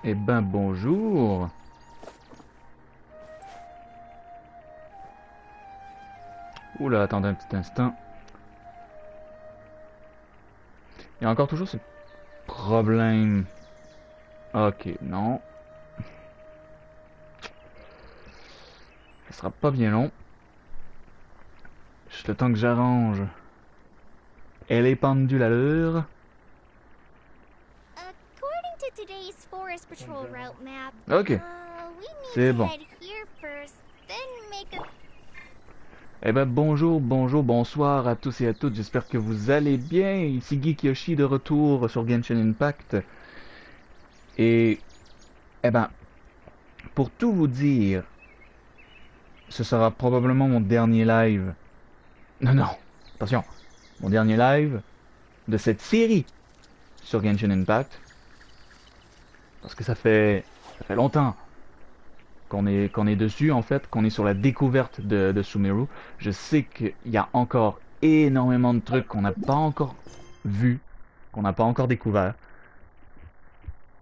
Eh ben bonjour. Oula, attendez un petit instant. Il y a encore toujours ce problème. Ok, non. Ça sera pas bien long. Juste le temps que j'arrange. Elle est pendule à l'heure. According to today's Forest Patrol route map, Ok, we need c'est to bon. head here first, then make a... Eh ben bonjour, bonsoir à tous et à toutes. J'espère que vous allez bien. Ici GeekYoshii de retour sur Genshin Impact. Et eh ben, pour tout vous dire, ce sera probablement mon dernier live. Non, non, attention. Mon dernier live de cette série sur Genshin Impact. Parce que ça fait longtemps qu'on est dessus, en fait, qu'on est sur la découverte de SUMERU. Je sais qu'il y a encore énormément de trucs qu'on n'a pas encore vus, qu'on n'a pas encore découvert.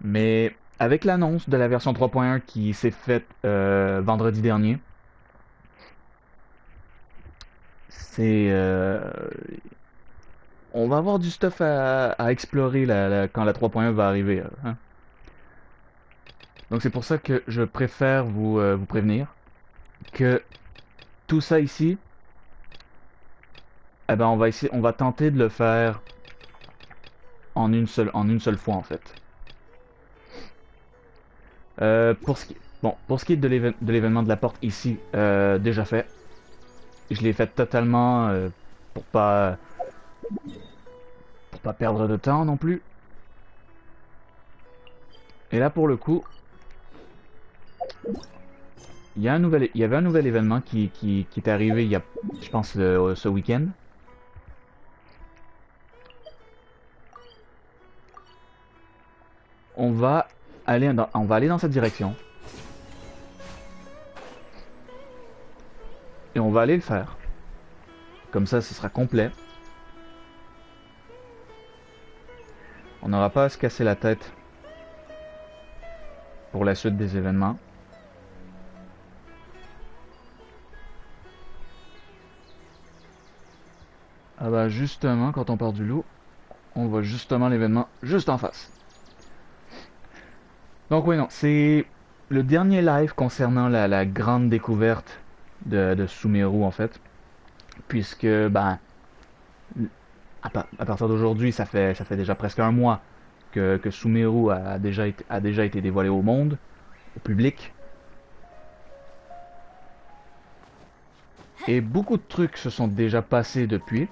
Mais avec l'annonce de la version 3.1 qui s'est faite vendredi dernier, c'est on va avoir du stuff à explorer quand la 3.1 va arriver. Hein. Donc c'est pour ça que je préfère vous prévenir que tout ça ici, eh ben on va tenter de le faire en une seule fois en fait. Pour ce qui est de l'événement de la porte ici, déjà fait. Je l'ai fait totalement pour pas pour pas perdre de temps non plus. Et là pour le coup, il y avait un nouvel événement qui est arrivé il y a, je pense, ce week-end. On va aller dans cette direction et on va aller le faire. Comme ça, ce sera complet. On n'aura pas à se casser la tête pour la suite des événements. Ah bah justement, quand on part du loup, on voit justement l'événement juste en face. Donc oui, non, c'est le dernier live concernant la grande découverte de SUMERU en fait. Puisque, ben, à partir d'aujourd'hui, ça fait déjà presque un mois que SUMERU a déjà été dévoilé au monde, au public. Et beaucoup de trucs se sont déjà passés depuis.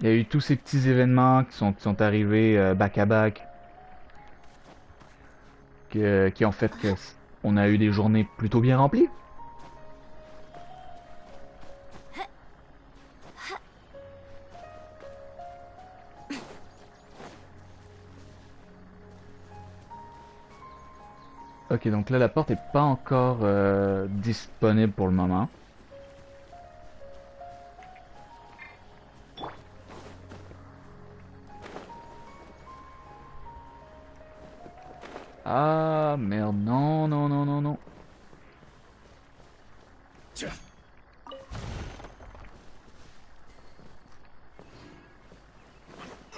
Il y a eu tous ces petits événements qui sont arrivés back à back, qui ont fait que on a eu des journées plutôt bien remplies. Ok, donc là la porte est pas encore disponible pour le moment. Ah merde, non, non, non, non, non.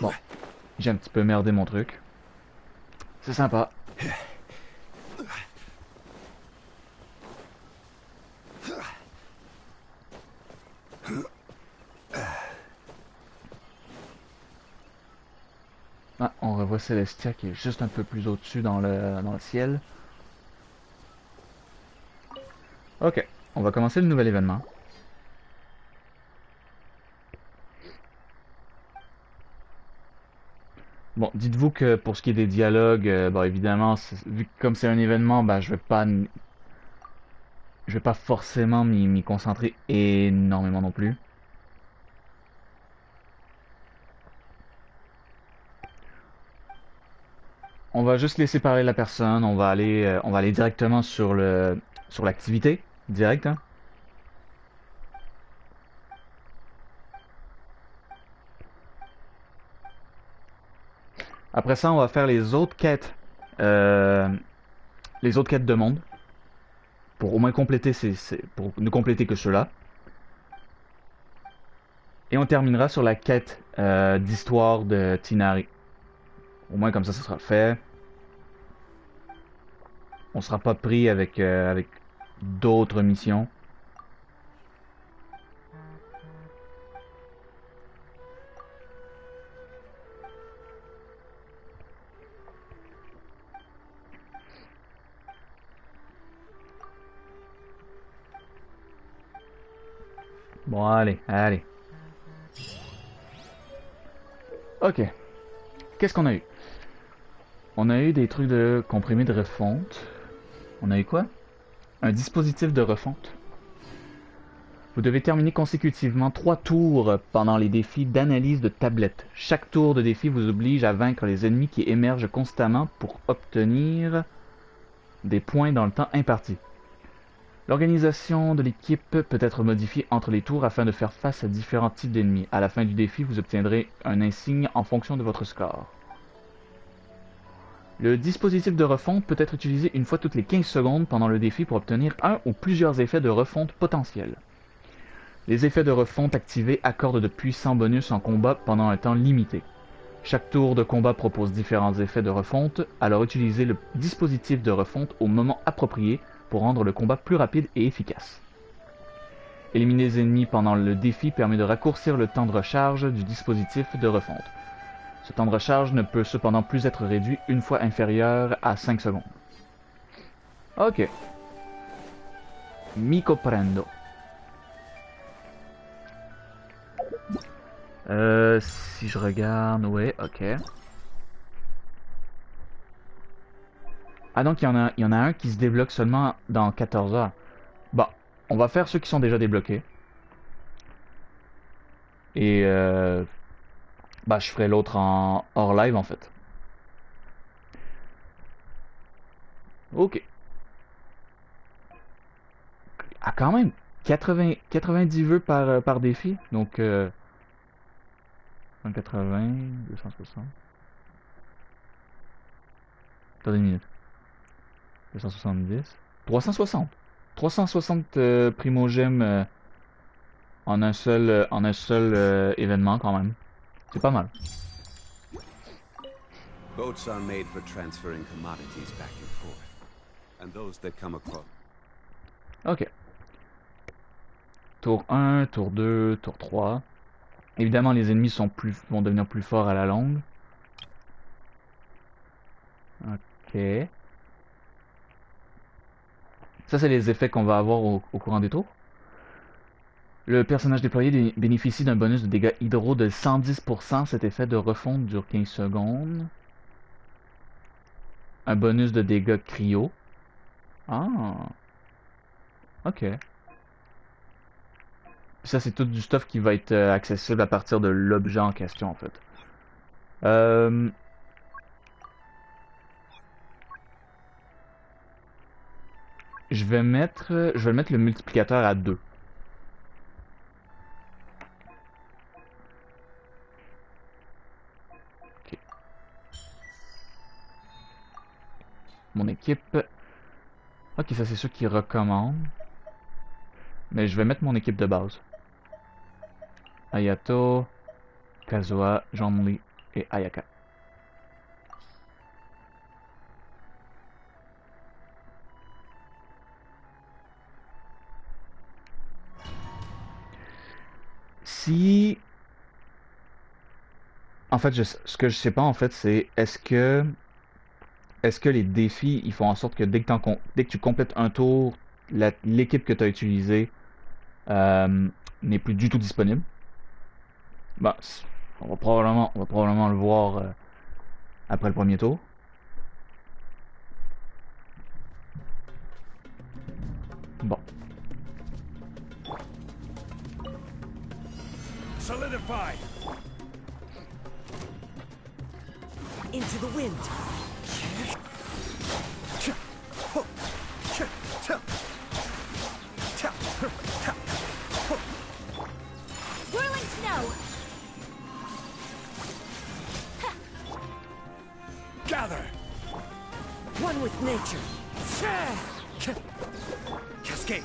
Bon, j'ai un petit peu merdé mon truc. C'est sympa. Ah, on revoit Celestia qui est juste un peu plus au-dessus dans le ciel. Ok, on va commencer le nouvel événement. Bon, dites-vous que pour ce qui est des dialogues, bon évidemment, vu que comme c'est un événement, bah je vais pas forcément m'y concentrer énormément non plus. On va juste laisser parler la personne, on va aller directement sur l'activité, direct, hein. Après ça, on va faire les autres quêtes. Les autres quêtes de monde. Pour au moins compléter pour ne compléter que ceux-là. Et on terminera sur la quête d'histoire de Tinari. Au moins comme ça sera fait. On sera pas pris avec d'autres missions. Bon, allez, allez. Ok. Qu'est-ce qu'on a eu? On a eu des trucs de comprimés de refonte. On a eu quoi? Un dispositif de refonte. Vous devez terminer consécutivement 3 tours pendant les défis d'analyse de tablette. Chaque tour de défi vous oblige à vaincre les ennemis qui émergent constamment pour obtenir des points dans le temps imparti. L'organisation de l'équipe peut être modifiée entre les tours afin de faire face à différents types d'ennemis. À la fin du défi, vous obtiendrez un insigne en fonction de votre score. Le dispositif de refonte peut être utilisé une fois toutes les 15 secondes pendant le défi pour obtenir un ou plusieurs effets de refonte potentiels. Les effets de refonte activés accordent de puissants bonus en combat pendant un temps limité. Chaque tour de combat propose différents effets de refonte, alors utilisez le dispositif de refonte au moment approprié pour rendre le combat plus rapide et efficace. Éliminer les ennemis pendant le défi permet de raccourcir le temps de recharge du dispositif de refonte. Ce temps de recharge ne peut cependant plus être réduit une fois inférieur à 5 secondes. Ok. Mi comprendo. Si je regarde, ouais, ok. Ah donc il y en a un qui se débloque seulement dans 14 heures. Bon, on va faire ceux qui sont déjà débloqués. Et bah je ferai l'autre en hors live en fait. Ok. Ah quand même, 90 vœux par défi. Donc 180, 260. Attendez une minute. 270. 360. 360 primogèmes en un seul événement quand même. C'est pas mal. Boats are made for transferring commodities back and forth, and those that come across. Ok. Tour 1, tour 2, tour 3. Évidemment, les ennemis vont devenir plus forts à la longue. Ok. Ça, c'est les effets qu'on va avoir au courant des tours. Le personnage déployé bénéficie d'un bonus de dégâts hydro de 110%. Cet effet de refonte dure 15 secondes. Un bonus de dégâts cryo. Ah. Ok. Puis ça, c'est tout du stuff qui va être accessible à partir de l'objet en question, en fait. Je vais mettre le multiplicateur à 2. Ok. Mon équipe. Ok, ça c'est ceux qui recommandent. Mais je vais mettre mon équipe de base. Ayato, Kazuha, Jean-Louis et Ayaka. Si... En fait, ce que je sais pas, en fait, c'est est-ce que les défis, ils font en sorte que dès que tu complètes un tour, l'équipe que tu as utilisée n'est plus du tout disponible. Bah, on va probablement le voir après le premier tour. Bon. Solidify! Into the wind. Whirling snow! one with nature. Cascade.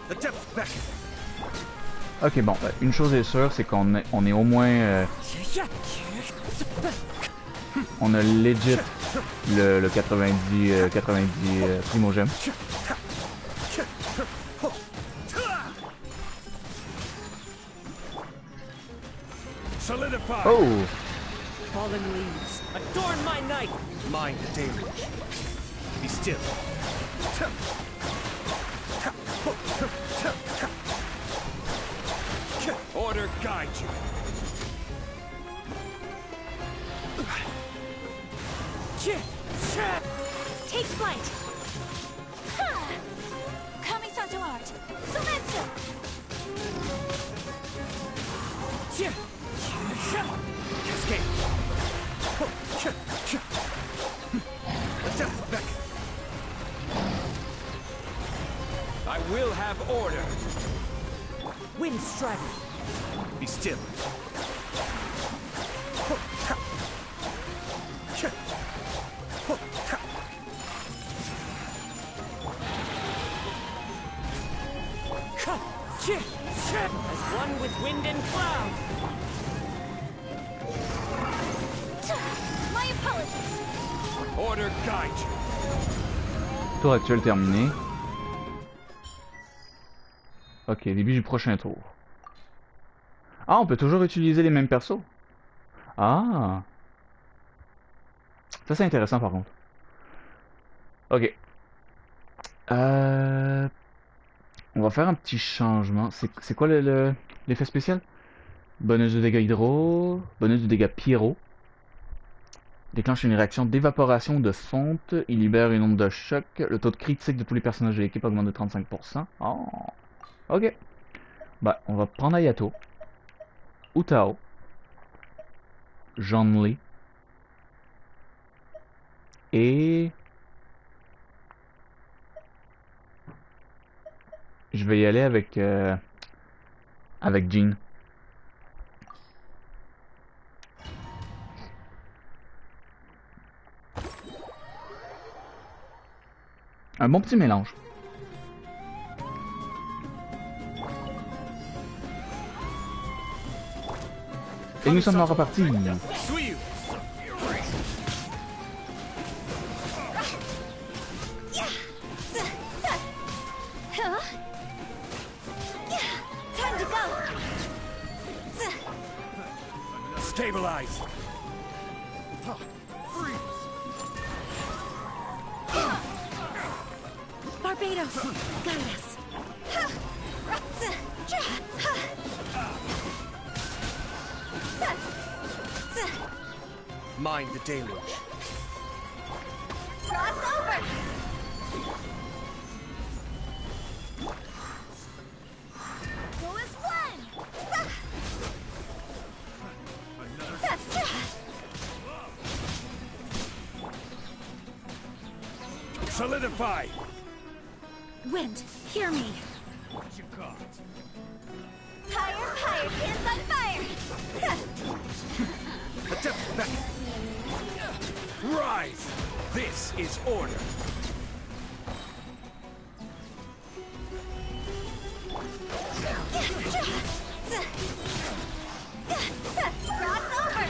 The depth back. Ok, bon, une chose est sûre, c'est qu'on est au moins... on a legit le 90 primogème. Solidify. Oh! Fallen leaves, adorn my night. Mind the deluge. Be still. Order guide you. Take flight. Kamisato art. Sumetsu. Cascade. The depth back. I will have order. Wind strider. Be still. As one with wind and cloud. My apologies. Order guide you. Tour actuel terminé. Ok, début du prochain tour. Ah, on peut toujours utiliser les mêmes persos. Ah. Ça c'est intéressant par contre. Ok. On va faire un petit changement. C'est quoi l'effet spécial? Bonus de dégâts hydro, bonus de dégâts pyro. Déclenche une réaction d'évaporation ou de fonte. Il libère une onde de choc. Le taux de critique de tous les personnages de l'équipe augmente de 35%. Oh. Ok. Bah, on va prendre Ayato. Utao. Jean-Lee. Et... je vais y aller avec Jean. Un bon petit mélange. Et nous sommes repartis. Suyu. Huh? Time to go. Stabilize. Barbados, guide us. Mind the deluge. Cross over. Go as one. Solidify. Wind, hear me. Higher, higher, hands on fire. The depth back. Rise. This is order. Cross over.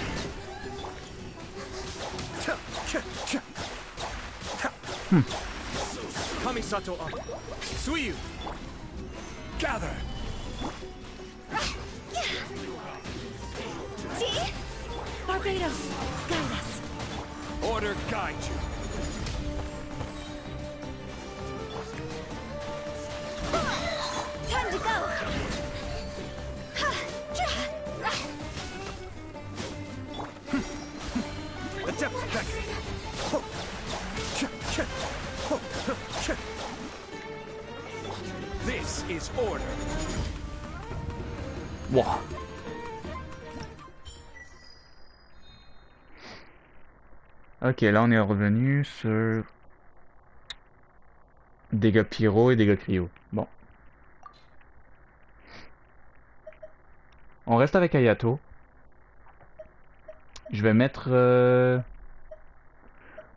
Kamisato up. Suyu. Gather. See? Barbados, guide us. Order guide you. Time to go. The depth back. This is order. Wow. Ok, là on est revenu sur dégâts pyro et dégâts cryo. Bon. On reste avec Ayato. Je vais mettre...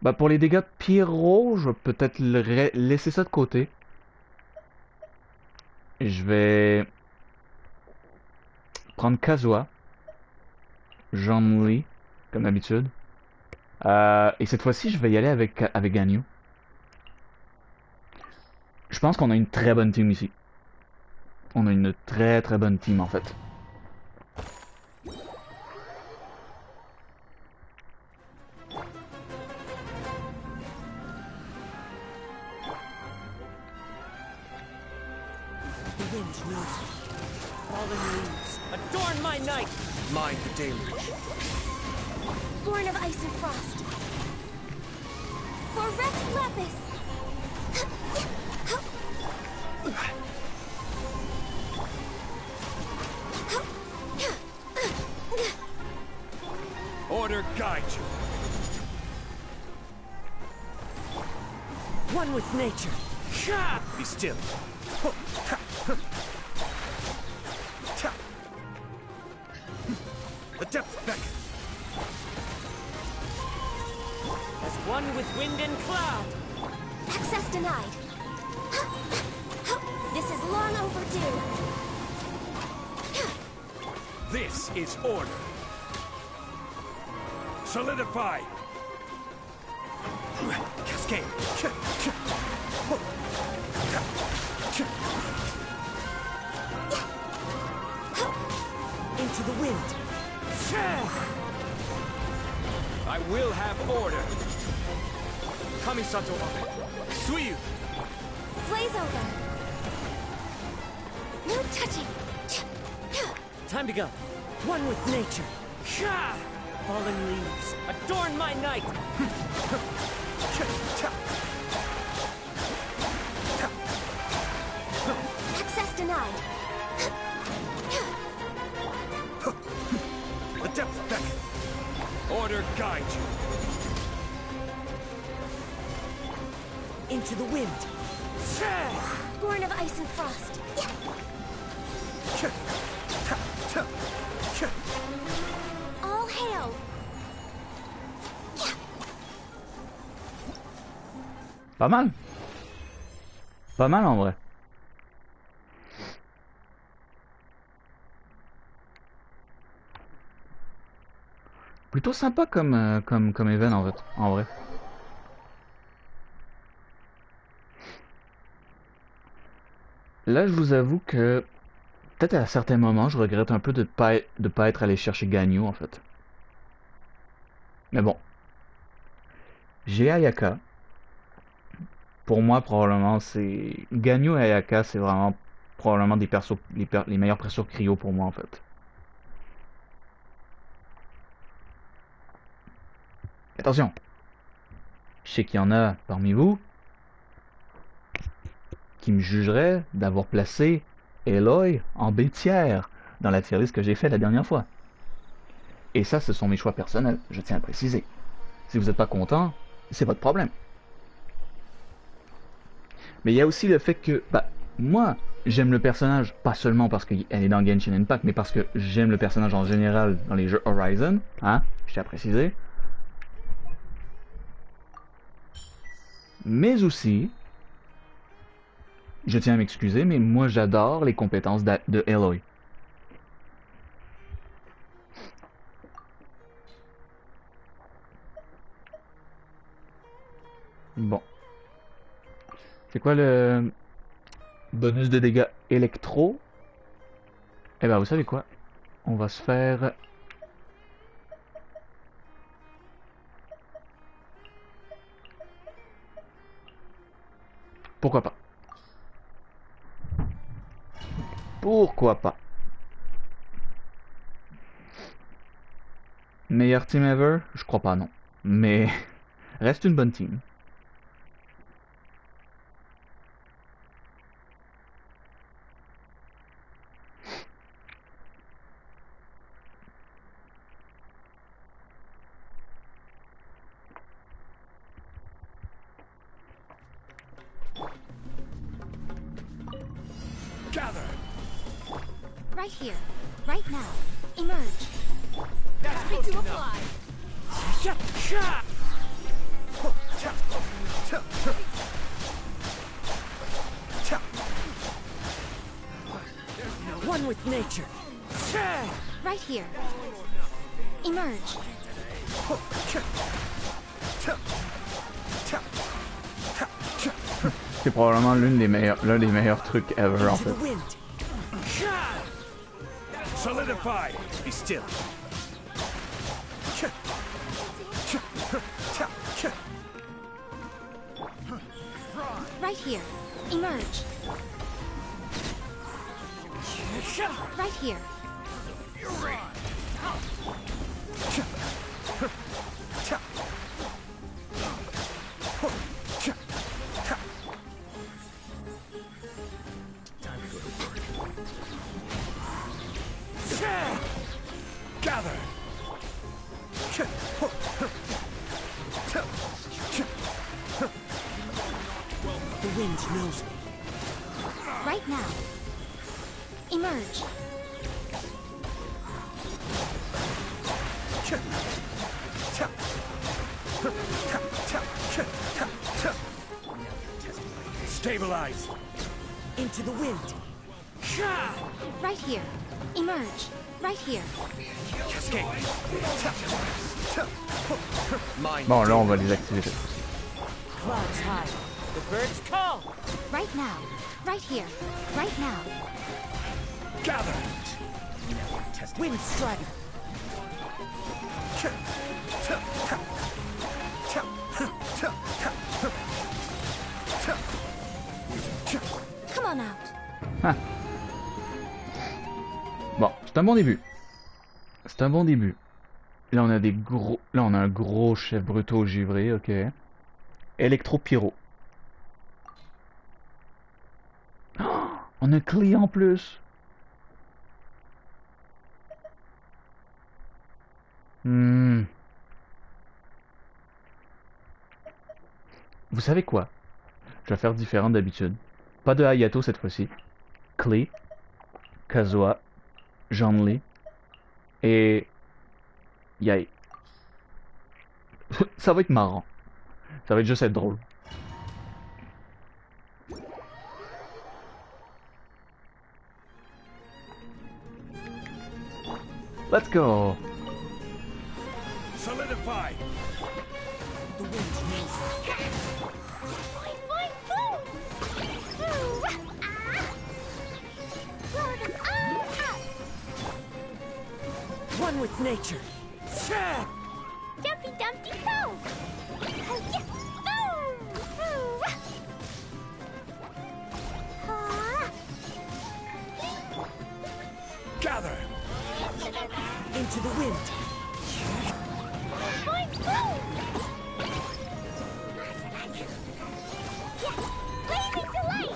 Bah pour les dégâts de pyro, je vais peut-être laisser ça de côté. Je vais prendre Kazuha, Jean-Louis, comme d'habitude. Et cette fois-ci, je vais y aller avec Ganyu. Je pense qu'on a une très bonne team ici. On a une très très bonne team en fait. The wind knows me. Fallen leaves, adorn my night! Mind the deluge. Born of ice and frost. For Rex Lapis. Order guide you. One with nature. Be still. The depths beckon. As one with wind and cloud. Access denied. This is long overdue. This is order. Solidify. Cascade. Into the wind. I will have order. Kamisato of it. Suiyu. Blaze over. No touching. Time to go. One with nature. Fallen leaves, adorn my night. Access denied. The depths beckon. Order guide you. Into the wind. Born of ice and frost. All hail. Pas mal. Pas mal en vrai. Plutôt sympa comme event en fait, en vrai. Là, je vous avoue que peut-être à certains moments, je regrette un peu de pas être allé chercher Ganyu en fait. Mais bon, j'ai Ayaka. Pour moi, probablement, c'est Ganyu et Ayaka, c'est vraiment probablement des persos, les meilleurs persos cryo pour moi en fait. Attention, je sais qu'il y en a parmi vous qui me jugeraient d'avoir placé Aloy en B tiers dans la tier list que j'ai fait la dernière fois. Et ça, ce sont mes choix personnels, je tiens à préciser. Si vous n'êtes pas content, c'est votre problème. Mais il y a aussi le fait que, bah, moi, j'aime le personnage, pas seulement parce qu'elle est dans Genshin Impact, mais parce que j'aime le personnage en général dans les jeux Horizon, hein, je tiens à préciser. Mais aussi, je tiens à m'excuser, mais moi j'adore les compétences de Aloy. Bon. C'est quoi le bonus de dégâts électro? Eh ben vous savez quoi? On va se faire... Pourquoi pas? Pourquoi pas? Meilleur team ever? Je crois pas, non. Mais reste une bonne team. Right here. Right now. Emerge. That's To apply. One with nature. Right here. Emerge. C'est probablement l'un des meilleurs trucs ever en Into fait. the wind. Solidify! Be still. Right here. Emerge. Right here. Gather! The wind knows me. Right now. Emerge. Stabilize! Into the wind. Right here. Emerge. Right here. Escape! Bon, là, on va les activer cette fois-ci. Clouds high. The birds call. Right now. Right here. Right now. Gather! Wind strider. Come on out. Bon, c'est un bon début. C'est un bon début. Là, on a des gros... Là, on a un gros chef brutaux givré, ok. Électro-pyro. Oh, on a clé en plus. Hmm. Vous savez quoi? Je vais faire différent d'habitude. Pas de Hayato cette fois-ci. Clé, Kazuha, Jean-Li et Yae. Ça va être marrant. Ça va juste être drôle. Let's go! Solidify! The wind knows me. One with nature. Dumpy Dumpty Go! Gather! Into the wind. Blazing delight!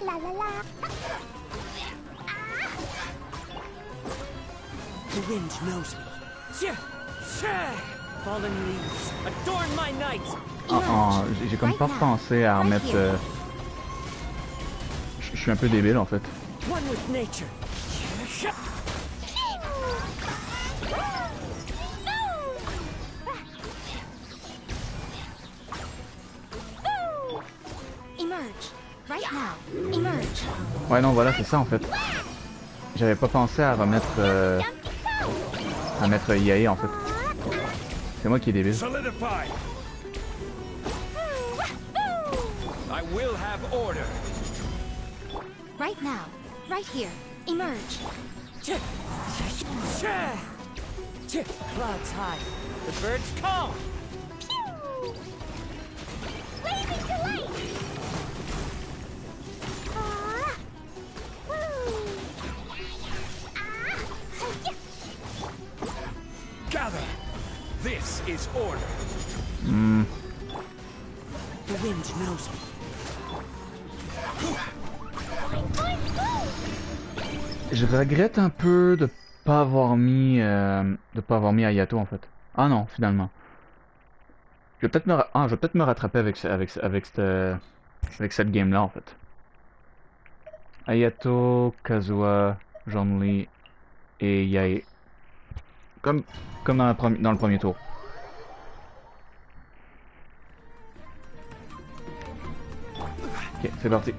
La la la! The wind knows me. Fallen leaves, adorn my night. J'ai comme pas pensé à remettre... Je suis un peu débile en fait. One with nature. Emerge. Right now. Emerge. Ouais non voilà c'est ça en fait. J'avais pas pensé à remettre... à mettre Yae en fait. C'est moi qui est débile. Solidify! I will have order! Right now. Right here. Emerge. Clouds high. The birds call. Pew! Blazing delight! Ah! Woo! Ah! Yeah! Gather! This is order! Hmm. The wind knows me. Je regrette un peu de pas avoir mis Hayato en fait. Ah non, finalement. Je vais peut-être me rattraper avec cette avec cette game-là, en fait. Hayato, Kazuha, Jean-Louis et Yae. Comme dans le premier tour. Ok, c'est parti.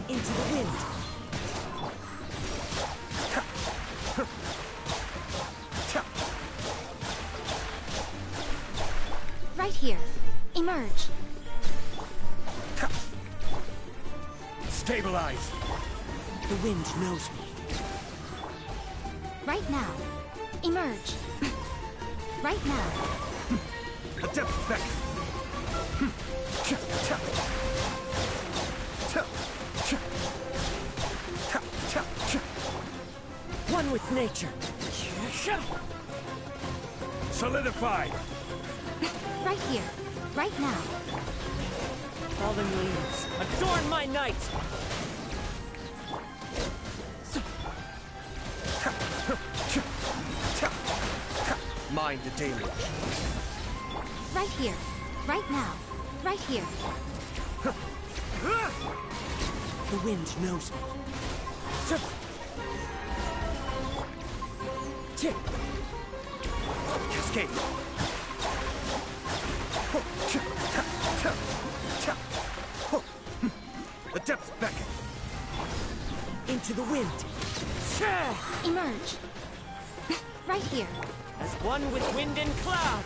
Into the wind. Right here. Emerge. Stabilize. The wind knows me. Right now. Emerge. Right now. The depth back. One with nature. Solidify. Right here. Right now. Fallen leaves, adorn my night! Mind the deluge. Right here. Right now. Right here. The wind knows me. Cascade. The depths beckon. Into the wind. Emerge. Right here. As one with wind and cloud.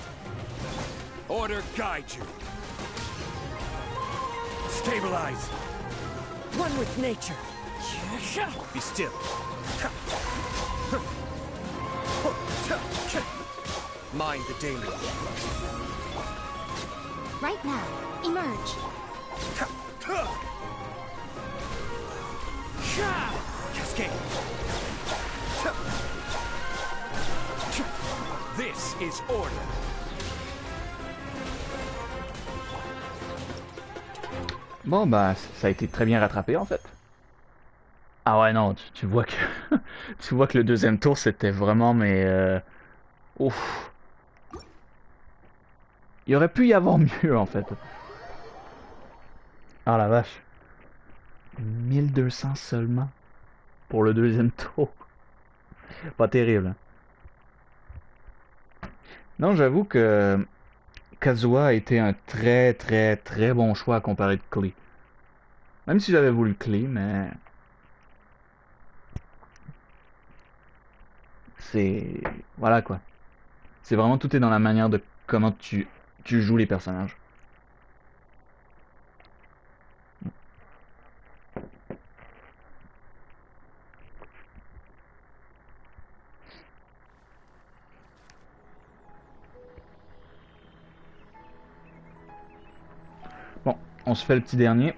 Order guide you. Stabilize. One with nature. Be still. Mind the deluge. Right now. Emerge. Cascade. This is order. Bon, bah, ça a été très bien rattrapé, en fait. Ah ouais, non, tu vois que... tu vois que le deuxième tour, c'était vraiment, mais... Ouf. Il aurait pu y avoir mieux, en fait. Ah la vache. 1200 seulement pour le deuxième tour. Pas terrible. Hein. Non, j'avoue que Kazuha a été un très bon choix à comparer de Klee. Même si j'avais voulu Klee, mais... C'est... Voilà quoi. C'est vraiment tout est dans la manière de comment tu joues les personnages. Bon, on se fait le petit dernier.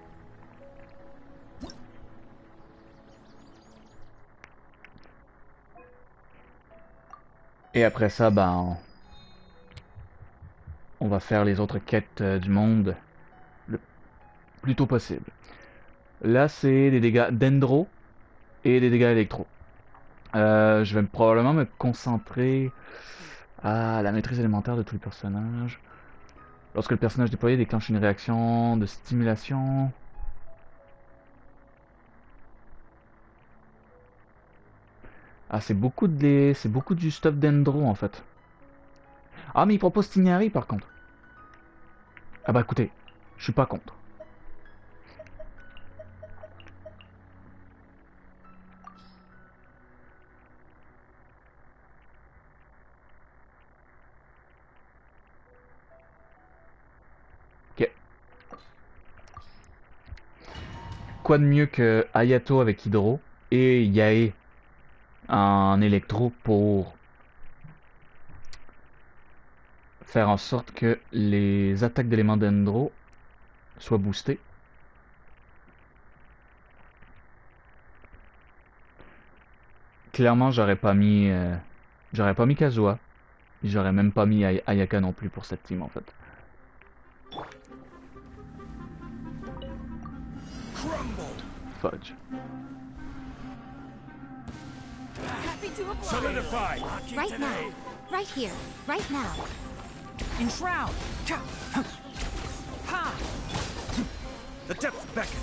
Et après ça, ben, on va faire les autres quêtes du monde le plus tôt possible. Là, c'est des dégâts dendro et des dégâts électro. Je vais probablement me concentrer à la maîtrise élémentaire de tous les personnages. Lorsque le personnage déployé déclenche une réaction de stimulation. Ah, c'est beaucoup du stuff dendro en fait. Ah, mais il propose Tignari par contre. Ah bah écoutez, je suis pas contre. Ok. Quoi de mieux que Hayato avec Hydro et Yae en électro pour faire en sorte que les attaques d'éléments dendro soient boostées. Clairement, j'aurais pas mis Kazuha. J'aurais même pas mis Ayaka non plus pour cette team en fait. Fudge. Solidify. Right now. Right here. Right now. Enshroud. The depths beckon.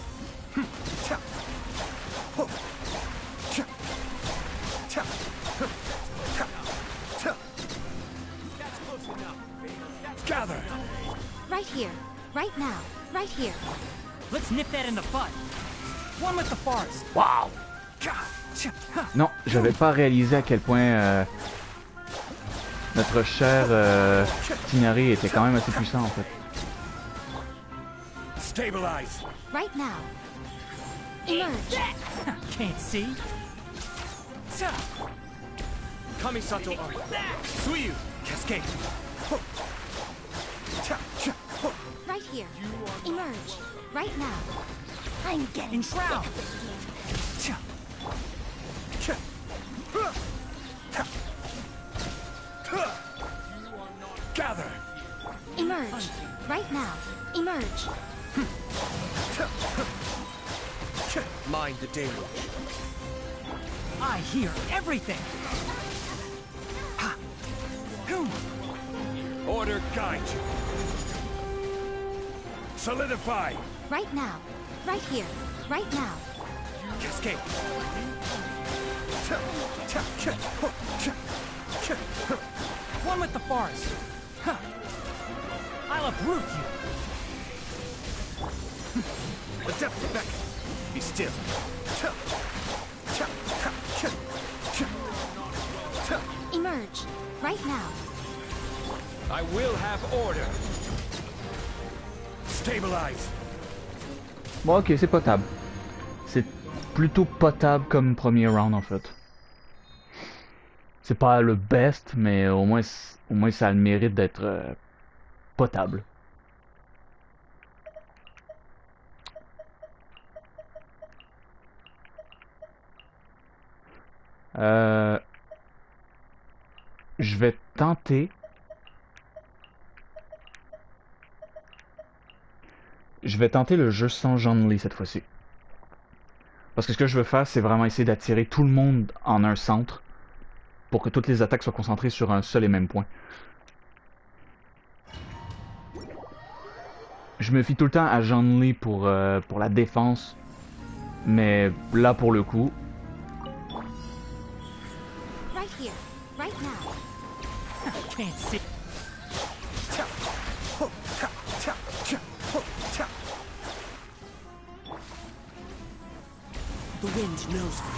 Gather. Right here. Right now. Right here. Let's nip that in the bud. One with the forest. Wow! Non, j'avais pas réalisé à quel point notre cher Tinari était quand même assez puissant en fait. Stabilize. Right now. Emerge. Can't see. Kamisato Ari. Suiyu. Cascade. Right here. Emerge. Right now. I'm getting shroud. Gather. Emerge. Right now. Emerge. Mind the deluge. I hear everything. Order guide you. Solidify. Right now. Right here. Right now. Cascade. One with the forest. I'll uproot you. The depths beckon. Be still. Emerge. Right now. I will have order. Stabilize. Bon ok, c'est potable. C'est plutôt potable comme premier round en fait. C'est pas le best, mais au moins ça a le mérite d'être potable. Je vais tenter. Je vais tenter le jeu sans Jean-Lee cette fois-ci. Parce que ce que je veux faire, c'est vraiment essayer d'attirer tout le monde en un centre pour que toutes les attaques soient concentrées sur un seul et même point. Je me fie tout le temps à Jean-Lee pour la défense, mais là pour le coup... Right here. Right now. Can't see. The wind knows me.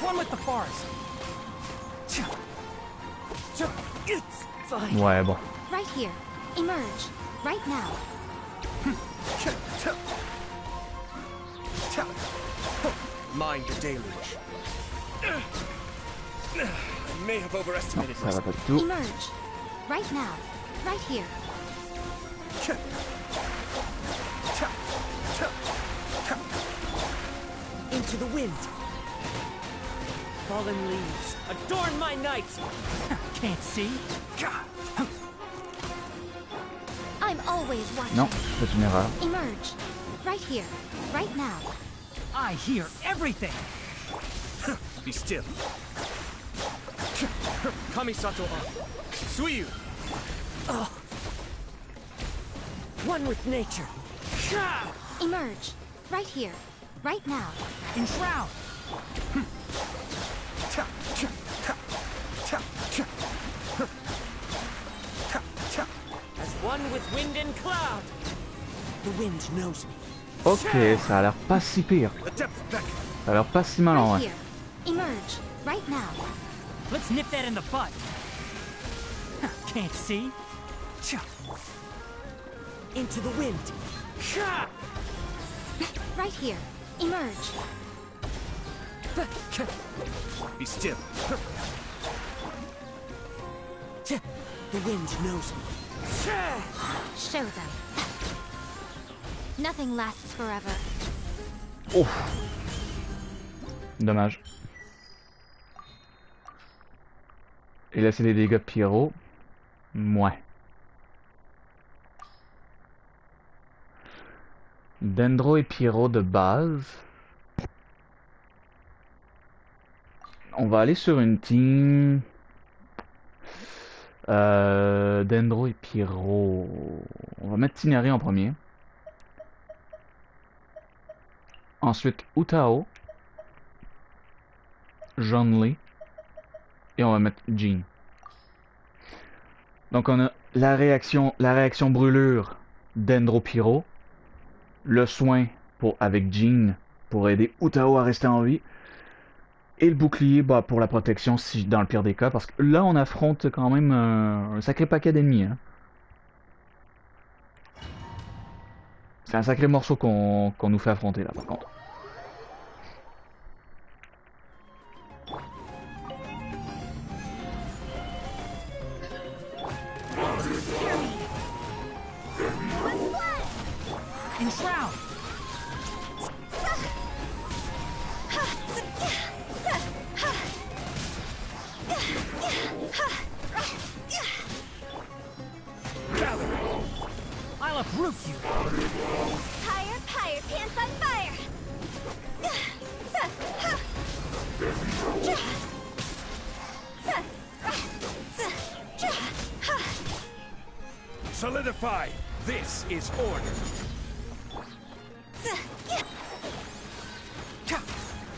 One with the forest. It's fine. Ouais, bon. Right here. Emerge. Right now. Mind the deluge. I may have overestimated Ça va myself. pas du tout. Emerge. Right now. Right here. Into the wind. Fallen leaves. Adorn my night. Can't see. I'm always watching. Non, c'est une erreur. Emerge. Right here. Right now. I hear everything. Be still. Kamisato Ari. Suiyu. One with nature. Emerge. Right here. Right now. Enshroud. As one with wind and cloud. The wind knows me. Ok, ça a l'air pas si pire. The depths beckon. Ça a l'air pas si mal en Right vrai. here. Emerge. Right now. Let's nip that in the bud. Can't see. Into the wind. Right here. Emerge. Be still. The wind knows me. Show them. Nothing lasts forever. Ouf. Dommage. Et là c'est les dégâts de Pierrot. Ouais. Dendro et Pierrot de base. On va aller sur une team. Dendro et Pyro. On va mettre Tinari en premier. Ensuite, Utao. Zhongli. Et on va mettre Jean. Donc on a la réaction brûlure Dendro Pyro. Le soin avec Jean pour aider Utao à rester en vie. Et le bouclier pour la protection si dans le pire des cas. Parce que là on affronte quand même un sacré paquet d'ennemis. Hein. C'est un sacré morceau qu'on nous fait affronter là par contre. I'll uproot you. Higher, higher, pants on fire! Solidify! This is order!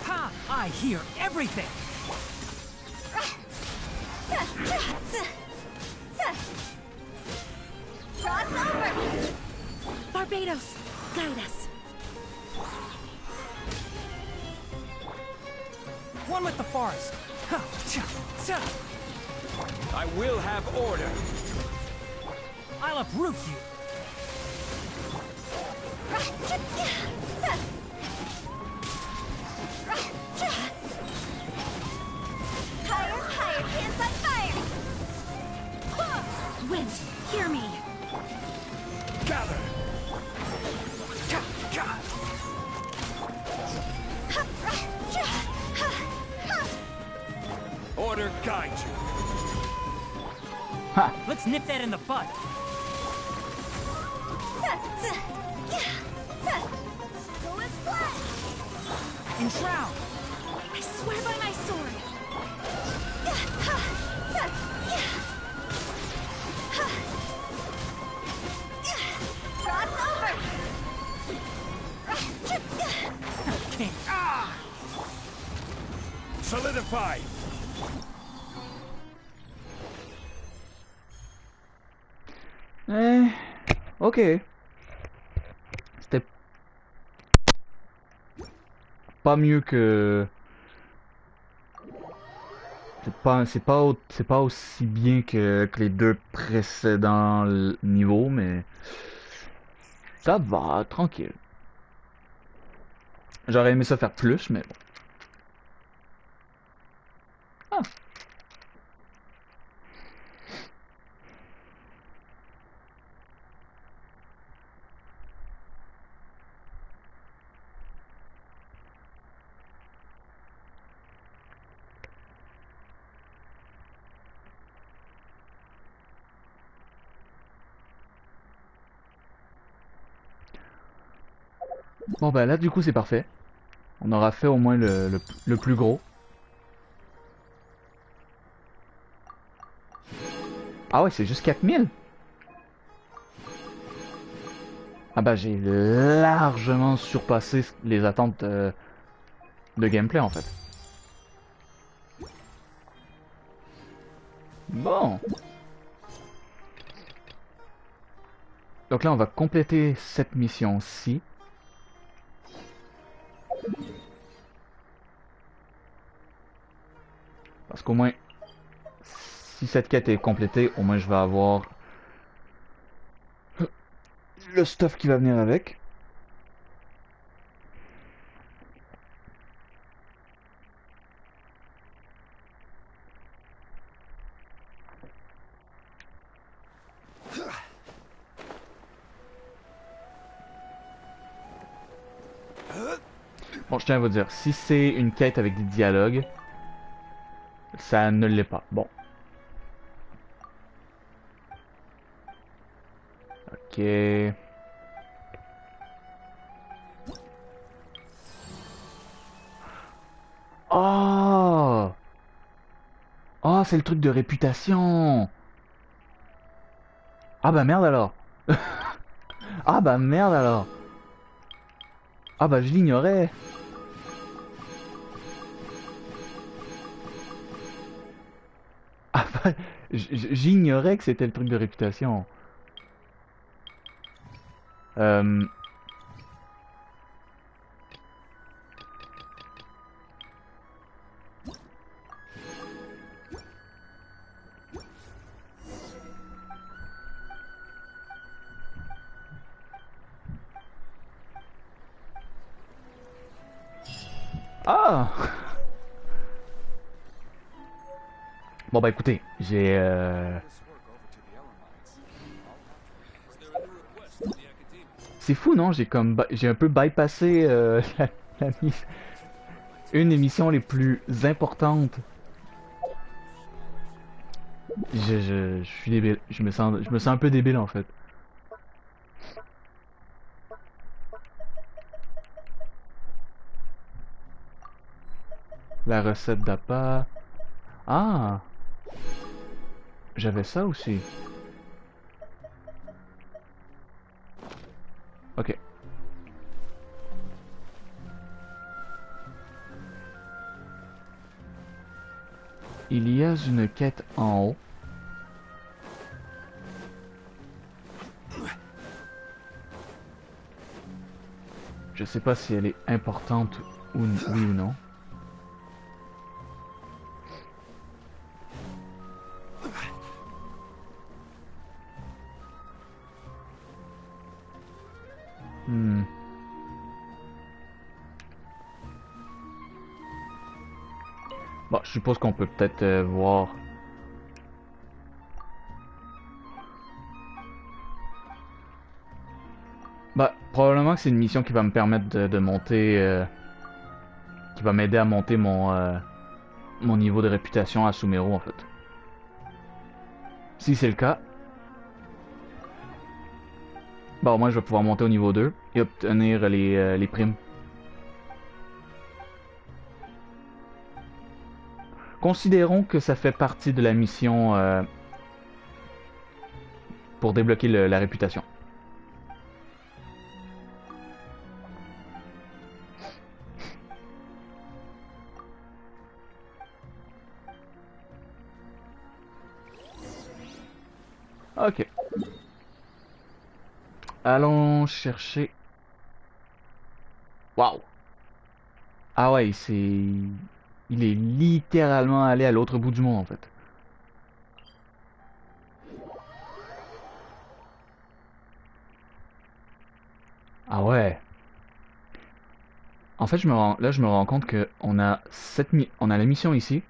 Ha! I hear everything! Cross over! Barbados, guide us. One with the forest. Ha! Cha! Cha! I will have order! I'll uproot you. Higher, higher, pants on fire! Wind, hear me! Gather! Order guide you! Ha! Let's nip that in the bud. Go is flat! Enshroud. I swear by my sword! Cross over! King. Ah! Solidify! Ok. C'était pas mieux que... C'est pas aussi bien que les deux précédents niveaux, mais ça va, tranquille. J'aurais aimé ça faire plus, mais bon. Ah. Bon bah là du coup c'est parfait. On aura fait au moins le plus gros. Ah ouais, c'est juste 4000. Ah bah j'ai largement surpassé les attentes de gameplay en fait. Bon. Donc là on va compléter cette mission-ci. Parce qu'au moins, si cette quête est complétée, au moins je vais avoir le stuff qui va venir avec. Bon, je tiens à vous dire, si c'est une quête avec des dialogues, ça ne l'est pas. Bon. Ok. Oh! Oh, c'est le truc de réputation! Ah bah merde alors. Ah bah merde alors. Ah bah je l'ignorais. Ah bah j'ignorais que c'était le truc de réputation. Euh... Ah. Bon bah écoutez, j'ai c'est fou non, j'ai comme j'ai un peu bypassé la une des missions les plus importantes. Je suis débile, je me sens un peu débile en fait. La recette d'appât. Ah, j'avais ça aussi. Ok. Il y a une quête en haut. Je sais pas si elle est importante ou oui ou non. Hmm. Bon, je suppose qu'on peut peut-être voir. Bah, probablement que c'est une mission qui va me permettre de monter, qui va m'aider à monter mon niveau de réputation à SUMERU en fait. Si c'est le cas, bah au moins je vais pouvoir monter au niveau 2 et obtenir les primes. Considérons que ça fait partie de la mission pour débloquer la réputation. Ok. Allons chercher. Waouh. Ah ouais, il est littéralement allé à l'autre bout du monde en fait. Ah ouais. En fait, là, je me rends compte que on a la mission ici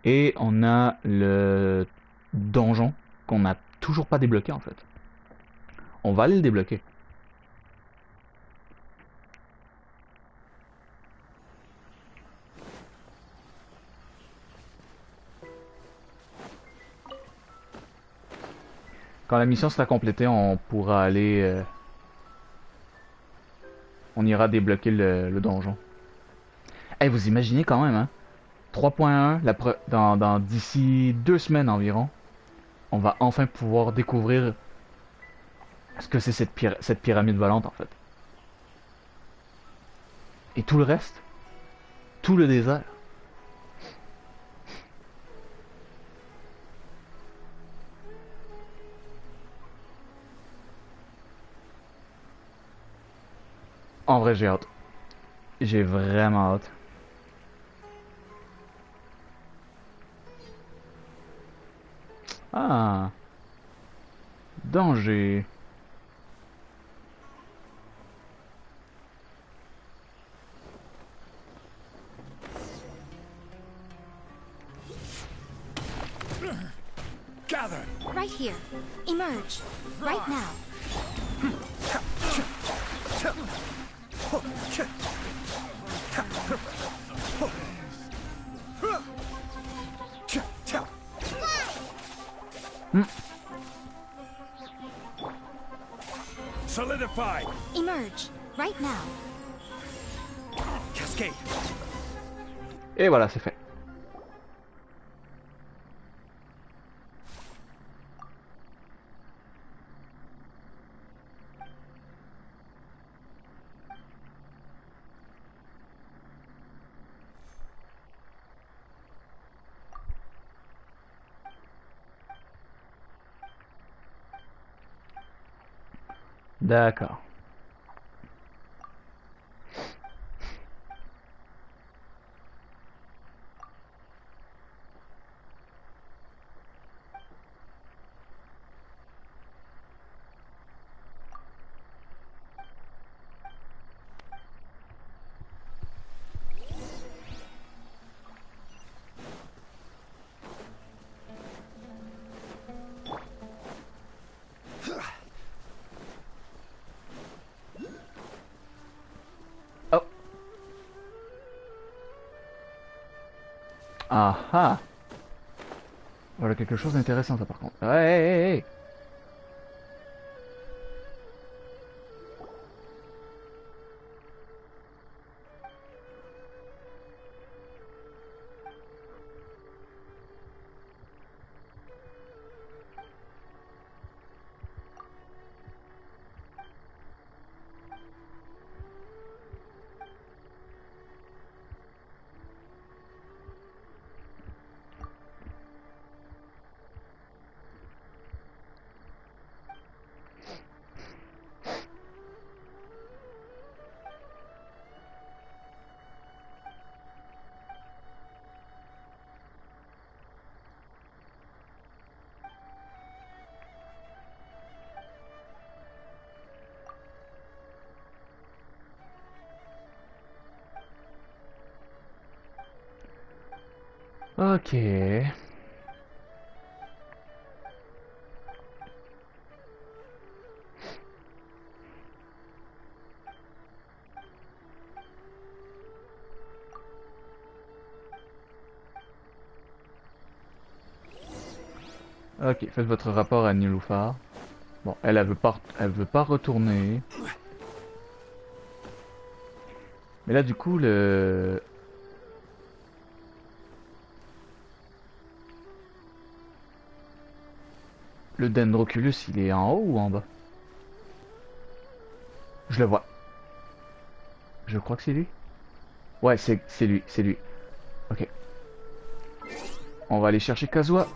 et on a le donjon qu'on n'a toujours pas débloqué en fait. On va aller le débloquer. Quand la mission sera complétée, on pourra aller, on ira débloquer le donjon. Eh, vous imaginez quand même, hein? 3.1, dans d'ici 2 semaines environ, on va enfin pouvoir découvrir ce que c'est cette pyramide volante en fait. Et tout le reste, tout le désert. En vrai, j'ai hâte. J'ai vraiment hâte. Ah, danger. Gather! Right here. Emerge. Right now. Solidify! Emerge. Right now. Cascade! Et voilà, c'est fait. D'accord. Oh. Ah ah. Voilà quelque chose d'intéressant ça par contre. Ouais, hey, hey, hey. Ok. Ok, faites votre rapport à Niloufa. Bon, elle veut pas retourner. Mais là, du coup, le Dendroculus, il est en haut ou en bas? Je le vois. Je crois que c'est lui. Ouais, c'est lui, c'est lui. Ok. On va aller chercher Kazuha.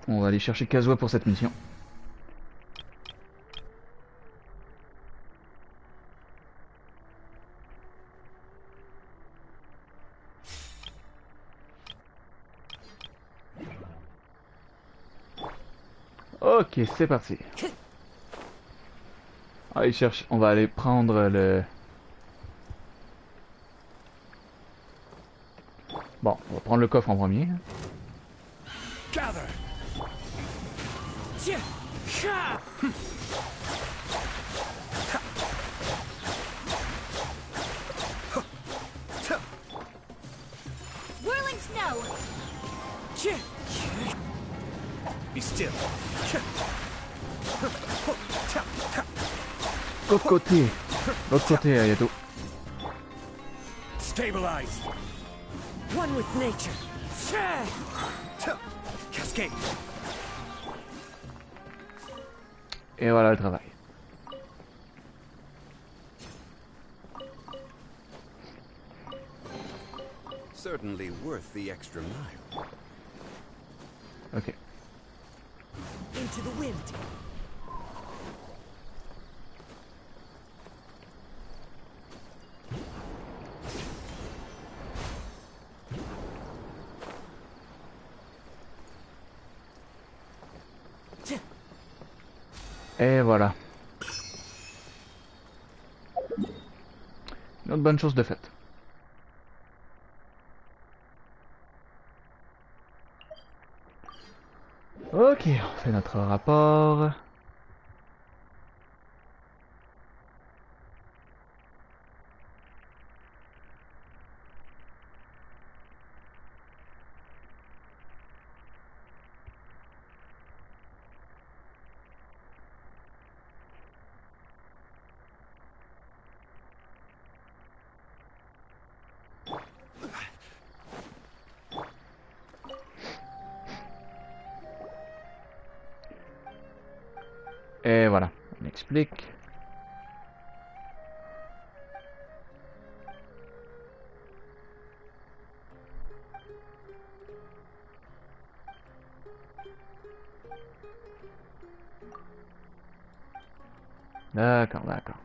On va aller chercher Kazuha pour cette mission. Ok, c'est parti. Allez, cherche. On va aller prendre le... Bon, on va prendre le coffre en premier. Gather. Whirling snow! Be still. L'autre côté. L'autre côté, Ayato. Stabilize. One with nature. Cascade. Et voilà le travail. Certainly worth the extra mile. Ok. Into the wind. Et voilà. Une autre bonne chose de faite. Ok, on fait notre rapport. Et voilà, on explique. D'accord, d'accord.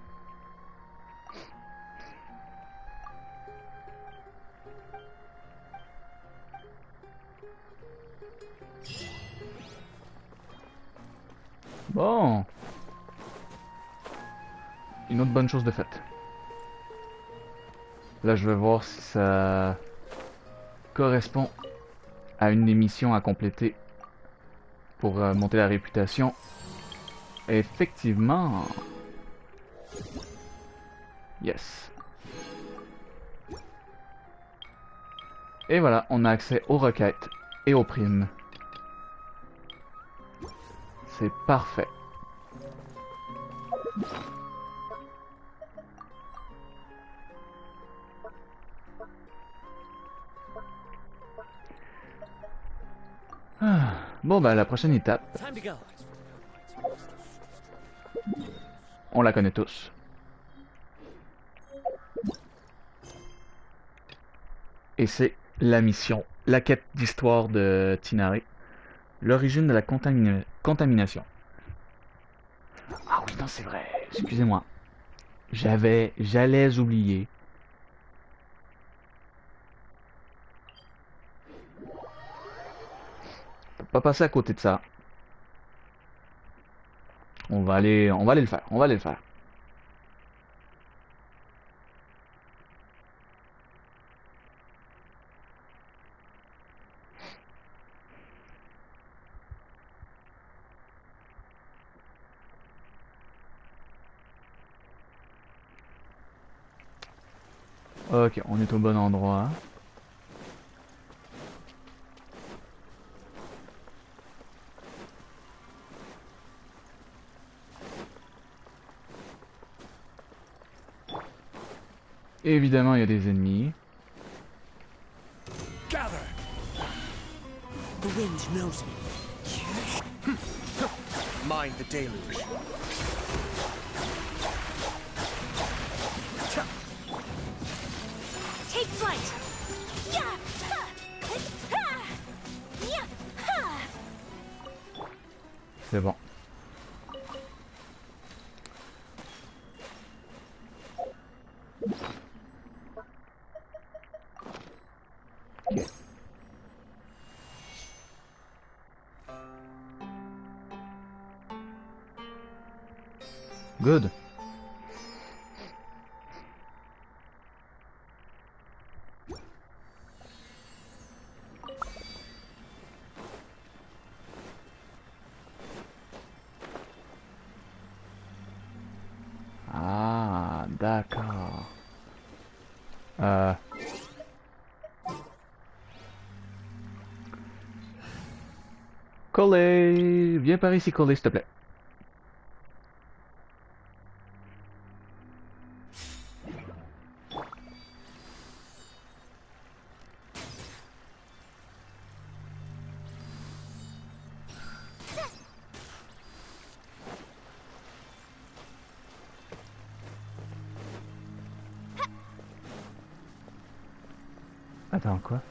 Bon. Une autre bonne chose de faite. Là, je vais voir si ça correspond à une des missions à compléter pour monter la réputation. Et effectivement. Yes. Et voilà, on a accès aux requêtes et aux primes. C'est parfait. Ah, bon bah la prochaine étape, Time to go. on la connaît tous. Et c'est la mission, la quête d'histoire de Tinare, l'origine de la contamination. Ah oui, non c'est vrai, excusez-moi. J'allais oublier. Faut pas passer à côté de ça. On va aller le faire, on va aller le faire. Ok, on est au bon endroit. Évidemment, il y a des ennemis. Gather. The wind knows me. Mind the deluge. Take flight! Yeah! Ha! Ha! Yeah! Ha! C'est bon. Ok. Good. Ah, d'accord. Coller. Viens par ici, coller, s'il te plaît. Attends, quoi?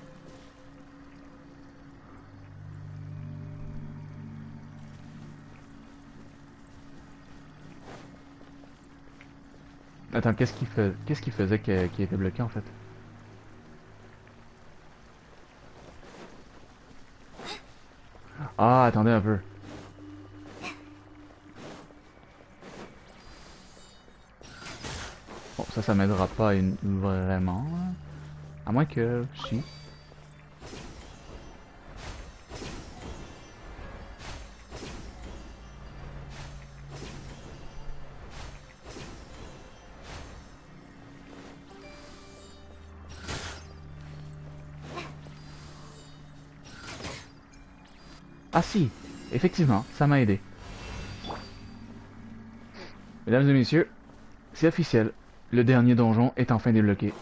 Attends, qu'est-ce qu'il faisait qui était bloqué en fait? Ah, attendez un peu. Bon, ça m'aidera pas vraiment. À moins que... Si. Ah si, effectivement, ça m'a aidé. Mesdames et messieurs, c'est officiel. Le dernier donjon est enfin débloqué.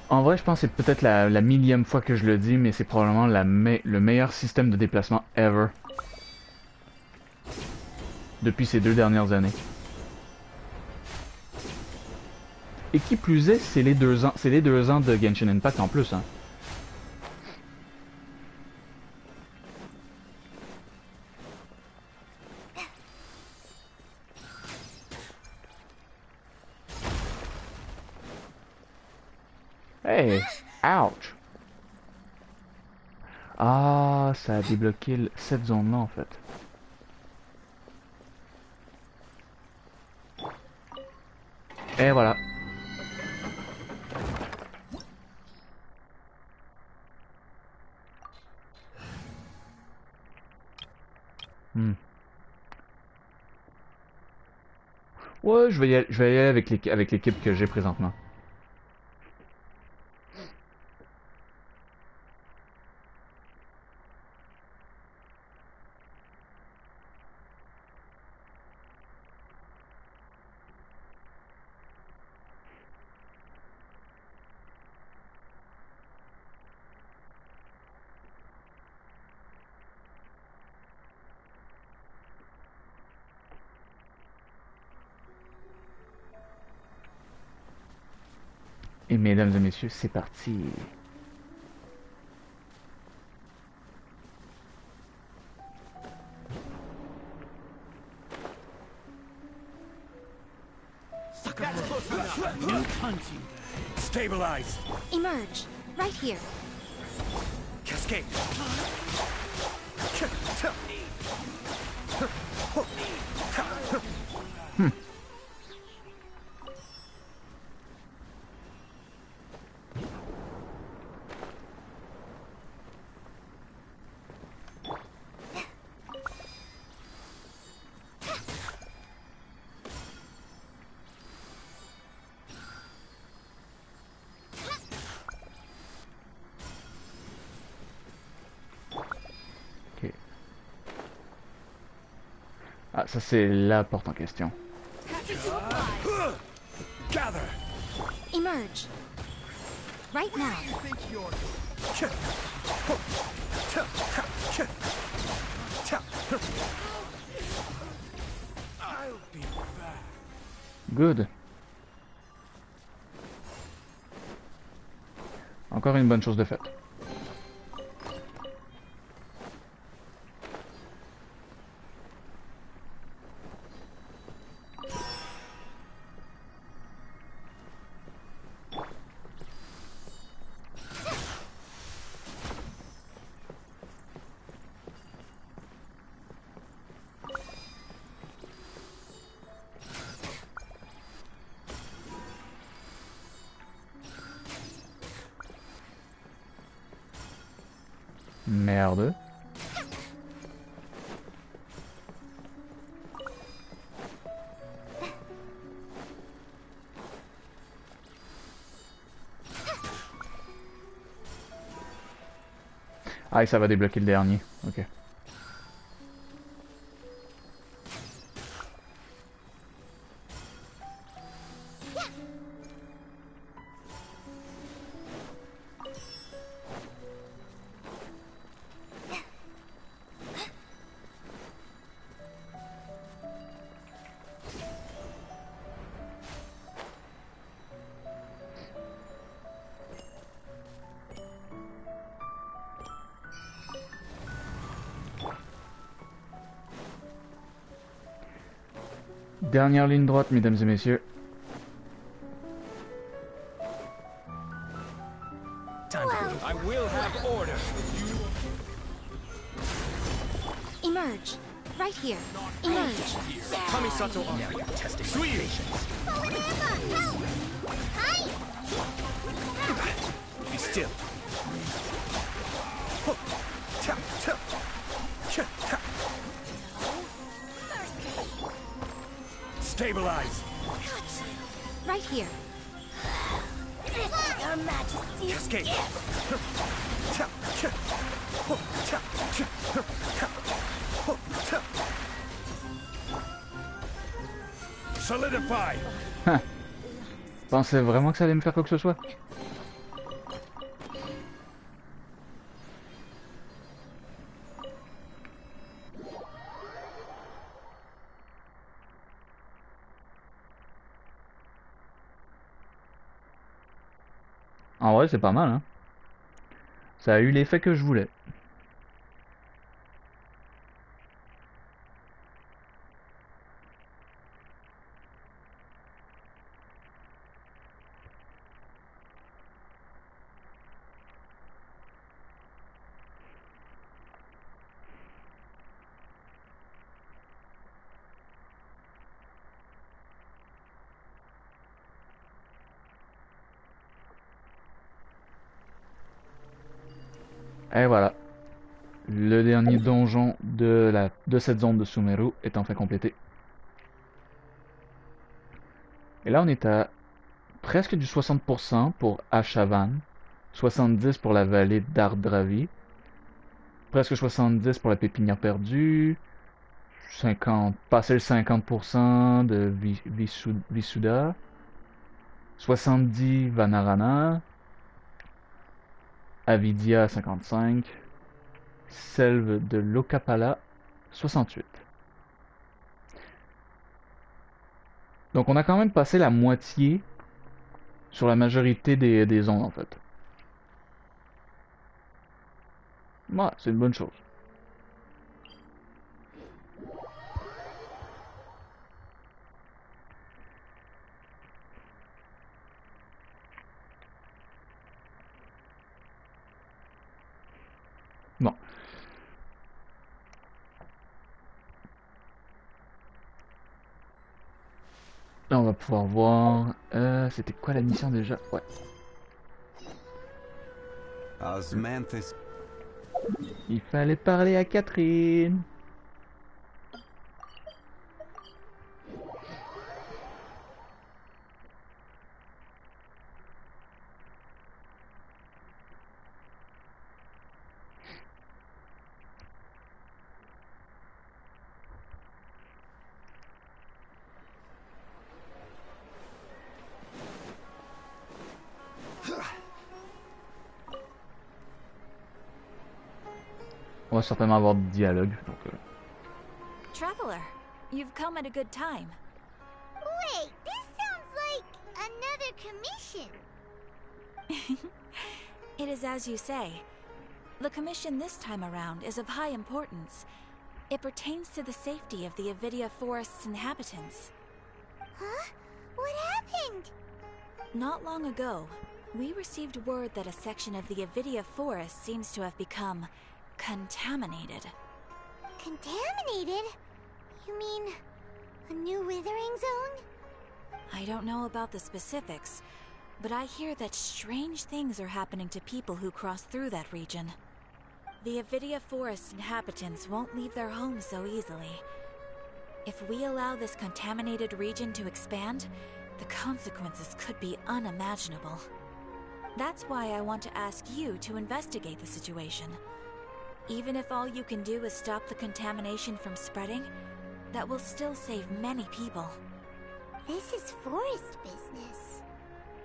En vrai, je pense que c'est peut-être la millième fois que je le dis, mais c'est probablement le meilleur système de déplacement ever. depuis ces 2 dernières années. Et qui plus est, c'est les 2 ans, c'est les 2 ans de Genshin Impact en plus, hein. Hey! Ouch! Ah, ça a débloqué cette zone-là, en fait. Et voilà. Hmm. Ouais, je vais y aller avec l'équipe que j'ai présentement. Et mesdames et messieurs, c'est parti. New punching. Stabilize. Emerge. Right here. Cascade. Ok. Ah, ça c'est la porte en question. Gather. Emerge. Right now. I'll be back. Good. Encore une bonne chose de faite. Merde. Ah, et ça va débloquer le dernier. Ok. Dernière ligne droite, mesdames et messieurs. I will have order. Emerge. Right here. Emerge. Kamisato area testing. Sweet. Be still. Stabilize. Right here. Your Majesty's Cascade. Solidify. Pensais vraiment que ça allait me faire quoi que ce soit? En vrai, c'est pas mal, hein. Ça a eu l'effet que je voulais. Et voilà. Le dernier donjon de cette zone de Sumeru est enfin complété. Et là, on est à presque du 60% pour Ashavan, 70% pour la vallée d'Ardravi, presque 70% pour la pépinière perdue, 50, passer le 50% de Visuda, 70 Vanarana, Avidia 55, Selve de Lokapala 68. Donc on a quand même passé la moitié sur la majorité des zones en fait. Ouais, c'est une bonne chose. Bon. Là, on va pouvoir voir... c'était quoi la mission déjà? Ouais. Osmanthus. Il fallait parler à Catherine. On va certainement avoir du dialogue. Donc, Traveler, you've come at a good time. Wait, this sounds like another commission. It is as you say. The commission this time around is of high importance. It pertains to the safety of the Avidia Forest's inhabitants. Huh? What happened? Not long ago, we received word that a section of the Avidia Forest seems to have become contaminated. Contaminated? You mean a new withering zone? I don't know about the specifics, but I hear that strange things are happening to people who cross through that region. The Avidia Forest inhabitants won't leave their homes so easily. If we allow this contaminated region to expand, the consequences could be unimaginable. That's why I want to ask you to investigate the situation. Even if all you can do is stop the contamination from spreading, that will still save many people. This is forest business.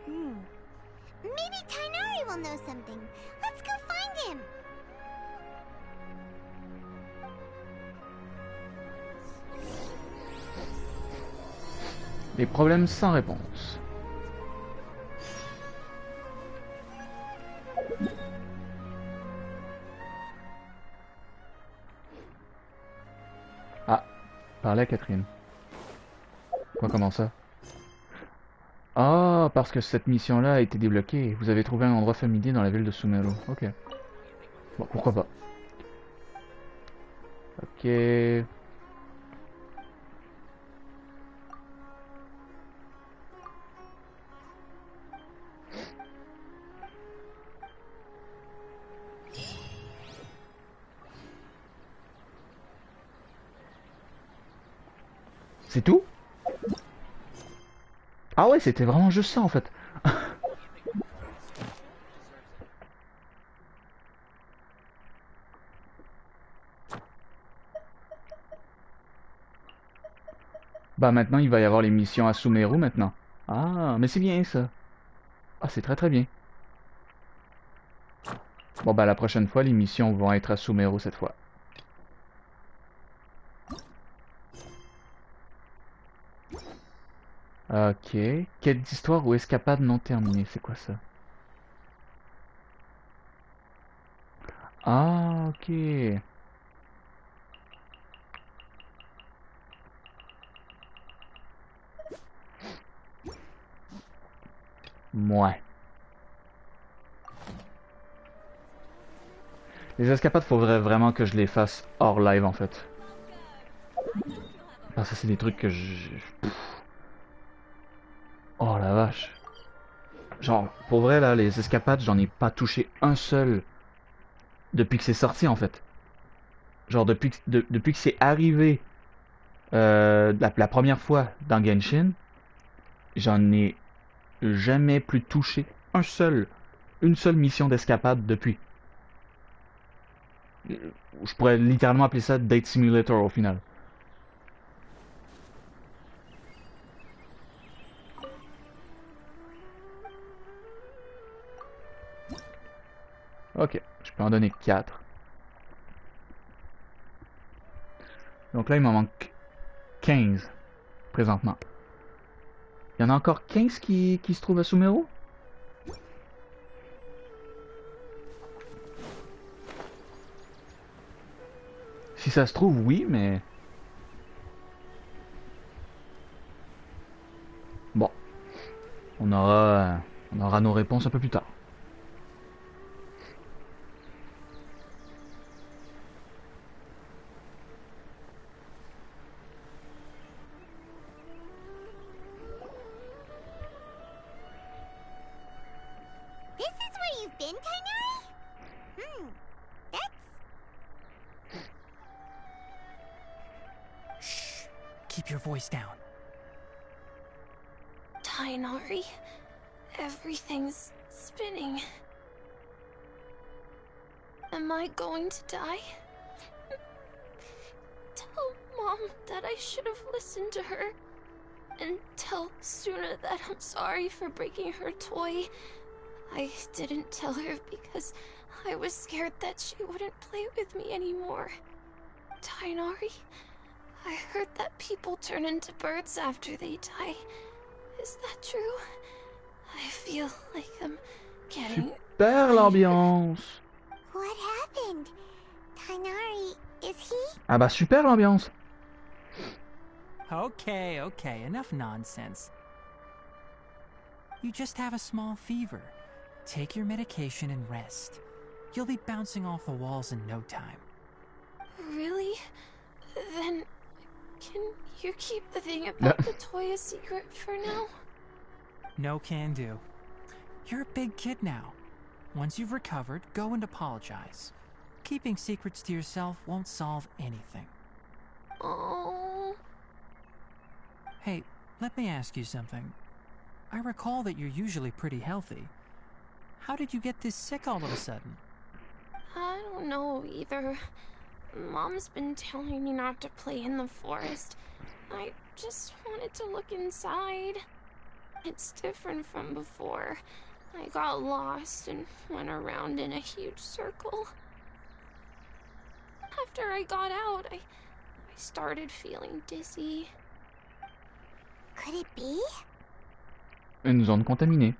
Maybe Tainari will know something. Let's go find him. les problèmes sans réponse. Ah, parlez à Catherine. Quoi, comment ça? Ah, parce que cette mission-là a été débloquée. Vous avez trouvé un endroit familier dans la ville de Sumeru. Ok. Bon, pourquoi pas. Ok. C'est tout? Ah ouais, c'était vraiment juste ça en fait. Bah maintenant il va y avoir les missions à Sumeru maintenant. Ah, mais c'est bien ça. Ah, c'est très très bien. Bon bah la prochaine fois les missions vont être à Sumeru cette fois. Ok. Quête d'histoire ou escapade non terminée, c'est quoi ça? Ah, ok. Ouais. Les escapades, faudrait vraiment que je les fasse hors live en fait. Parce que ça, c'est des trucs que Oh la vache. Genre, pour vrai, là, les escapades, j'en ai pas touché un seul depuis que c'est sorti en fait. Genre, depuis que c'est arrivé la première fois dans Genshin, j'en ai jamais plus touché une seule mission d'escapade depuis. Je pourrais littéralement appeler ça Date Simulator au final. Ok, je peux en donner 4. Donc là, il m'en manque 15 présentement. Il y en a encore 15 qui se trouvent à SUMERU? Si ça se trouve, oui, mais... Bon, on aura nos réponses un peu plus tard. This is where you've been, Kainari? That's... Shh. Keep your voice down. Kainari, everything's spinning. Am I going to die? Tell Mom that I should have listened to her. And tell Suna that I'm sorry for breaking her toy. I didn't tell her because I was scared that she wouldn't play with me anymore. Kainari, I heard that people turn into birds after they die. Is that true? I feel like I'm getting... Super l'ambiance! What happened? Kainari, is he... Ah bah super l'ambiance! Okay, okay, enough nonsense. You just have a small fever. Take your medication and rest. You'll be bouncing off the walls in no time. Really? Then can you keep the thing about the toy a secret for now? No can do. You're a big kid now. Once you've recovered, go and apologize. Keeping secrets to yourself won't solve anything. Oh. Hey, let me ask you something. I recall that you're usually pretty healthy. How did you get this sick all of a sudden? I don't know either. Mom's been telling me not to play in the forest. I just wanted to look inside. It's different from before. I got lost and went around in a huge circle. After I got out, I started feeling dizzy. Could it be? Une zone contaminée.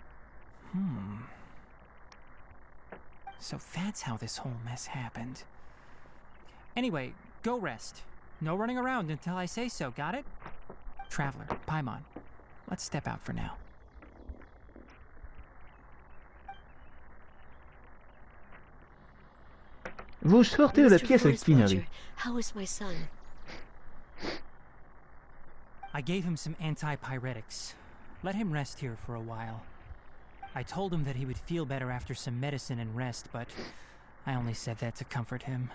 So that's how this whole mess happened. Anyway, go rest. No running around until I say so, got it? Traveler, Paimon, let's step out for now. Vous sortez de la pièce avec Kinari. How is my son? I gave him some antipyretics. Let him rest here for a while. I told him that he would feel better after some medicine and rest, but I only said that to comfort him.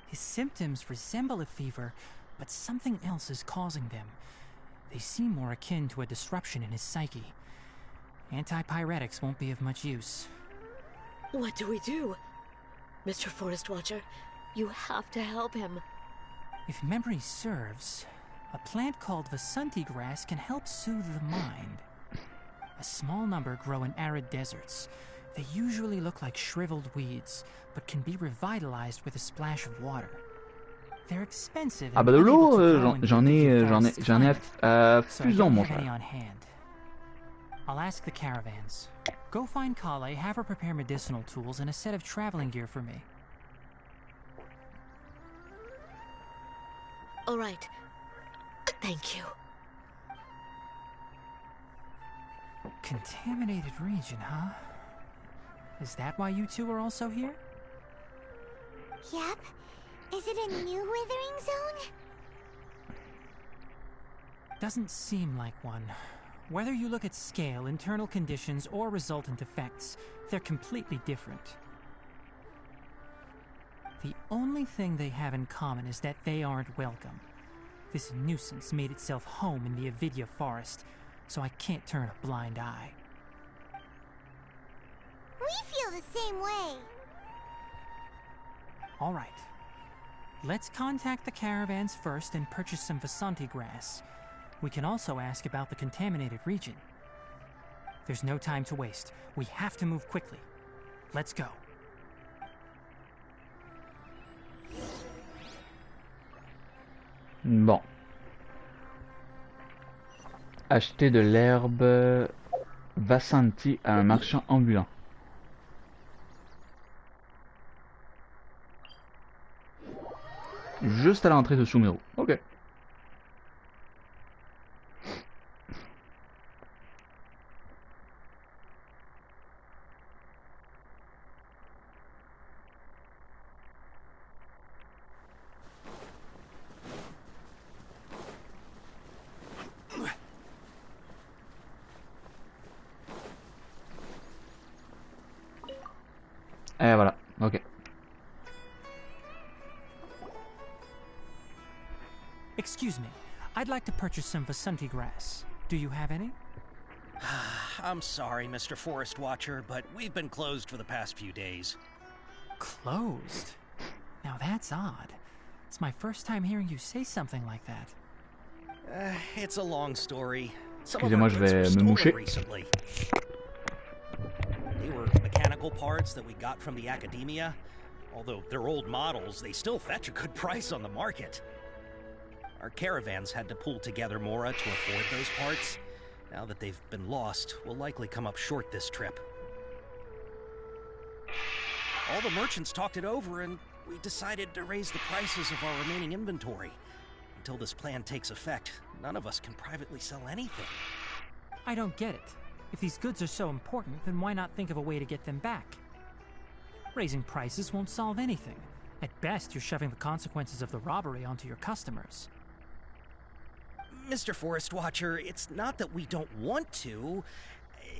His symptoms resemble a fever, but something else is causing them. They seem more akin to a disruption in his psyche. Antipyretics won't be of much use. What do we do? Mr. Forest Watcher, you have to help him. If memory serves, a plant called Vasanti grass can help soothe the mind. A small number grow in arid deserts. They usually look like shriveled weeds, but can be revitalized with a splash of water. They're expensive. Ah bah de l'eau, j'en ai à fusion mon cher. On hand. I'll ask the caravans. Go find Kale, have her prepare medicinal tools and a set of traveling gear for me. All right. Thank you. Contaminated region, huh? Is that why you two are also here? Yep. Is it a new withering zone? Doesn't seem like one. Whether you look at scale, internal conditions, or resultant effects, they're completely different. The only thing they have in common is that they aren't welcome. This nuisance made itself home in the Avidia forest, so I can't turn a blind eye. We feel the same way. All right. Let's contact the caravans first and purchase some Vasanti grass. We can also ask about the contaminated region. There's no time to waste. We have to move quickly. Let's go. Bon. Acheter de l'herbe Vasanti à un marchand ambulant. Juste à l'entrée de SUMERU. Ok. Et voilà, ok. Excuse me. I'd like to purchase some Vasanti grass. Do you have any? I'm sorry, Mr. Forest Watcher, but we've been closed for the past few days. Closed? Now that's odd. It's my first time hearing you say something like that. It's a long story. Some of Excusez-moi, our je goods were vais me stolen moucher. recently. They were mechanical parts that we got from the academia. Although they're old models, they still fetch a good price on the market. Our caravans had to pool together Mora to afford those parts. Now that they've been lost, we'll likely come up short this trip. All the merchants talked it over, and we decided to raise the prices of our remaining inventory. Until this plan takes effect, none of us can privately sell anything. I don't get it. If these goods are so important, then why not think of a way to get them back? Raising prices won't solve anything. At best, you're shoving the consequences of the robbery onto your customers. Mr. Forest Watcher, it's not that we don't want to.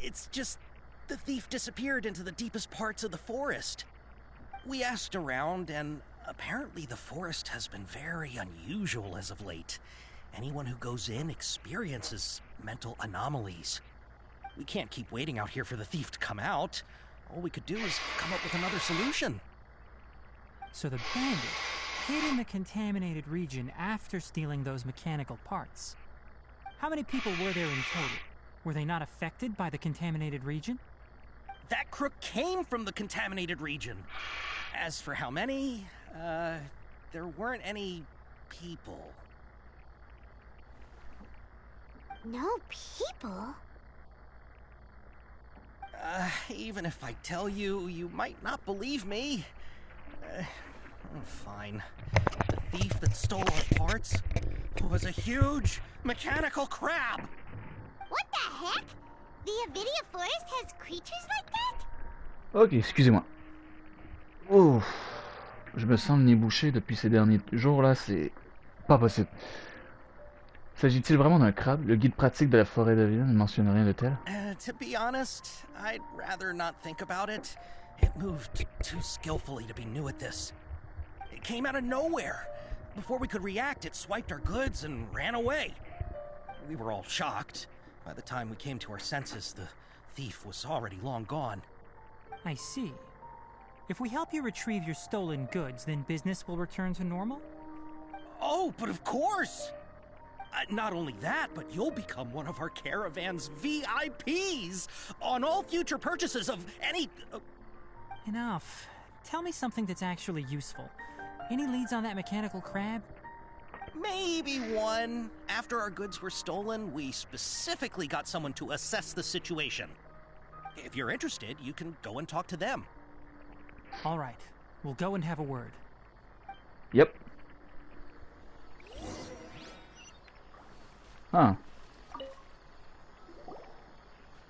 It's just the thief disappeared into the deepest parts of the forest. We asked around, and apparently the forest has been very unusual as of late. Anyone who goes in experiences mental anomalies. We can't keep waiting out here for the thief to come out. All we could do is come up with another solution. So the bandit hid in the contaminated region after stealing those mechanical parts. How many people were there in total? Were they not affected by the contaminated region? That crook came from the contaminated region. As for how many, there weren't any people. No people? Even if I tell you, you might not believe me. Fine. The thief that stole our parts was a huge mechanical crab. What the heck? The Avidia forest has creatures like that? Ok, excusez-moi. Ouf. Je me sens le nez bouché depuis ces derniers jours là, c'est pas possible. S'agit-il vraiment d'un crabe? Le guide pratique de la forêt de ville ne mentionne rien de tel. To be honest, I'd rather not think about it. It moved too skillfully to be new at this. It came out of nowhere. Before we could react, it swiped our goods and ran away. We were all shocked. By the time we came to our senses, the thief was already long gone. I see. If we help you retrieve your stolen goods, then business will return to normal? Oh, but of course! Not only that, but you'll become one of our caravan's VIPs on all future purchases of any... Enough. Tell me something that's actually useful. Any leads on that mechanical crab? Maybe one. After our goods were stolen, we specifically got someone to assess the situation. If you're interested, you can go and talk to them. All right. We'll go and have a word. Yep. Huh.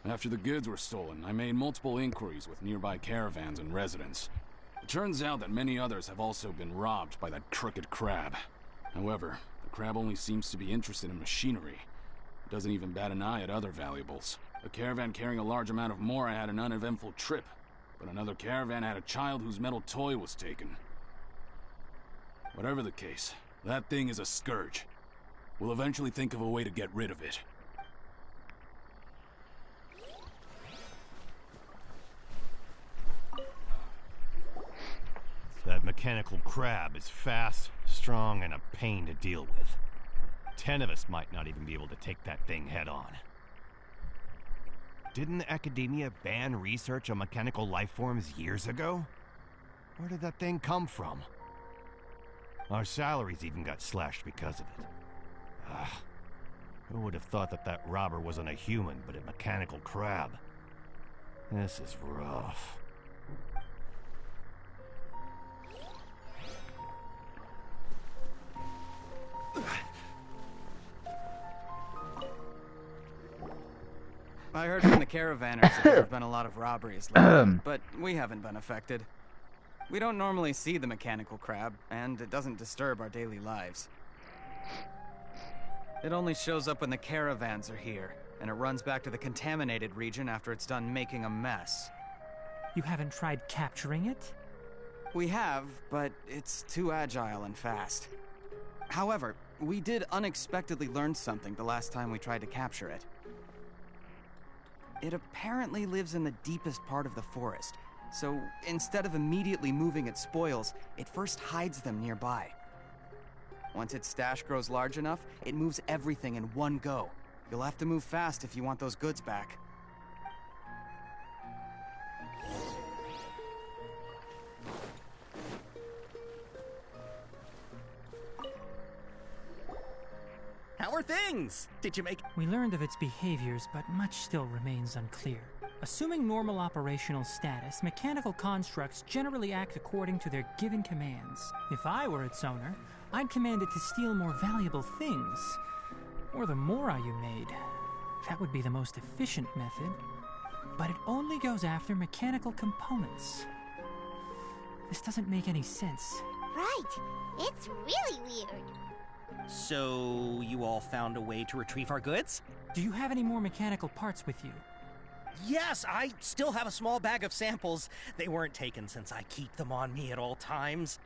After the goods were stolen, I made multiple inquiries with nearby caravans and residents. It turns out that many others have also been robbed by that crooked crab. However, the crab only seems to be interested in machinery. It doesn't even bat an eye at other valuables. A caravan carrying a large amount of more had an uneventful trip, but another caravan had a child whose metal toy was taken. Whatever the case, that thing is a scourge. We'll eventually think of a way to get rid of it. That mechanical crab is fast, strong, and a pain to deal with. 10 of us might not even be able to take that thing head on. Didn't academia ban research on mechanical life forms years ago? Where did that thing come from? Our salaries even got slashed because of it. Who would have thought that that robber wasn't a human, but a mechanical crab? This is rough. I heard from the caravanners that there have been a lot of robberies lately, but we haven't been affected. We don't normally see the mechanical crab, and it doesn't disturb our daily lives. It only shows up when the caravans are here, and it runs back to the contaminated region after it's done making a mess. You haven't tried capturing it? We have, but it's too agile and fast. However, we did unexpectedly learn something the last time we tried to capture it. It apparently lives in the deepest part of the forest, so instead of immediately moving its spoils, it first hides them nearby. Once its stash grows large enough, it moves everything in one go. You'll have to move fast if you want those goods back. How are things? Did you make... We learned of its behaviors, but much still remains unclear. Assuming normal operational status, mechanical constructs generally act according to their given commands. If I were its owner, I'd command it to steal more valuable things. Or the mora you made. That would be the most efficient method. But it only goes after mechanical components. This doesn't make any sense. Right. It's really weird. So, you all found a way to retrieve our goods? Do you have any more mechanical parts with you? Yes, I still have a small bag of samples. They weren't taken since I keep them on me at all times.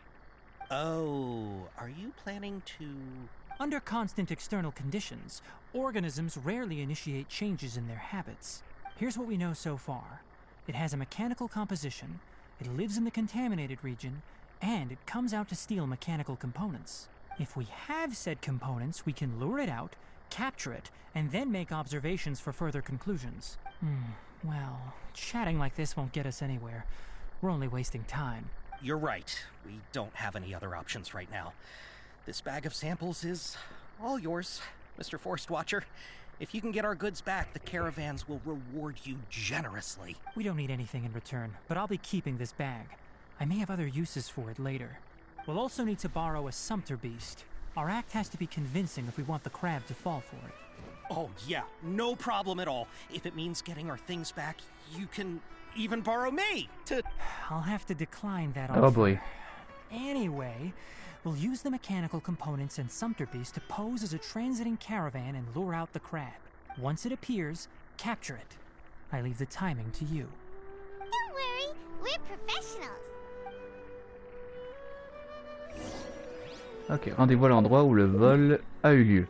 Oh, are you planning to... Under constant external conditions, organisms rarely initiate changes in their habits. Here's what we know so far. It has a mechanical composition, it lives in the contaminated region, and it comes out to steal mechanical components. If we have said components, we can lure it out, capture it, and then make observations for further conclusions. Well, chatting like this won't get us anywhere. We're only wasting time. You're right. We don't have any other options right now. This bag of samples is all yours, Mr. Forest Watcher. If you can get our goods back, the caravans will reward you generously. We don't need anything in return, but I'll be keeping this bag. I may have other uses for it later. We'll also need to borrow a sumpter beast. Our act has to be convincing if we want the crab to fall for it. Oh yeah, no problem at all. If it means getting our things back, you can even borrow me to... I'll have to decline that offer. Oh boy. Anyway, we'll use the mechanical components and sumpter beast to pose as a transiting caravan and lure out the crab. Once it appears, capture it. I leave the timing to you. Don't worry, we're professionals. Ok, rendez-vous à l'endroit où le vol a eu lieu.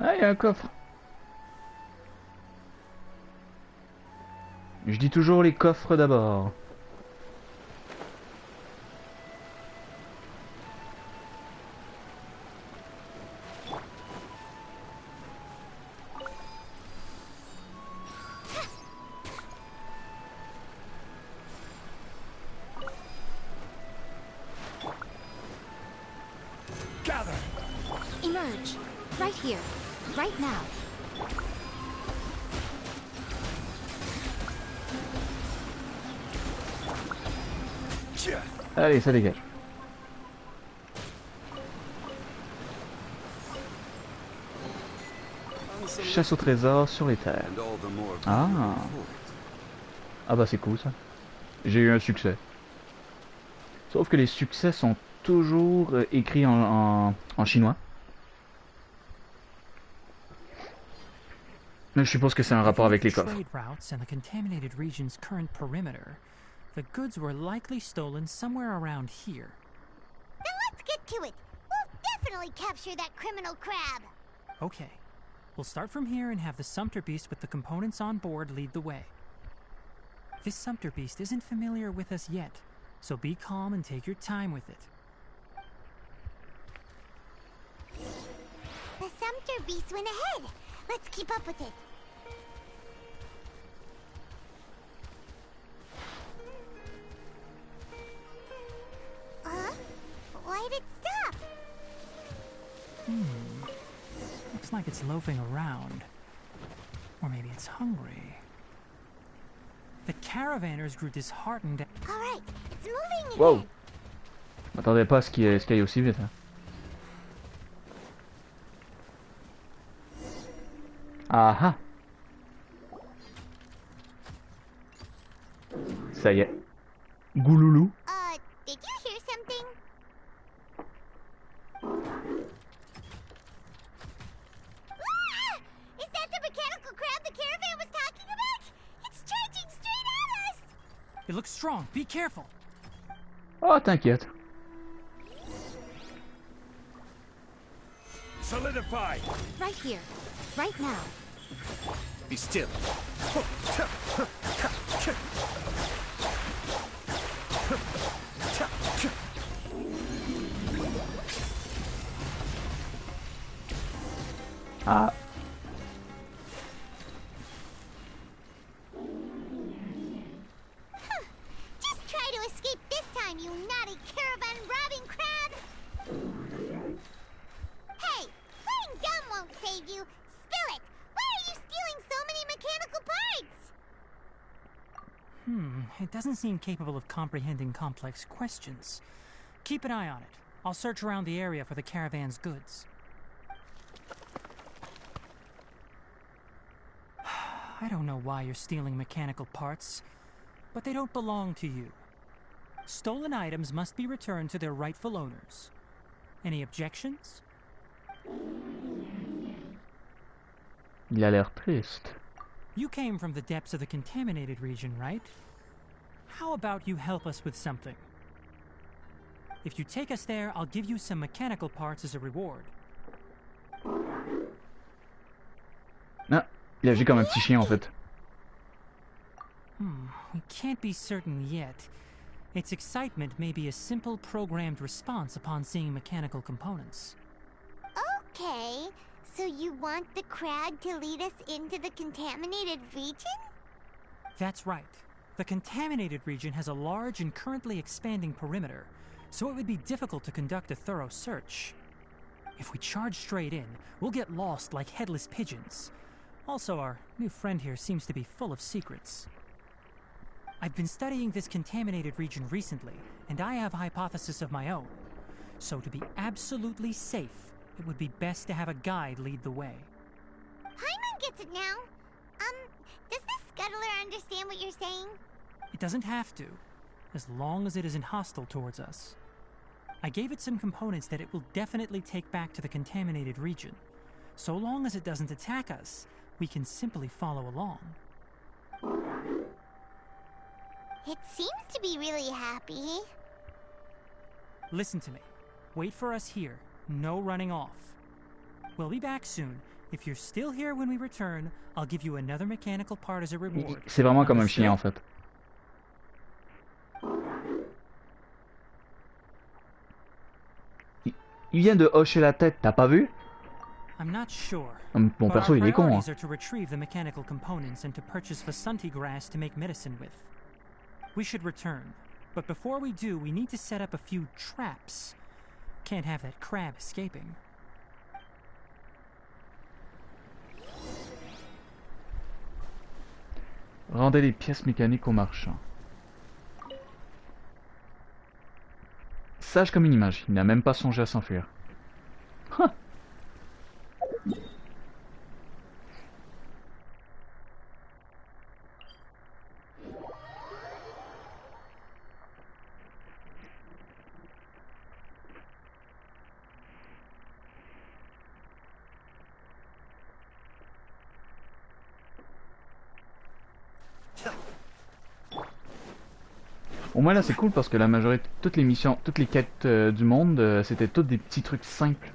Ah, il y a un coffre. Je dis toujours les coffres d'abord. emerge. Right here. Right now. Allez, ça dégage. Chasse au trésor sur les terres. Ah. Ah bah c'est cool ça. J'ai eu un succès. Sauf que les succès sont toujours écrits en chinois. Mais je suppose que c'est un rapport avec les coffres. The goods were likely stolen somewhere around here. Then let's get to it. We'll definitely capture that criminal crab. Okay. We'll start from here and have the Sumpter Beast with the components on board lead the way. This Sumpter Beast isn't familiar with us yet, so be calm and take your time with it. The Sumpter Beast went ahead. Let's keep up with it. Why'd it stop? Looks like it's loafing around. Or maybe it's hungry. The caravanners grew disheartened. Alright, it's moving Wow. again. Je m'attendais pas à ce qu'il aille aussi vite. Hein. Ah ah. Ça y est. Gouloulou. Did you hear something? Ah! Is that the mechanical crab the caravan was talking about? It's charging straight at us! It looks strong. Be careful. Oh, t'inquiète. Solidify! Right here. Right now. Be still. Ah. Just try to escape this time, you naughty caravan robbing crab! Hey, playing dumb won't save you. Spill it! Why are you stealing so many mechanical parts? It doesn't seem capable of comprehending complex questions. Keep an eye on it. I'll search around the area for the caravan's goods. I don't know why you're stealing mechanical parts, but they don't belong to you. Stolen items must be returned to their rightful owners. Any objections? Il a l'air triste. You came from the depths of the contaminated region, right? How about you help us with something? If you take us there, I'll give you some mechanical parts as a reward. Ah, il agit comme un petit chien en fait. We can't be certain yet. Its excitement may be a simple programmed response upon seeing mechanical components. Okay, so you want the crab to lead us into the contaminated region? That's right. The contaminated region has a large and currently expanding perimeter, so it would be difficult to conduct a thorough search. If we charge straight in, we'll get lost like headless pigeons. Also, our new friend here seems to be full of secrets. I've been studying this contaminated region recently, and I have a hypothesis of my own. So to be absolutely safe, it would be best to have a guide lead the way. Paimon gets it now. Does this scuttler understand what you're saying? It doesn't have to, as long as it isn't hostile towards us. I gave it some components that it will definitely take back to the contaminated region. So long as it doesn't attack us, we can simply follow along. It seems to be really happy. Listen to me. Wait for us here. No running off. We'll be back soon. If you're still here when we return, I'll give you another mechanical part as a reward. C'est vraiment comme un chien en fait. Il vient de hocher la tête, t'as pas vu? I'm not sure. Mon perso il est con. Hein. Are to retrieve the mechanical components and to purchase Vasanti grass to make medicine with. We should return, but before we do, we need to set up a few traps. Can't have that crab escaping. Rendez les pièces mécaniques aux marchands. Sage comme une image, il n'a même pas songé à s'enfuir. Huh. Au moins là c'est cool parce que la majorité, toutes les missions, toutes les quêtes du monde, c'était toutes des petits trucs simples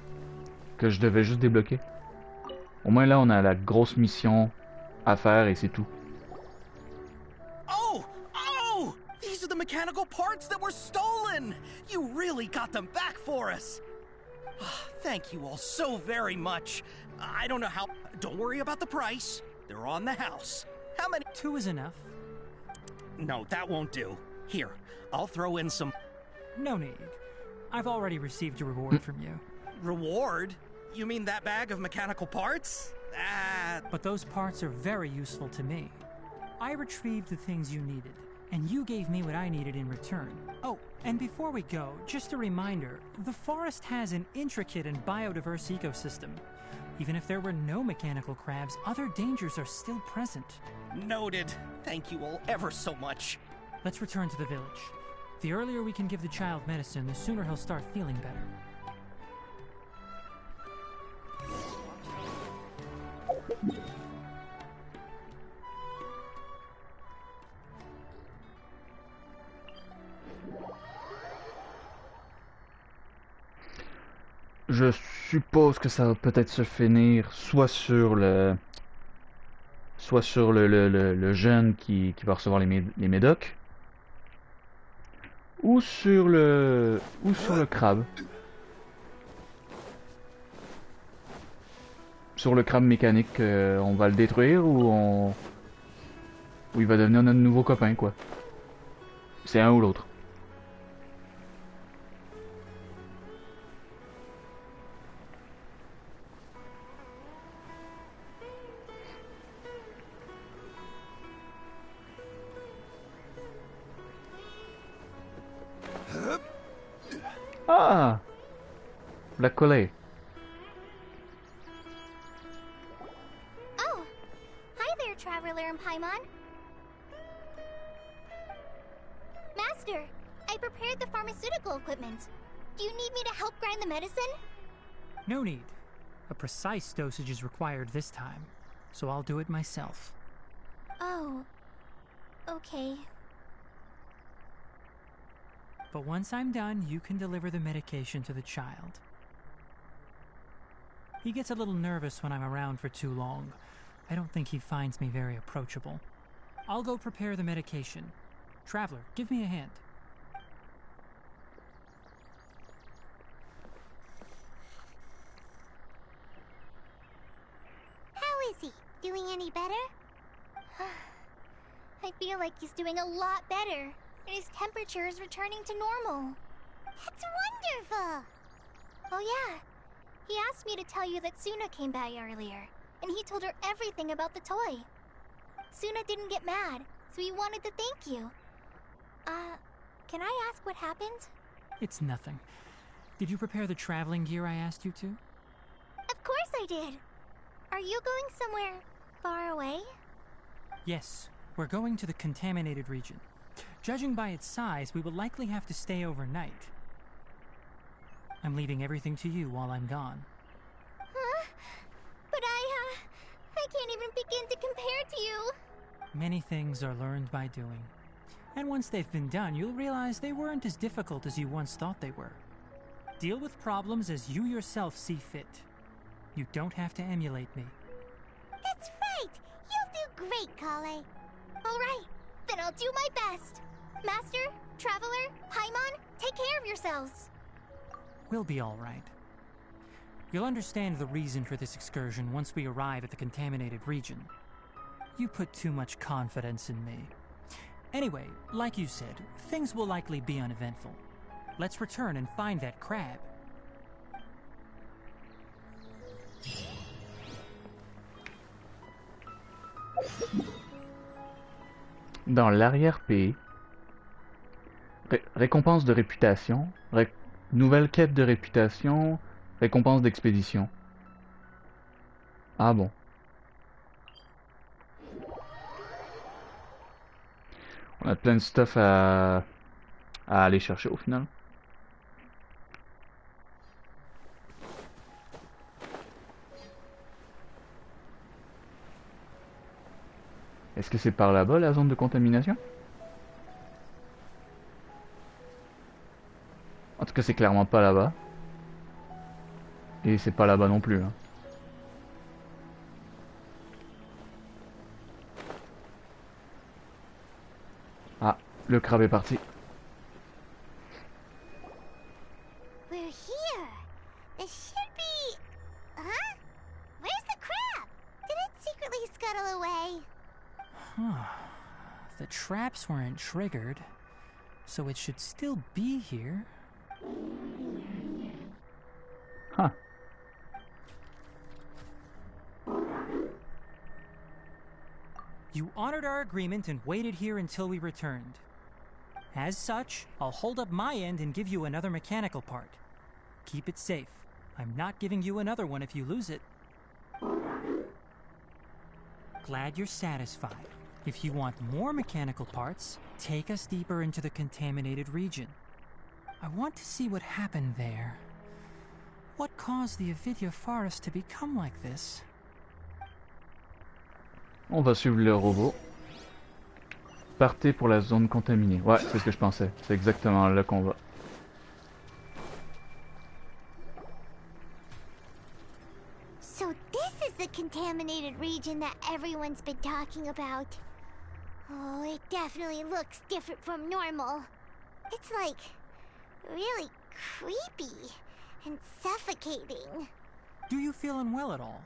que je devais juste débloquer. Au moins là on a la grosse mission à faire et c'est tout. Oh! Oh! These are the mechanical parts that were stolen! You really got them back for us! Thank you all so very much. I don't know how... Don't worry about the price. They're on the house. How many... 2 is enough. No, that won't do. Here, I'll throw in some... No need. I've already received a reward from you. Reward? You mean that bag of mechanical parts? But those parts are very useful to me. I retrieved the things you needed, and you gave me what I needed in return. Oh, and before we go, just a reminder, the forest has an intricate and biodiverse ecosystem. Even if there were no mechanical crabs, other dangers are still present. Noted. Thank you all ever so much. Let's return to the village. The earlier we can give the child medicine, the sooner he'll start feeling better. Je suppose que ça va peut-être se finir soit sur le jeune qui va recevoir les médocs, ou sur le crabe. Sur le crabe mécanique, on va le détruire ou il va devenir notre nouveau copain, quoi. C'est un ou l'autre. Ah! La collée. Oh! Hi there, Traveler and Paimon. Master, I prepared the pharmaceutical equipment. Do you need me to help grind the medicine? No need. A precise dosage is required this time, so I'll do it myself. Oh. Okay. But once I'm done, you can deliver the medication to the child. He gets a little nervous when I'm around for too long. I don't think he finds me very approachable. I'll go prepare the medication. Traveler, give me a hand. How is he? Doing any better? I feel like he's doing a lot better. And his temperature is returning to normal. That's wonderful! Oh yeah, he asked me to tell you that Suna came by earlier, and he told her everything about the toy. Suna didn't get mad, so he wanted to thank you. Can I ask what happened? It's nothing. Did you prepare the traveling gear I asked you to? Of course I did! Are you going somewhere far away? Yes, we're going to the contaminated region. Judging by its size, we will likely have to stay overnight. I'm leaving everything to you while I'm gone. Huh? But I can't even begin to compare to you. Many things are learned by doing. And once they've been done, you'll realize they weren't as difficult as you once thought they were. Deal with problems as you yourself see fit. You don't have to emulate me. That's right! You'll do great, Kale. Alright, then I'll do my best. Master, Traveler, Paimon, take care of yourselves. We'll be all right. You'll understand the reason for this excursion once we arrive at the contaminated region. You put too much confidence in me. Anyway, like you said, things will likely be uneventful. Let's return and find that crab. dans l'arrière-pays. Récompense de réputation. Nouvelle quête de réputation. Récompense d'expédition. Ah bon. On a plein de stuff à aller chercher au final. Est-ce que c'est par là-bas la zone de contamination? En tout cas, c'est clairement pas là-bas. Et c'est pas là-bas non plus. Hein. Ah, le crabe est parti. We're here. This should be... Huh? Where's the crab? Did it secretly scuttle away? Huh. The traps weren't triggered, so it should still be here. Huh. You honored our agreement and waited here until we returned. As such, I'll hold up my end and give you another mechanical part. Keep it safe. I'm not giving you another one if you lose it. Glad you're satisfied. If you want more mechanical parts, take us deeper into the contaminated region. I want to see what happened there. What caused the Avidya forest to become like this? On va suivre le robot. Partez pour la zone contaminée. Ouais, c'est ce que je pensais. C'est exactement là qu'on va. So this is the contaminated region that everyone's been talking about. Oh, it definitely looks different from normal. It's like really creepy and suffocating. Do you feel unwell at all?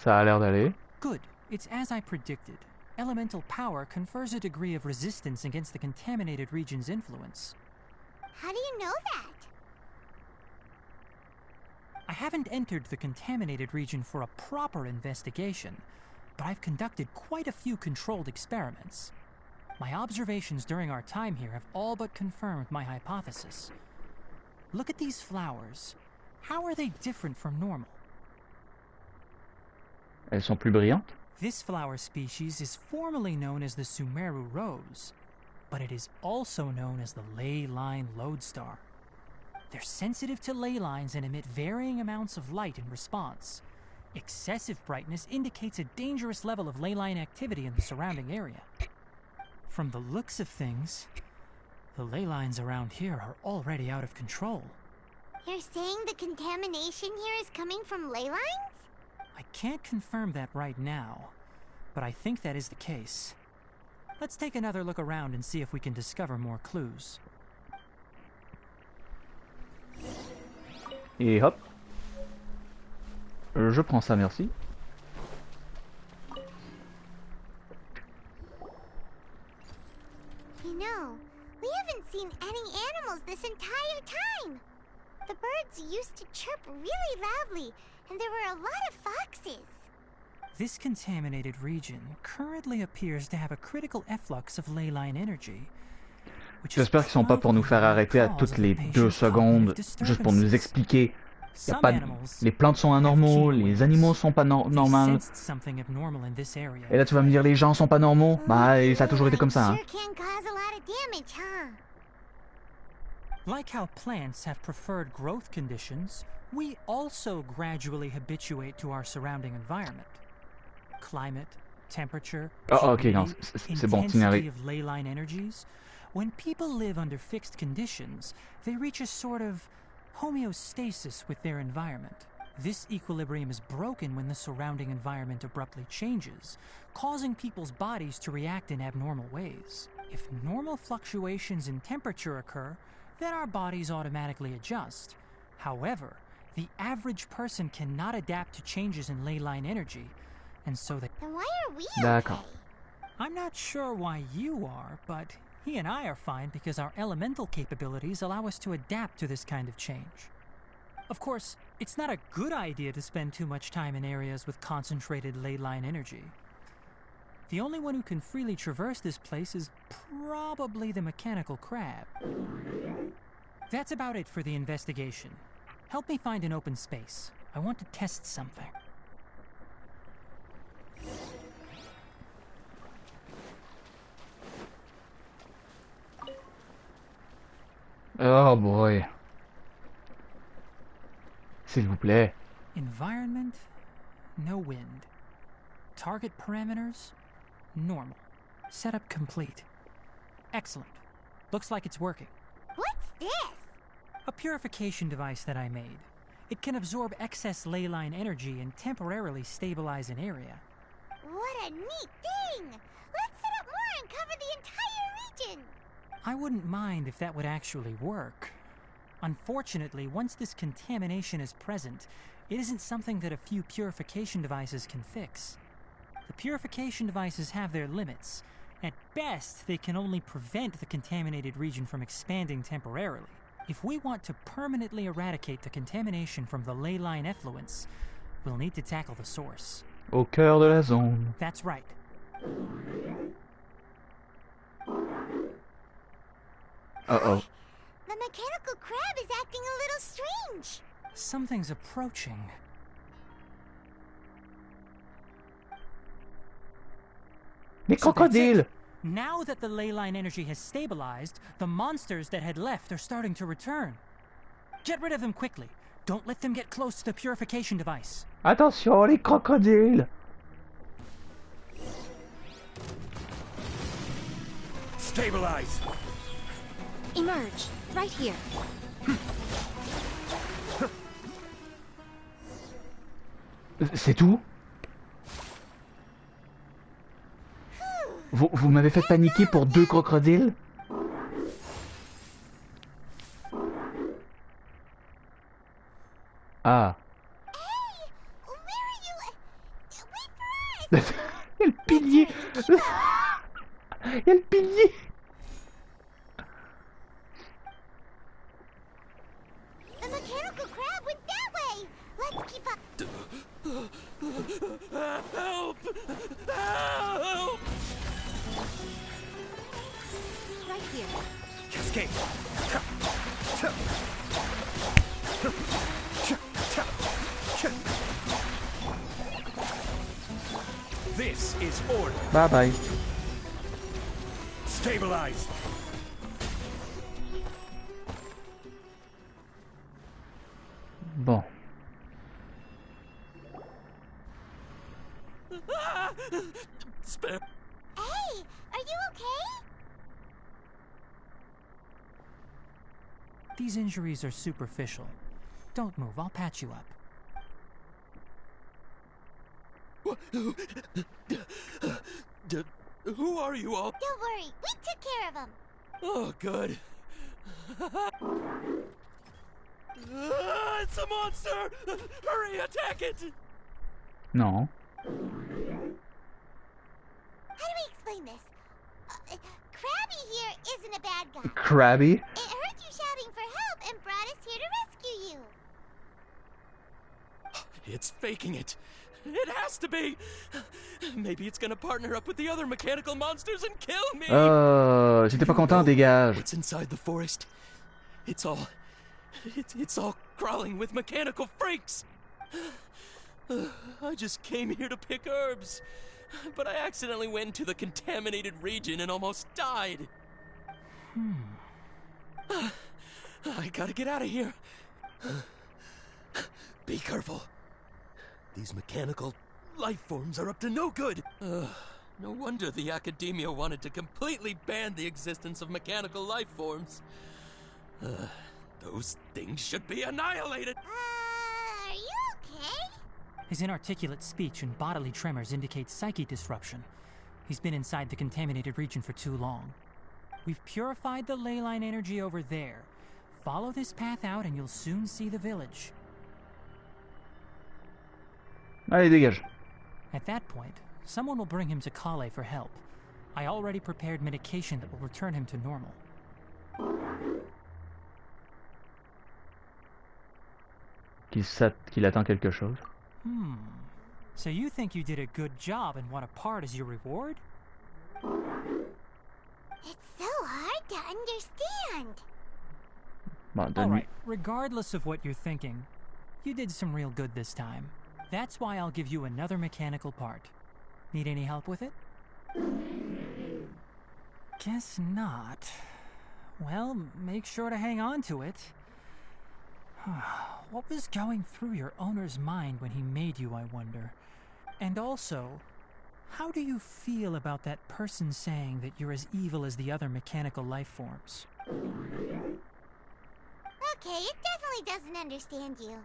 Ça a l'air d'aller. Good. It's as I predicted. Elemental power confers a degree of resistance against the contaminated region's influence. How do you know that? I haven't entered the contaminated region for a proper investigation, but I've conducted quite a few controlled experiments. My observations during our time here have all but confirmed my hypothesis. Look at these flowers. How are they different from normal? Elles sont plus brillantes? This flower species is formally known as the SUMERU rose, but it is also known as the ley line lodestar. They're sensitive to ley lines and emit varying amounts of light in response. Excessive brightness indicates a dangerous level of ley line activity in the surrounding area. From the looks of things, the ley lines around here are already out of control. You're saying the contamination here is coming from ley lines? I can't confirm that right now, but I think that is the case. Let's take another look around and see if we can discover more clues. Et hop. Je prends ça, merci. You know, we haven't seen any animals this entire time. The birds used to chirp really loudly, and there were a lot of foxes. This contaminated region currently appears to have a critical efflux of ley line energy. J'espère qu'ils sont pas pour nous faire arrêter à toutes les 2 secondes, juste pour nous expliquer. Y a pas de... Les plantes sont anormaux, les animaux sont pas normaux. Et là tu vas me dire les gens sont pas normaux? Bah ça a toujours été comme ça. Hein. Like how plants have preferred growth conditions, we also gradually habituate to our surrounding environment. Climate, temperature, c'est bon, intensity of ley line energies. When people live under fixed conditions, they reach a sort of homeostasis with their environment. This equilibrium is broken when the surrounding environment abruptly changes, causing people's bodies to react in abnormal ways. If normal fluctuations in temperature occur, then our bodies automatically adjust. However, the average person cannot adapt to changes in ley line energy, and so that... Then why are we okay? I'm not sure why you are, but he and I are fine because our elemental capabilities allow us to adapt to this kind of change. Of course, it's not a good idea to spend too much time in areas with concentrated ley line energy. The only one who can freely traverse this place is probably the mechanical crab. That's about it for the investigation. Help me find an open space. I want to test something. Oh boy. S'il vous plaît. Environment, no wind. Target parameters, normal. Setup complete. Excellent. Looks like it's working. What's this? A purification device that I made. It can absorb excess ley line energy and temporarily stabilize an area. What a neat thing! Let's set up more and cover the entire region! I wouldn't mind if that would actually work. Unfortunately, once this contamination is present, it isn't something that a few purification devices can fix. The purification devices have their limits. At best, they can only prevent the contaminated region from expanding temporarily. If we want to permanently eradicate the contamination from the ley line effluents, we'll need to tackle the source. Au cœur de la zone. That's right. Uh-oh. The mechanical crab is acting a little strange. Something's approaching. Des So that's it. crocodiles! Now that the ley line energy has stabilized, the monsters that had left are starting to return. Get rid of them quickly. Don't let them get close to the purification device. Attention, les crocodiles! Stabilize! Emerge, right here. C'est tout? Vous m'avez fait paniquer pour 2 crocodiles? Ah. Hey, where are you? Wait for us! Il y a le pilier! Il y a le pilier! The mechanical crab went that way! Let's keep up. Help! Help! Right here. Cascade! This is order. Bye bye. Stabilize. Bon. Spare. Hey, are you okay? These injuries are superficial. Don't move, I'll patch you up. Who are you all? Don't worry, we took care of him. Oh, good. It's a monster! Hurry, attack it! Non. How do we explain this? Krabby here isn't a bad guy. Krabby? It heard you shouting for help and brought us here to rescue you. It's faking it. It has to be. Maybe it's gonna partner up with the other mechanical monsters and kill me. J'étais pas content, dégage. What's inside the forest? It's all crawling with mechanical freaks. I just came here to pick herbs, but I accidentally went into the contaminated region and almost died. I gotta get out of here. Be careful. These mechanical life forms are up to no good. No wonder the academia wanted to completely ban the existence of mechanical life forms. Those things should be annihilated. Are you okay? His inarticulate speech and bodily tremors indicate psyche disruption. He's been inside the contaminated region for too long. We've purified the ley line energy over there. Follow this path out and you'll soon see the village. Allez, dégage. At that point, someone will bring him to Kale for help. I already prepared medication that will return him to normal. Qu'il attend quelque chose. So you think you did a good job and want a part as your reward? It's so hard to understand. Alright, regardless of what you're thinking, you did some real good this time. That's why I'll give you another mechanical part. Need any help with it? Guess not. Well, make sure to hang on to it. What was going through your owner's mind when he made you, I wonder? And also, how do you feel about that person saying that you're as evil as the other mechanical life forms? Okay, it definitely doesn't understand you.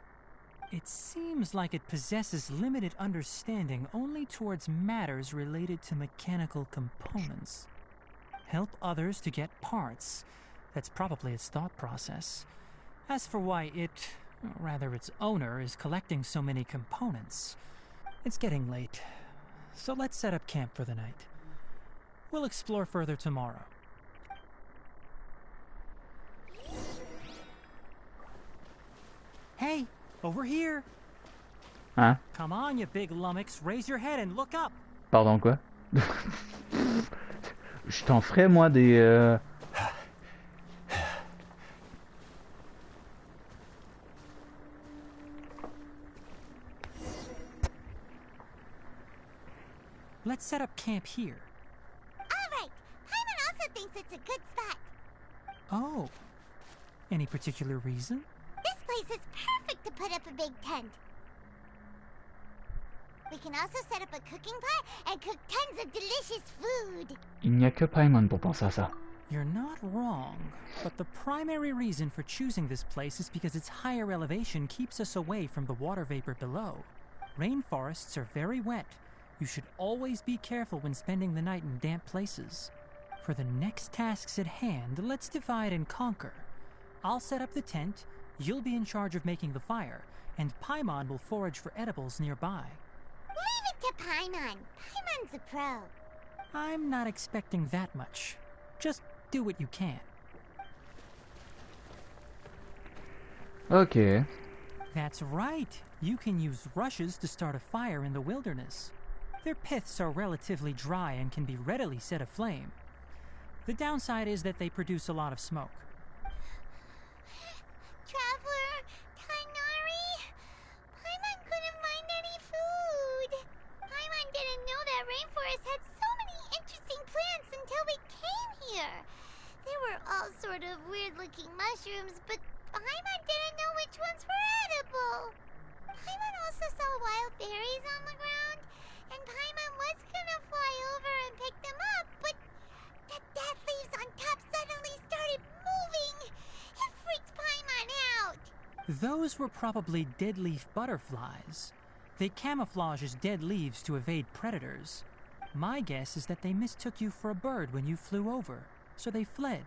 It seems like it possesses limited understanding only towards matters related to mechanical components. Help others to get parts. That's probably its thought process. As for why it, or rather its owner, is collecting so many components, it's getting late. So let's set up camp for the night. We'll explore further tomorrow. Hey, over here! Hein? Come on, you big lummox, raise your head and look up! Pardon, quoi? Je t'en ferais, moi, des... Let's set up camp here. Alright, Paimon also thinks it's a good spot. Oh. Any particular reason? This place is perfect to put up a big tent. We can also set up a cooking pot and cook tons of delicious food. Il n'y a que Paimon pour penser à ça. You're not wrong, but the primary reason for choosing this place is because its higher elevation keeps us away from the water vapor below. Rainforests are very wet. You should always be careful when spending the night in damp places. For the next tasks at hand, let's divide and conquer. I'll set up the tent, you'll be in charge of making the fire, and Paimon will forage for edibles nearby. Leave it to Paimon. Paimon's a pro. I'm not expecting that much. Just do what you can. Okay. That's right. You can use rushes to start a fire in the wilderness. Their piths are relatively dry and can be readily set aflame. The downside is that they produce a lot of smoke. Traveler, Tainari, Paimon couldn't find any food. Paimon didn't know that rainforest had so many interesting plants until we came here. They were all sort of weird-looking mushrooms, but Paimon didn't know which ones were edible. Paimon also saw wild berries on the ground, and Paimon was gonna fly over and pick them up, but the dead leaves on top suddenly started moving. It freaked Paimon out. Those were probably dead leaf butterflies. They camouflage as dead leaves to evade predators. My guess is that they mistook you for a bird when you flew over, so they fled.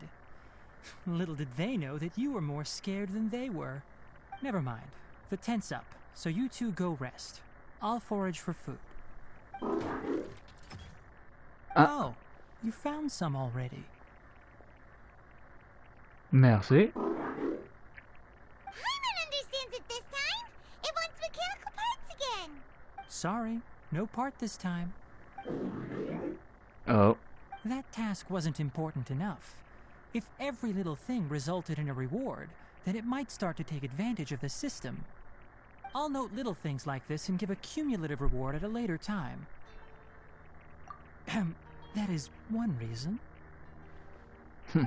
Little did they know that you were more scared than they were. Never mind. The tent's up, so you two go rest. I'll forage for food. Oh, you found some already. Merci. Paimon understands it this time. It wants mechanical parts again. Sorry, no part this time. Oh. That task wasn't important enough. If every little thing resulted in a reward, then it might start to take advantage of the system. I'll note little things like this and give a cumulative reward at a later time. That is one reason. It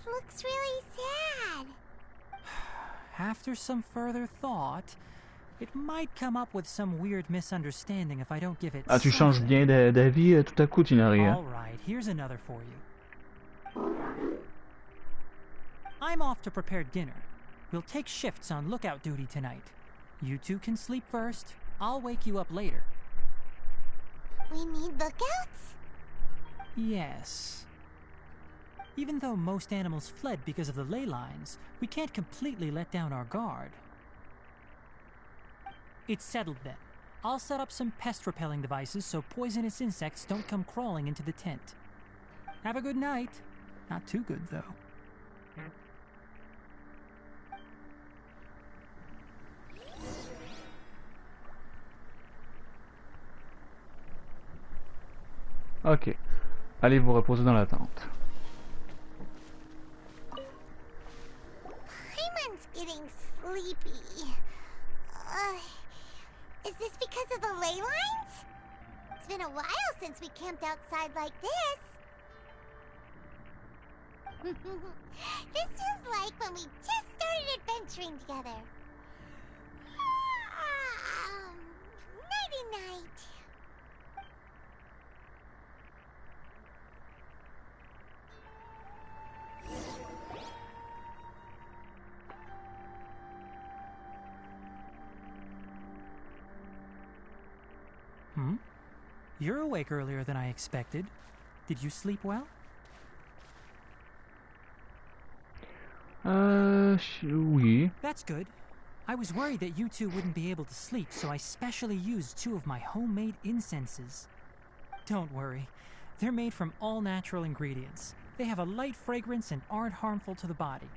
looks really sad. After some further thought, it might come up with some weird misunderstanding if I don't give it Ah, tu changes something. bien d'avis tout à coup, Tinari. All right, here's another for you. I'm off to prepare dinner. We'll take shifts on lookout duty tonight. You two can sleep first. I'll wake you up later. We need lookouts? Yes. Even though most animals fled because of the ley lines, we can't completely let down our guard. It's settled then. I'll set up some pest-repelling devices so poisonous insects don't come crawling into the tent. Have a good night. Not too good, though. Ok. Allez vous reposer dans la tente. Paimon's getting sleepy. Is this because of the ley lines? It's been a while since we camped outside like this. This feels like when we just started adventuring together. Nighty-night. You're awake earlier than I expected. Did you sleep well? Oui. That's good. I was worried that you two wouldn't be able to sleep, so I specially used 2 of my homemade incenses. Don't worry. They're made from all natural ingredients. They have a light fragrance and aren't harmful to the body.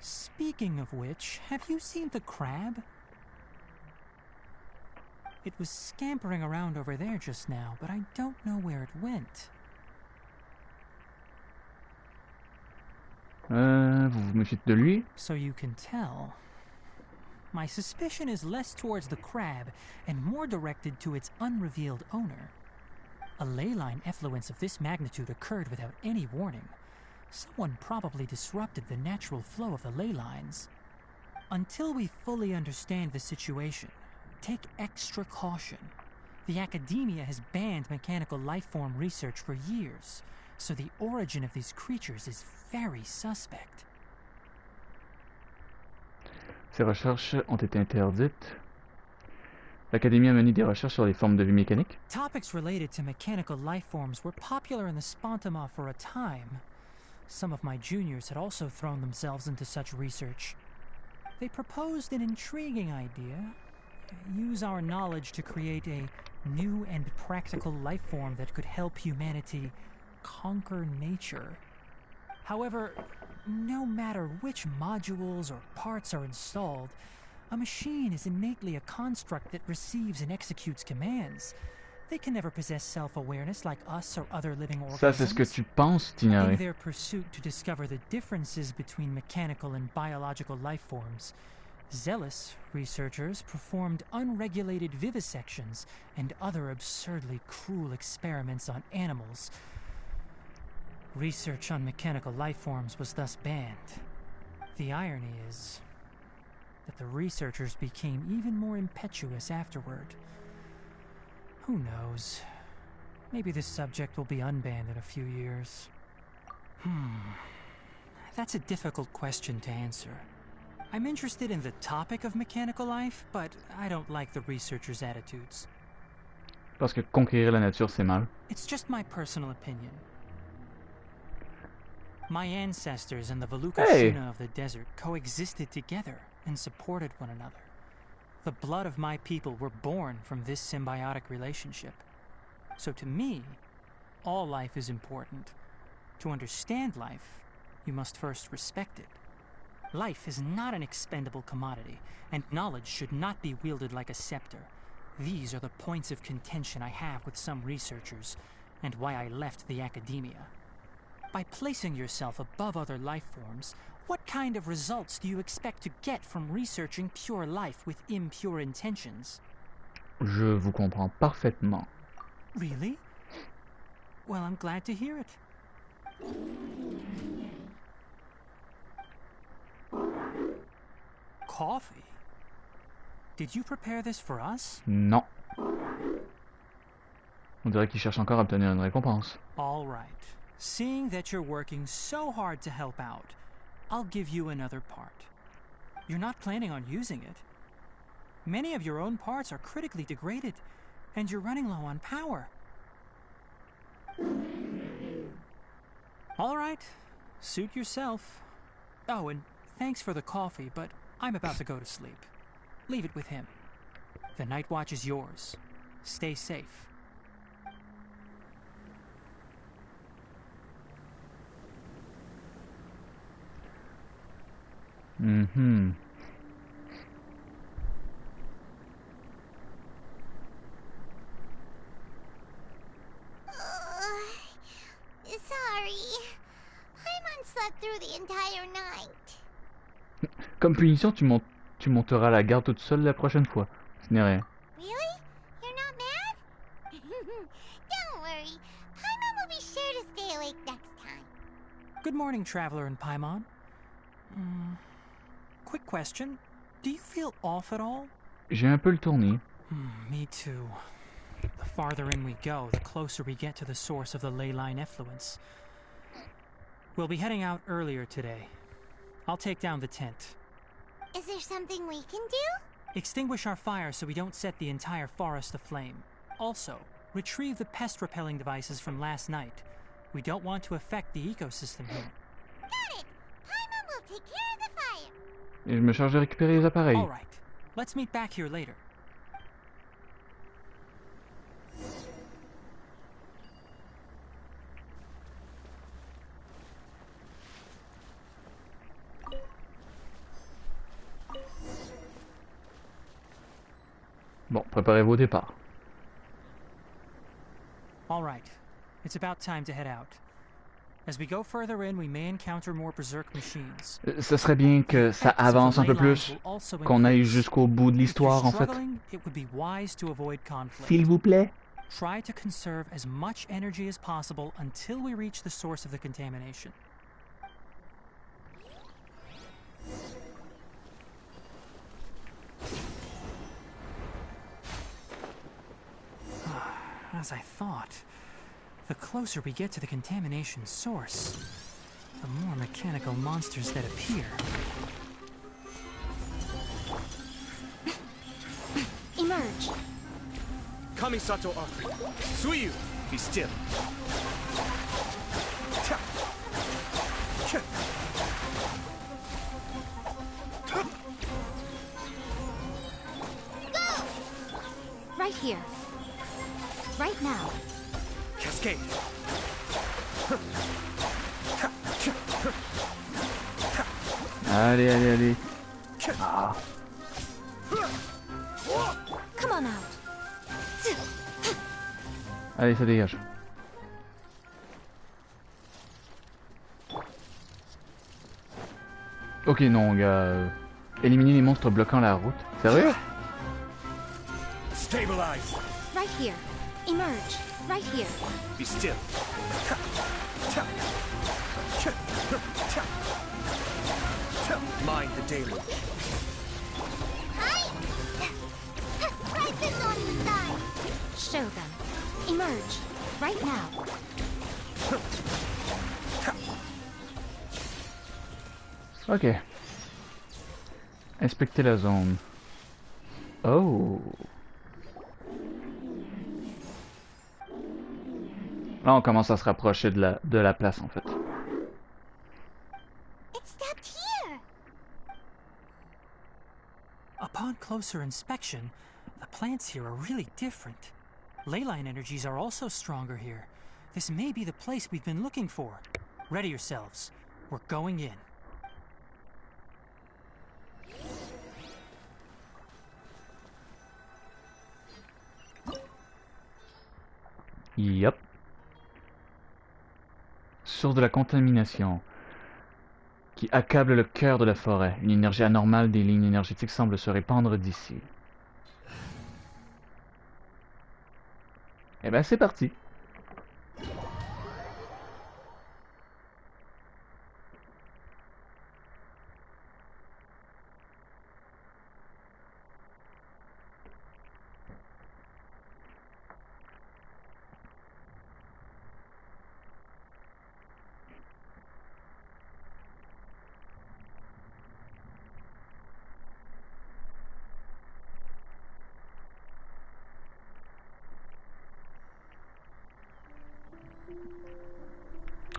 Speaking of which, have you seen the crab? It was scampering around over there just now, but I don't know where it went. Vous vous méfiez de lui? So you can tell. My suspicion is less towards the crab and more directed to its unrevealed owner. A ley line effluence of this magnitude occurred without any warning. Someone probably disrupted the natural flow of the ley lines. Until we fully understand the situation, take extra caution. The academia has banned mechanical lifeform research for years, so the origin of these creatures is very suspect. Ces recherches ont été interdites. L'Académie a mené des recherches sur les formes de vie mécaniques. Topics related to mechanical lifeforms were popular in the Spontama for a time. Some of my juniors had also thrown themselves into such research. They proposed an intriguing idea. Use our knowledge to create a new and practical lifeform that could help humanity conquer nature. However, no matter which modules or parts are installed, a machine is innately a construct that receives and executes commands. They can never possess self-awareness like us or other living organisms. Ça, c'est ce que tu penses t'ignorer. In their pursuit to discover the differences between mechanical and biological lifeforms, zealous researchers performed unregulated vivisections and other absurdly cruel experiments on animals. Research on mechanical lifeforms was thus banned. The irony is that the researchers became even more impetuous afterward. Who knows? Maybe this subject will be unbanned in a few years. That's a difficult question to answer. I'm interested in the topic of mechanical life, but I don't like the researchers' attitudes. Parce que conquérir la nature, c'est mal. It's just my personal opinion. My ancestors and the Veluca Shuna of the desert coexisted together and supported one another. The blood of my people were born from this symbiotic relationship. So to me, all life is important. To understand life, you must first respect it. Life is not an expendable commodity, and knowledge should not be wielded like a scepter. These are the points of contention I have with some researchers, and why I left the academia. By placing yourself above other life forms, what kind of results do you expect to get from researching pure life with impure intentions? Je vous comprends parfaitement. Really? Well, I'm glad to hear it. Coffee? Did you prepare this for us? Non. On dirait qu'il cherche encore à obtenir une récompense. All right. Seeing that you're working so hard to help out, I'll give you another part. You're not planning on using it. Many of your own parts are critically degraded, and you're running low on power. All right. Suit yourself. Oh, and thanks for the coffee, but I'm about to go to sleep. Leave it with him. The night watch is yours. Stay safe. Mhm. worry. Paimon slept through the entire night. Comme punition, tu monteras la garde toute seule la prochaine fois. Ce n'est rien. Really? You're not mad? Don't worry. Paimon will be sure to stay awake next time. Good morning, Traveler and Paimon. Quick question. Do you feel off at all? J'ai un peu le tournis. Me too. The farther in we go, the closer we get to the source of the ley line effluence. We'll be heading out earlier today. I'll take down the tent. Is there something we can do? Extinguish our fire so we don't set the entire forest aflame. Also, retrieve the pest-repelling devices from last night. We don't want to affect the ecosystem here. Got it! Paimon will take care of the fire. Et je me charge de récupérer les appareils. All right. Let's meet back here later. Bon, préparez-vous au départ. All right. It's about time to head out. As we go further in, we may encounter more berserk machines. Ce serait bien que ça avance un peu plus, qu'on aille jusqu'au bout de l'histoire en fait. It would be wise to avoid conflict. S'il vous plaît. Try to conserve as much energy as possible until we reach the source of the contamination. As I thought, the closer we get to the contamination source, the more mechanical monsters that appear. Emerge. Kamisato Akri. Suiyu, be still. Go! Right here. Right now. Cascade. Allez, allez, allez. Ah. Come on out. Allez, ça dégage. Ok, non, gars. Éliminer les monstres bloquant la route. Sérieux? Stabilize. Right here. Emerge. Right here. Be still. Mind the deluge. Hi! Right this on the side. Show them. Emerge. Right now. Ok. Inspecter la zone. Oh. Là, on commence à se rapprocher de la place, en fait. It stopped here. Upon closer inspection, the plants here are really different. Ley line energies are also stronger here. This may be the place we've been looking for. Ready yourselves. We're going in. Yep. Source de la contamination qui accable le cœur de la forêt. Une énergie anormale des lignes énergétiques semble se répandre d'ici. Eh ben c'est parti.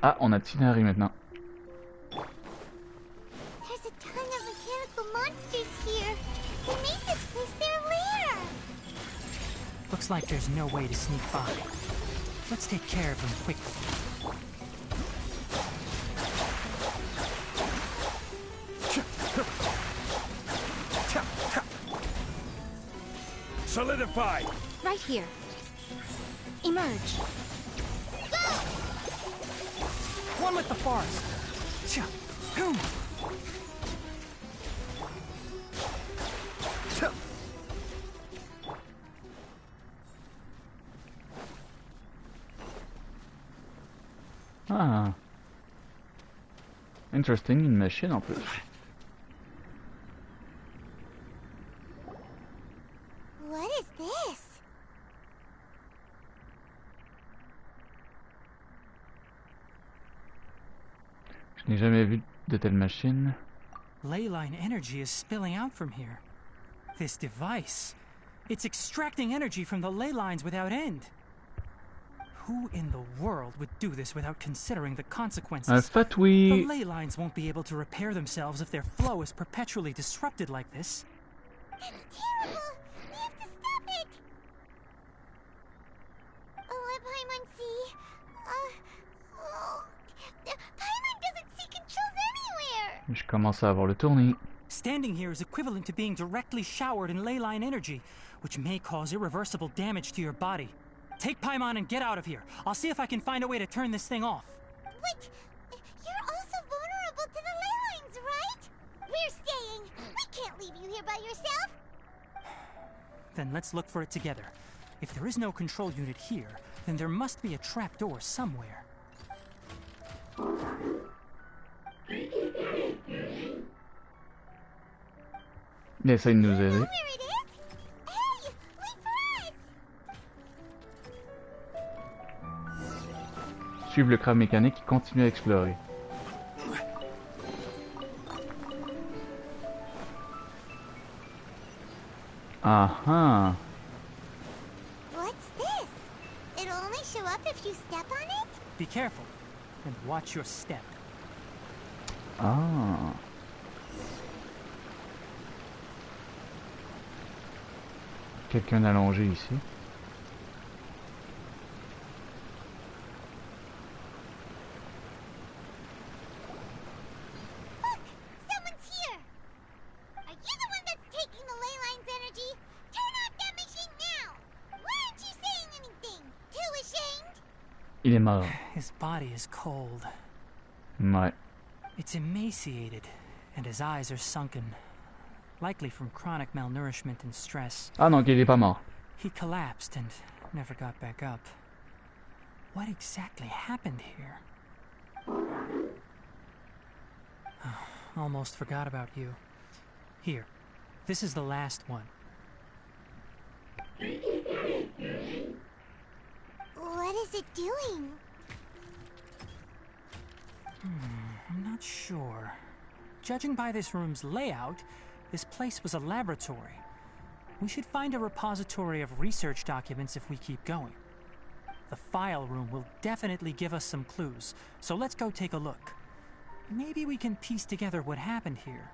Ah, on a Tinari maintenant. There's a ton of mechanical monsters here. They made this place their lair. Looks like there's no way to sneak by. Let's take care of them quickly. Solidify. Right here. Emerge. Go! on with the forest. Ah. Interesting, une machine en plus. What is this? Je n'ai jamais vu de telle machine. Leyline energy is spilling out from here. This device, it's extracting energy from the ley lines without end. Who in the world would do this without considering the consequences? Fatui. The ley lines won't be able to repair themselves if their flow is perpetually disrupted like this. That's terrible! We have to stop it! Oh, let Paimon see. Paimon doesn't see controls anywhere! Je commence à avoir le tournis. Standing here is equivalent to being directly showered in ley line energy, which may cause irreversible damage to your body. Take Paimon and get out of here. I'll see if I can find a way to turn this thing off. Wait! You're also vulnerable to the ley lines, right? We're staying! We can't leave you here by yourself! Then let's look for it together. If there is no control unit here, then there must be a trapdoor somewhere. Il essaie de nous aider. Where it is? Hey! Wait for us! Suivre le crabe mécanique qui continue à explorer. Ah. What's this? It'll only show up if you step on it? Be careful, and watch your step. Ah. Quelqu'un allongé ici. Look! Someone's here! Are you the one that's taking the ley line's energy? Turn off that machine now! Why aren't you saying anything? Too ashamed? Il est mort. His body is cold. Ouais. It's emaciated, and his eyes are sunken. Likely from chronic malnourishment and stress. Ah non, il est pas mort. He collapsed and never got back up. What exactly happened here? Almost forgot about you. Here, this is the last one. What is it doing? I'm not sure. Judging by this room's layout, this place was a laboratory. We should find a repository of research documents if we keep going. The file room will definitely give us some clues, so let's go take a look. Maybe we can piece together what happened here.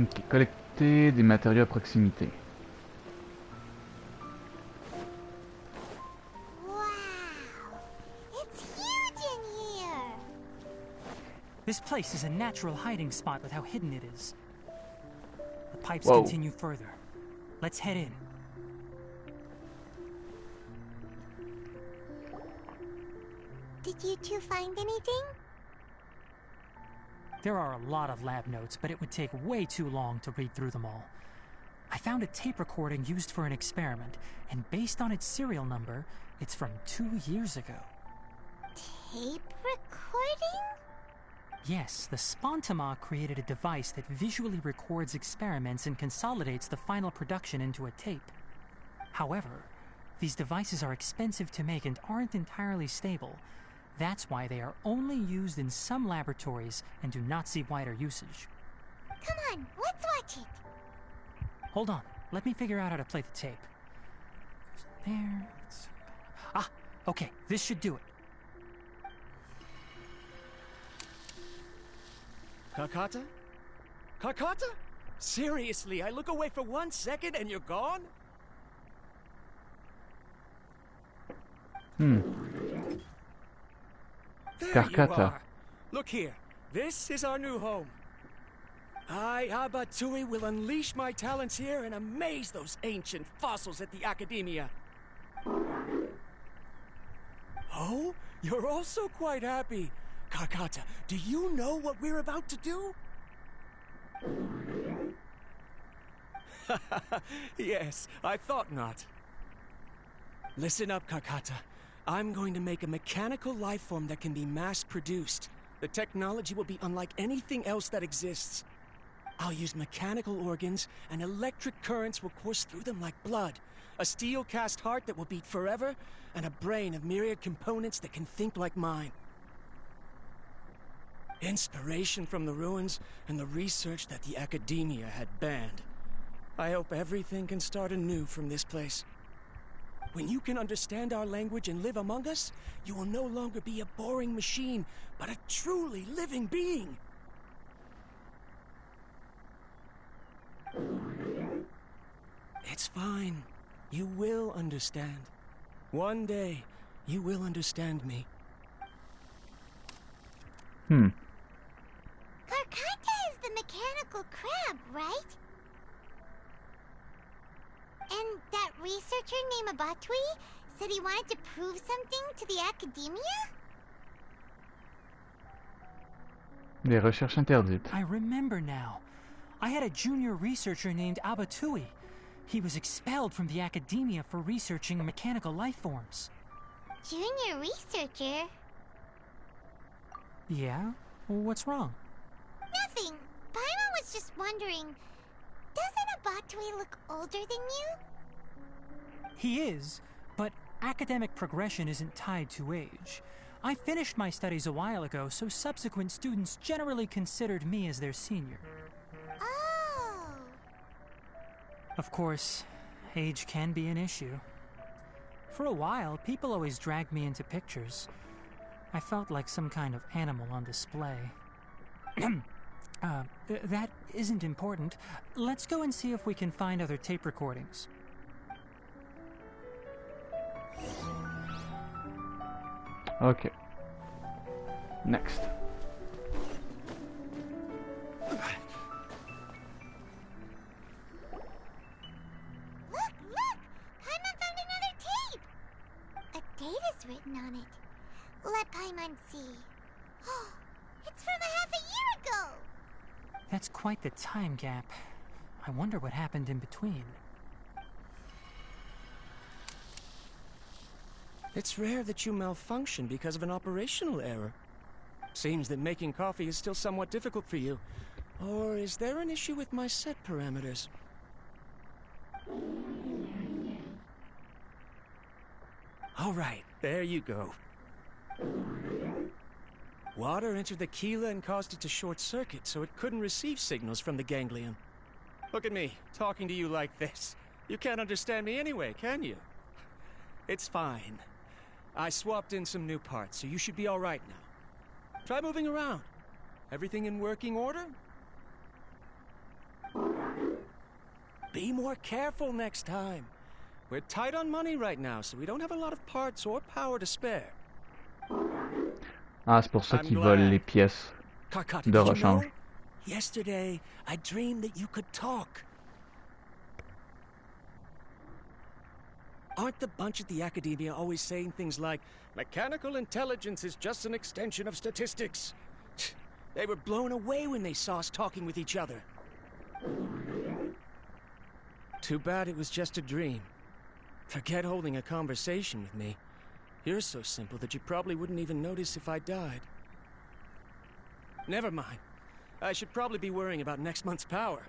Ok, collecter des matériaux à proximité. This place is a natural hiding spot with how hidden it is. The pipes Whoa. continue further. Let's head in. Did you two find anything? There are a lot of lab notes, but it would take way too long to read through them all. I found a tape recording used for an experiment, and based on its serial number, it's from 2 years ago. Tape recording? Yes, the Spontama created a device that visually records experiments and consolidates the final production into a tape. However, these devices are expensive to make and aren't entirely stable. That's why they are only used in some laboratories and do not see wider usage. Come on, let's watch it. Hold on, let me figure out how to play the tape. There. Ah, okay, this should do it. Kakata? Kakata? Seriously, I look away for 1 second and you're gone? There Karkata. you are. Look here. This is our new home. I, Abatui, will unleash my talents here and amaze those ancient fossils at the Academia. You're also quite happy. Karkata, do you know what we're about to do? Yes, I thought not. Listen up, Karkata. I'm going to make a mechanical life form that can be mass-produced. The technology will be unlike anything else that exists. I'll use mechanical organs, and electric currents will course through them like blood. A steel-cast heart that will beat forever, and a brain of myriad components that can think like mine. Inspiration from the ruins and the research that the academia had banned. I hope everything can start anew from this place. When you can understand our language and live among us, you will no longer be a boring machine, but a truly living being. It's fine. You will understand. One day, you will understand me. Karkata is the mechanical crab, right? And that researcher named Abatui said he wanted to prove something to the academia? Des recherches interdites. I remember now. I had a junior researcher named Abatui. He was expelled from the academia for researching mechanical life forms. Junior researcher? Yeah? What's wrong? Nothing. Paimon was just wondering, doesn't Abatui look older than you? He is, but academic progression isn't tied to age. I finished my studies a while ago, so subsequent students generally considered me as their senior. Oh. Of course, age can be an issue. For a while, people always dragged me into pictures. I felt like some kind of animal on display. That isn't important. Let's go and see if we can find other tape recordings. Okay. Next. Look! Paimon found another tape! A date is written on it. Let Paimon see. Oh, it's from a half a year ago! That's quite the time gap. I wonder what happened in between. It's rare that you malfunction because of an operational error. Seems that making coffee is still somewhat difficult for you. Or is there an issue with my set parameters? All right, there you go. Water entered the chela and caused it to short circuit, so it couldn't receive signals from the ganglion. Look at me, talking to you like this. You can't understand me anyway, can you? It's fine. I swapped in some new parts, so you should be all right now. Try moving around. Everything in working order? Be more careful next time. We're tight on money right now, so we don't have a lot of parts or power to spare. Ah, c'est pour ça qu'ils volent les pièces Karkata, de did you rechange. know? Yesterday, I dreamed that you could talk. Aren't the bunch at the academia always saying things like, mechanical intelligence is just an extension of statistics? They were blown away when they saw us talking with each other. Too bad it was just a dream. Forget holding a conversation with me. You're so simple that you probably wouldn't even notice if I died. Never mind. I should probably be worrying about next month's power.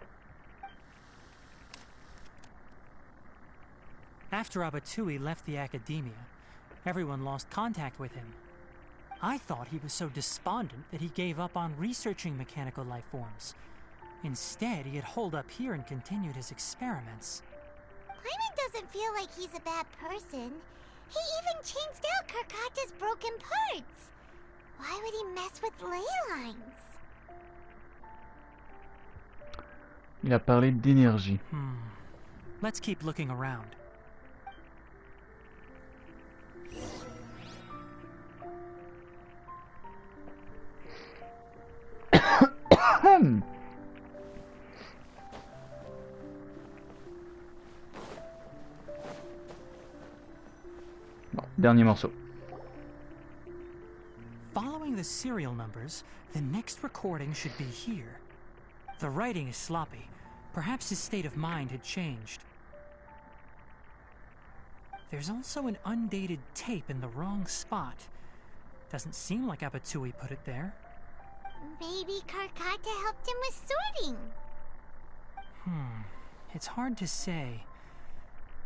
After Abatui left the academia, everyone lost contact with him. I thought he was so despondent that he gave up on researching mechanical life forms. Instead, he had holed up here and continued his experiments. Paimon doesn't feel like he's a bad person. He even changed out Karkata's broken parts. Why would he mess with ley lines? Il a parlé d'énergie. Let's keep looking around. Bon, dernier morceau. the serial numbers, the next recording should be here. The writing is sloppy. Perhaps his state of mind had changed. There's also an undated tape in the wrong spot. Doesn't seem like Abatui put it there. Maybe Karkata helped him with sorting. It's hard to say.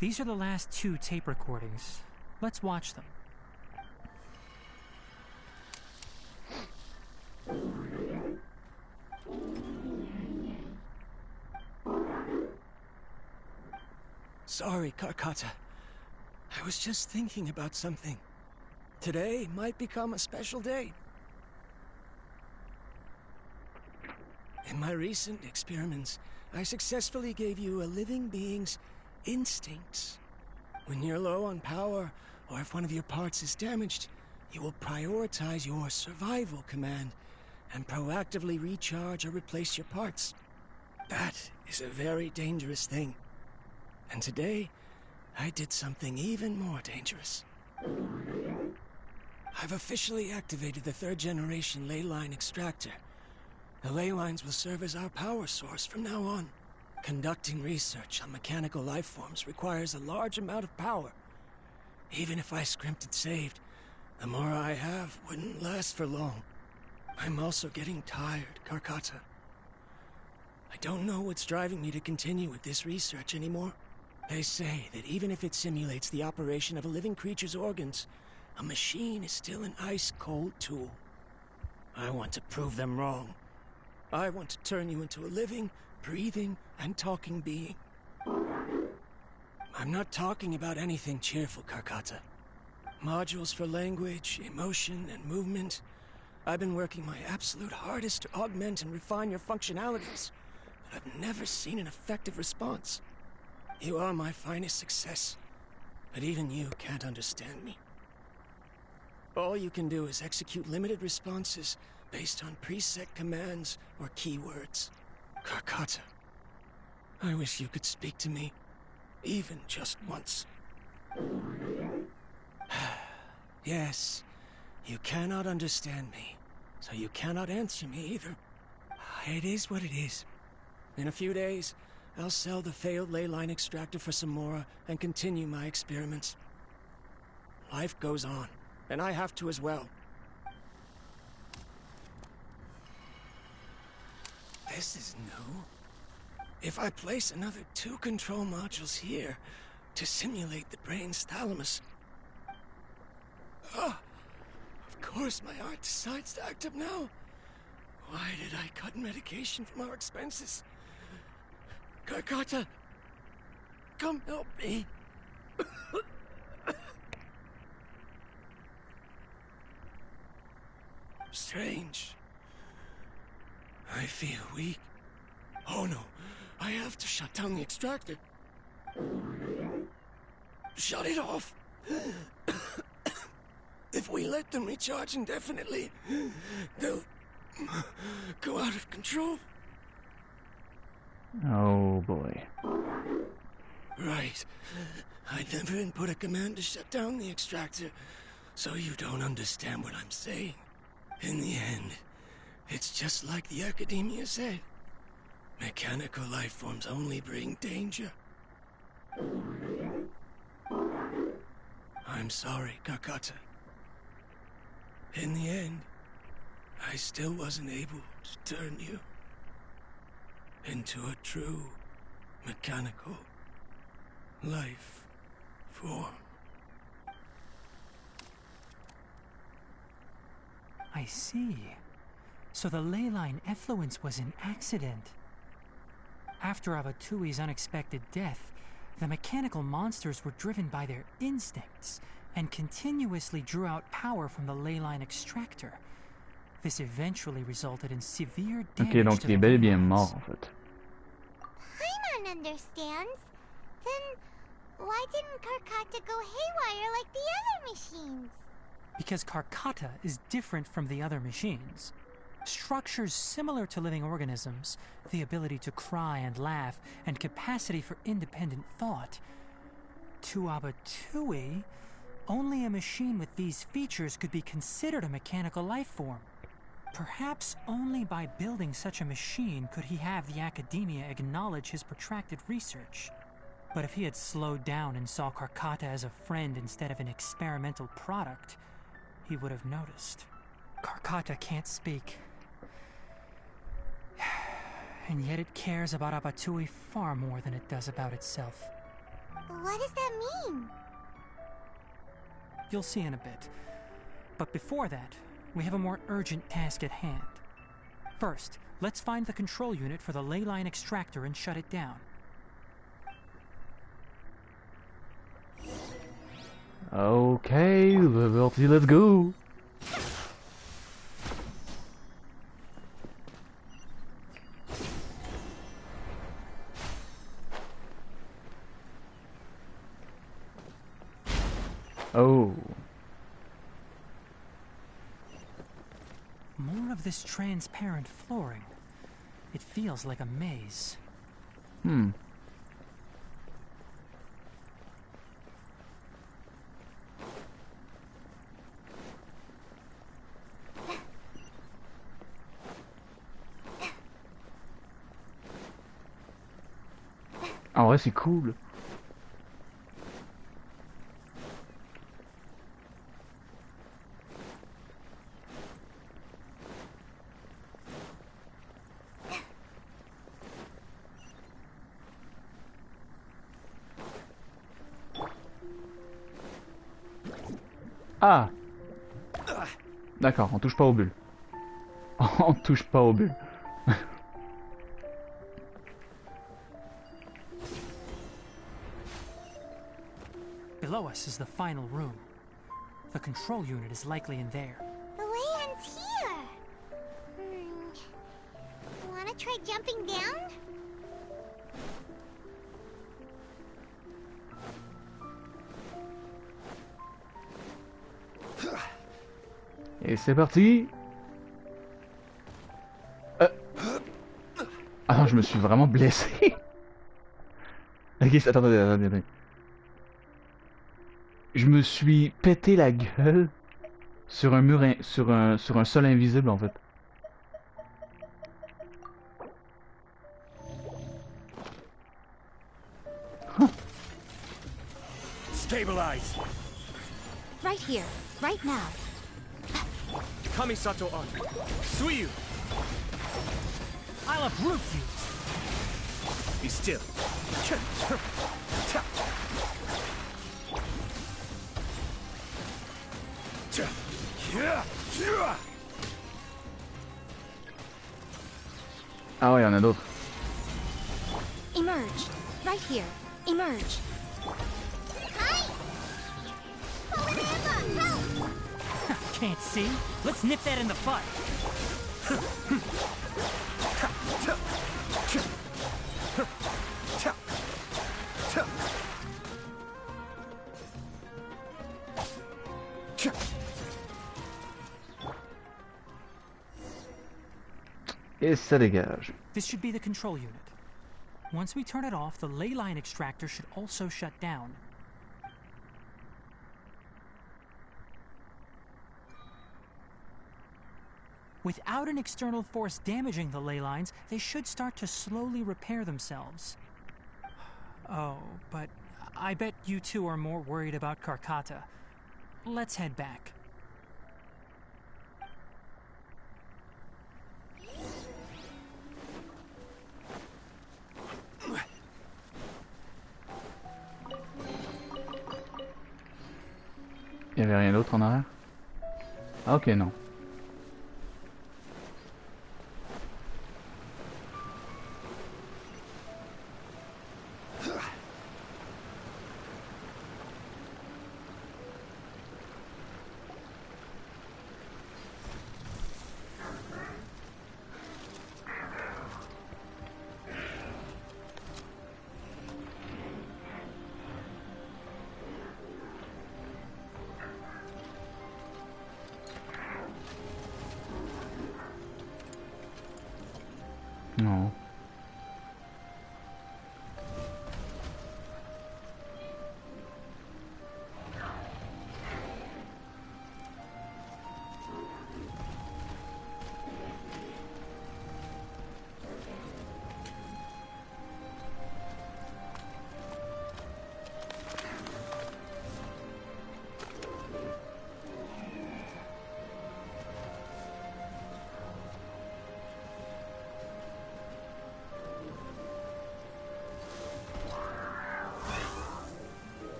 These are the last 2 tape recordings. Let's watch them. Sorry, Karkata. I was just thinking about something. Today might become a special day. In my recent experiments, I successfully gave you a living being's instincts. When you're low on power, or if one of your parts is damaged, you will prioritize your survival command and proactively recharge or replace your parts. That is a very dangerous thing. And today, I did something even more dangerous. I've officially activated the 3rd generation ley line extractor. The ley lines will serve as our power source from now on. Conducting research on mechanical life forms requires a large amount of power. Even if I scrimped and saved, the more I have wouldn't last for long. I'm also getting tired, Karkata. I don't know what's driving me to continue with this research anymore. They say that even if it simulates the operation of a living creature's organs, a machine is still an ice-cold tool. I want to prove them wrong. I want to turn you into a living, breathing, and talking being. I'm not talking about anything cheerful, Karkata. Modules for language, emotion, and movement. I've been working my absolute hardest to augment and refine your functionalities, but I've never seen an effective response. You are my finest success, but even you can't understand me. All you can do is execute limited responses based on preset commands or keywords. Karkata, I wish you could speak to me, even just once. Yes, you cannot understand me, so you cannot answer me either. It is what it is. In a few days, I'll sell the failed ley line extractor for some more and continue my experiments. Life goes on, and I have to as well. This is new. If I place another 2 control modules here to simulate the brain's thalamus... of course my heart decides to act up now. Why did I cut medication from our expenses? Karkata, come help me. Strange. I feel weak. Oh no, I have to shut down the extractor. Shut it off. If we let them recharge indefinitely, they'll go out of control. Oh boy. Right. I never input a command to shut down the extractor, so you don't understand what I'm saying. In the end, it's just like the academia said. Mechanical life forms only bring danger. I'm sorry, Karkata. In the end, I still wasn't able to turn you into a true mechanical life form. I see. So the ley line effluence was an accident. After Avatui's unexpected death, the mechanical monsters were driven by their instincts and continuously drew out power from the ley line extractor. This eventually resulted in severe damage Ok, donc to il est the bel et ley bien lines. mort en fait. Paimon understands. Then why didn't Karkata go haywire like the other machines? Because Karkata is different from the other machines. Structures similar to living organisms, the ability to cry and laugh, and capacity for independent thought. To Abatui, Only a machine with these features could be considered a mechanical life form. Perhaps only by building such a machine could he have the academia acknowledge his protracted research. But if he had slowed down and saw Karkata as a friend instead of an experimental product, he would have noticed. Karkata can't speak. And yet it cares about Abatui far more than it does about itself. What does that mean? You'll see in a bit. But before that, we have a more urgent task at hand. First, let's find the control unit for the ley line extractor and shut it down. Okay, let's go. Oh. More of this transparent flooring. It feels like a maze. En vrai, c'est cool. Ah! D'accord, on touche pas aux bulles. On touche pas aux bulles. Below us is the final room. The control unit is likely in there. The way ends here. Wanna try jumping down? Et c'est parti. Ah non, je me suis vraiment blessé. Ok, attendez. Je me suis pété la gueule sur un mur, sur un sol invisible en fait. Huh. Stabilize. Right here, right now. Kamisato on. Suiyu. I'll uproot you. Be still. Ah ouais, il y en a d'autres. Emerge. Right here. Emerge. Hi! Help! Can't see? Let's nip that in the butt. Et ça dégage. This should be the control unit. Once we turn it off, the ley line extractor should also shut down. Without an external force damaging the ley lines, they should start to slowly repair themselves. Oh, but I bet you two are more worried about Karkata. Let's head back. Il y avait rien d'autre en arrière? Ah ok, non. Non.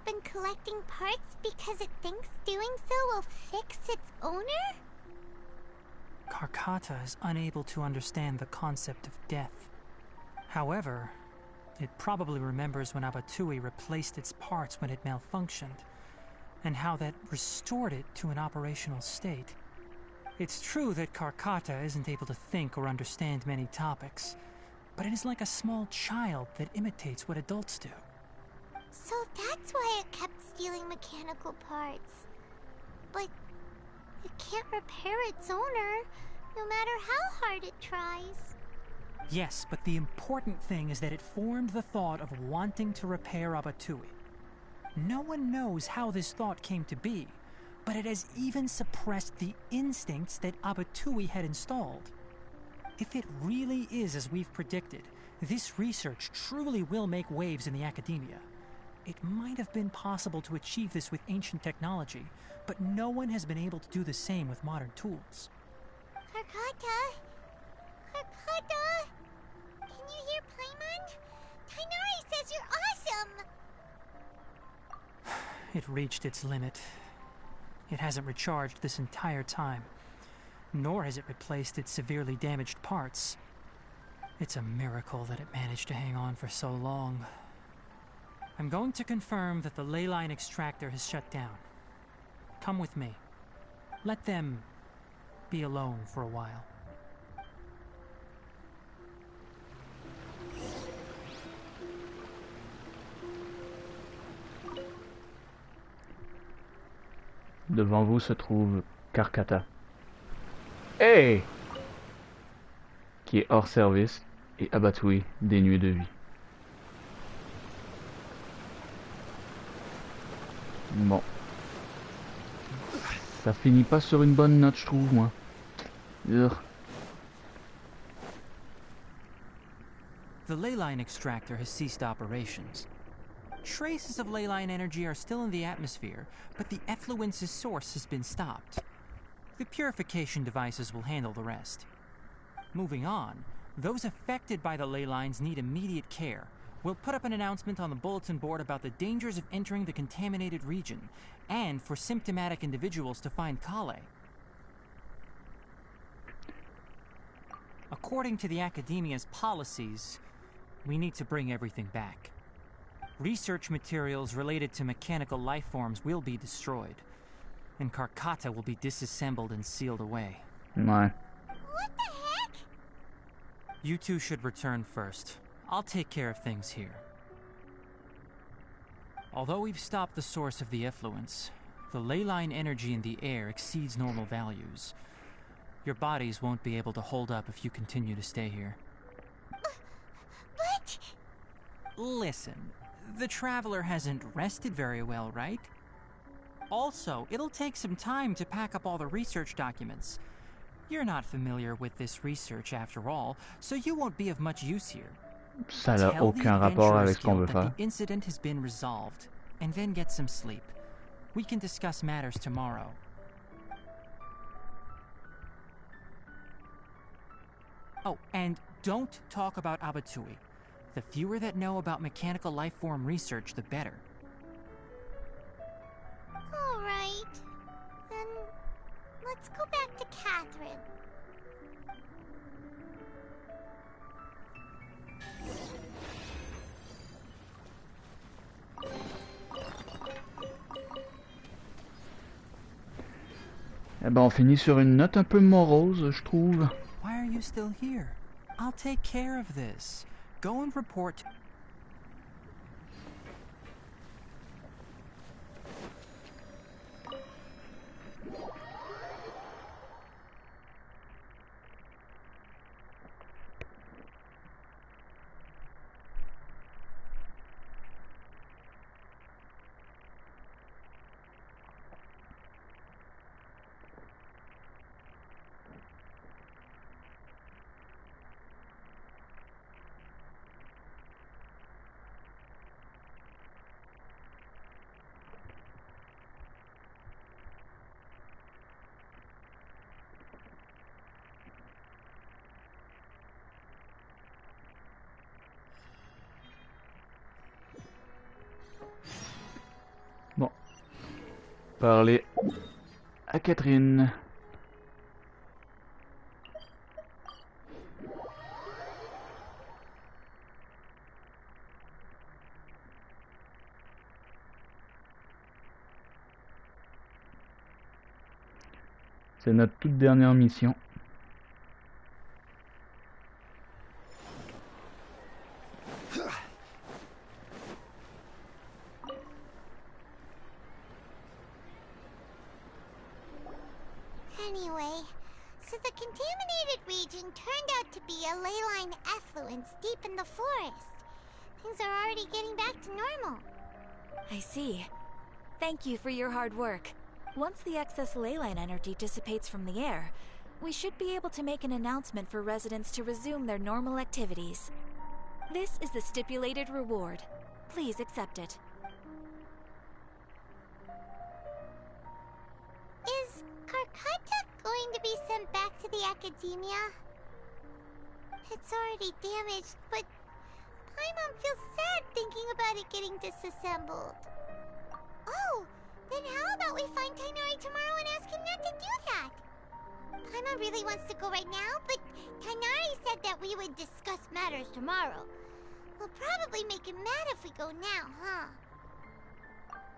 been collecting parts because it thinks doing so will fix its owner? Karkata is unable to understand the concept of death. However, it probably remembers when Abatui replaced its parts when it malfunctioned, and how that restored it to an operational state. It's true that Karkata isn't able to think or understand many topics, but it is like a small child that imitates what adults do. So that's why it kept stealing mechanical parts. But it can't repair its owner, no matter how hard it tries. Yes, but the important thing is that it formed the thought of wanting to repair Abatui. No one knows how this thought came to be, but it has even suppressed the instincts that Abatui had installed. If it really is as we've predicted, this research truly will make waves in the academia. It might have been possible to achieve this with ancient technology, but no one has been able to do the same with modern tools. Karkata? Karkata? Can you hear Paimon? Tainari says you're awesome! It reached its limit. It hasn't recharged this entire time, nor has it replaced its severely damaged parts. It's a miracle that it managed to hang on for so long. I'm going to confirm that the ley line extractor has shut down. Come with me. Let them be alone for a while. Devant vous se trouve Karkata. Hey! Qui est hors service et Abatui, dénué de vie. Bon. Ça finit pas sur une bonne note, je trouve, moi. Urgh. The ley line extractor has ceased operations. Traces of ley line energy are still in the atmosphere, but the effluence's source has been stopped. The purification devices will handle the rest. Moving on, those affected by the ley lines need immediate care. We'll put up an announcement on the bulletin board about the dangers of entering the contaminated region, and for symptomatic individuals to find Kale. According to the Academia's policies, we need to bring everything back. Research materials related to mechanical life forms will be destroyed, and Karkata will be disassembled and sealed away. Ouais. What the heck? You two should return first. I'll take care of things here. Although we've stopped the source of the effluence, the ley line energy in the air exceeds normal values. Your bodies won't be able to hold up if you continue to stay here. But... Listen, the Traveler hasn't rested very well, right? Also, it'll take some time to pack up all the research documents. You're not familiar with this research after all, so you won't be of much use here. Ça n'a aucun rapport avec ce qu'on veut faire. The incident has been resolved, and then get some sleep. We can discuss matters tomorrow. Oh, and don't talk about Abatui. The fewer that know about mechanical life form research, the better. All right. Then let's go back to Catherine. Eh ben, on finit sur une note un peu morose, je trouve. Why are you still here? I'll take care of this. Go and report. parler à Catherine. C'est notre toute dernière mission. Anyway, so the contaminated region turned out to be a ley line effluence deep in the forest. Things are already getting back to normal. I see. Thank you for your hard work. Once the excess ley line energy dissipates from the air, we should be able to make an announcement for residents to resume their normal activities. This is the stipulated reward. Please accept it. Is Karkata going to be sent back to the academia? It's already damaged, but Paimon feels sad thinking about it getting disassembled. Oh, then how about we find Tainari tomorrow and ask him not to do that? Paimon really wants to go right now, but Tainari said that we would discuss matters tomorrow. We'll probably make him mad if we go now, huh?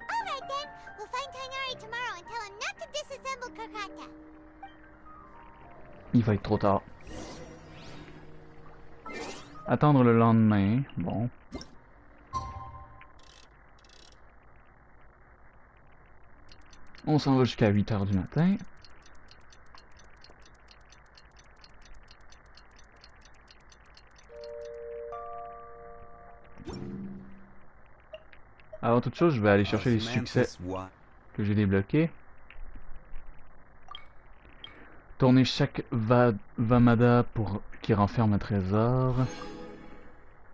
Alright then, we'll find Tainari tomorrow and tell him not to disassemble Karkata. Il va être trop tard. Attendre le lendemain, bon. On s'en va jusqu'à 8 h du matin. Avant toute chose, je vais aller chercher les succès que j'ai débloqués. Tourner chaque Vamada pour qui renferme un trésor.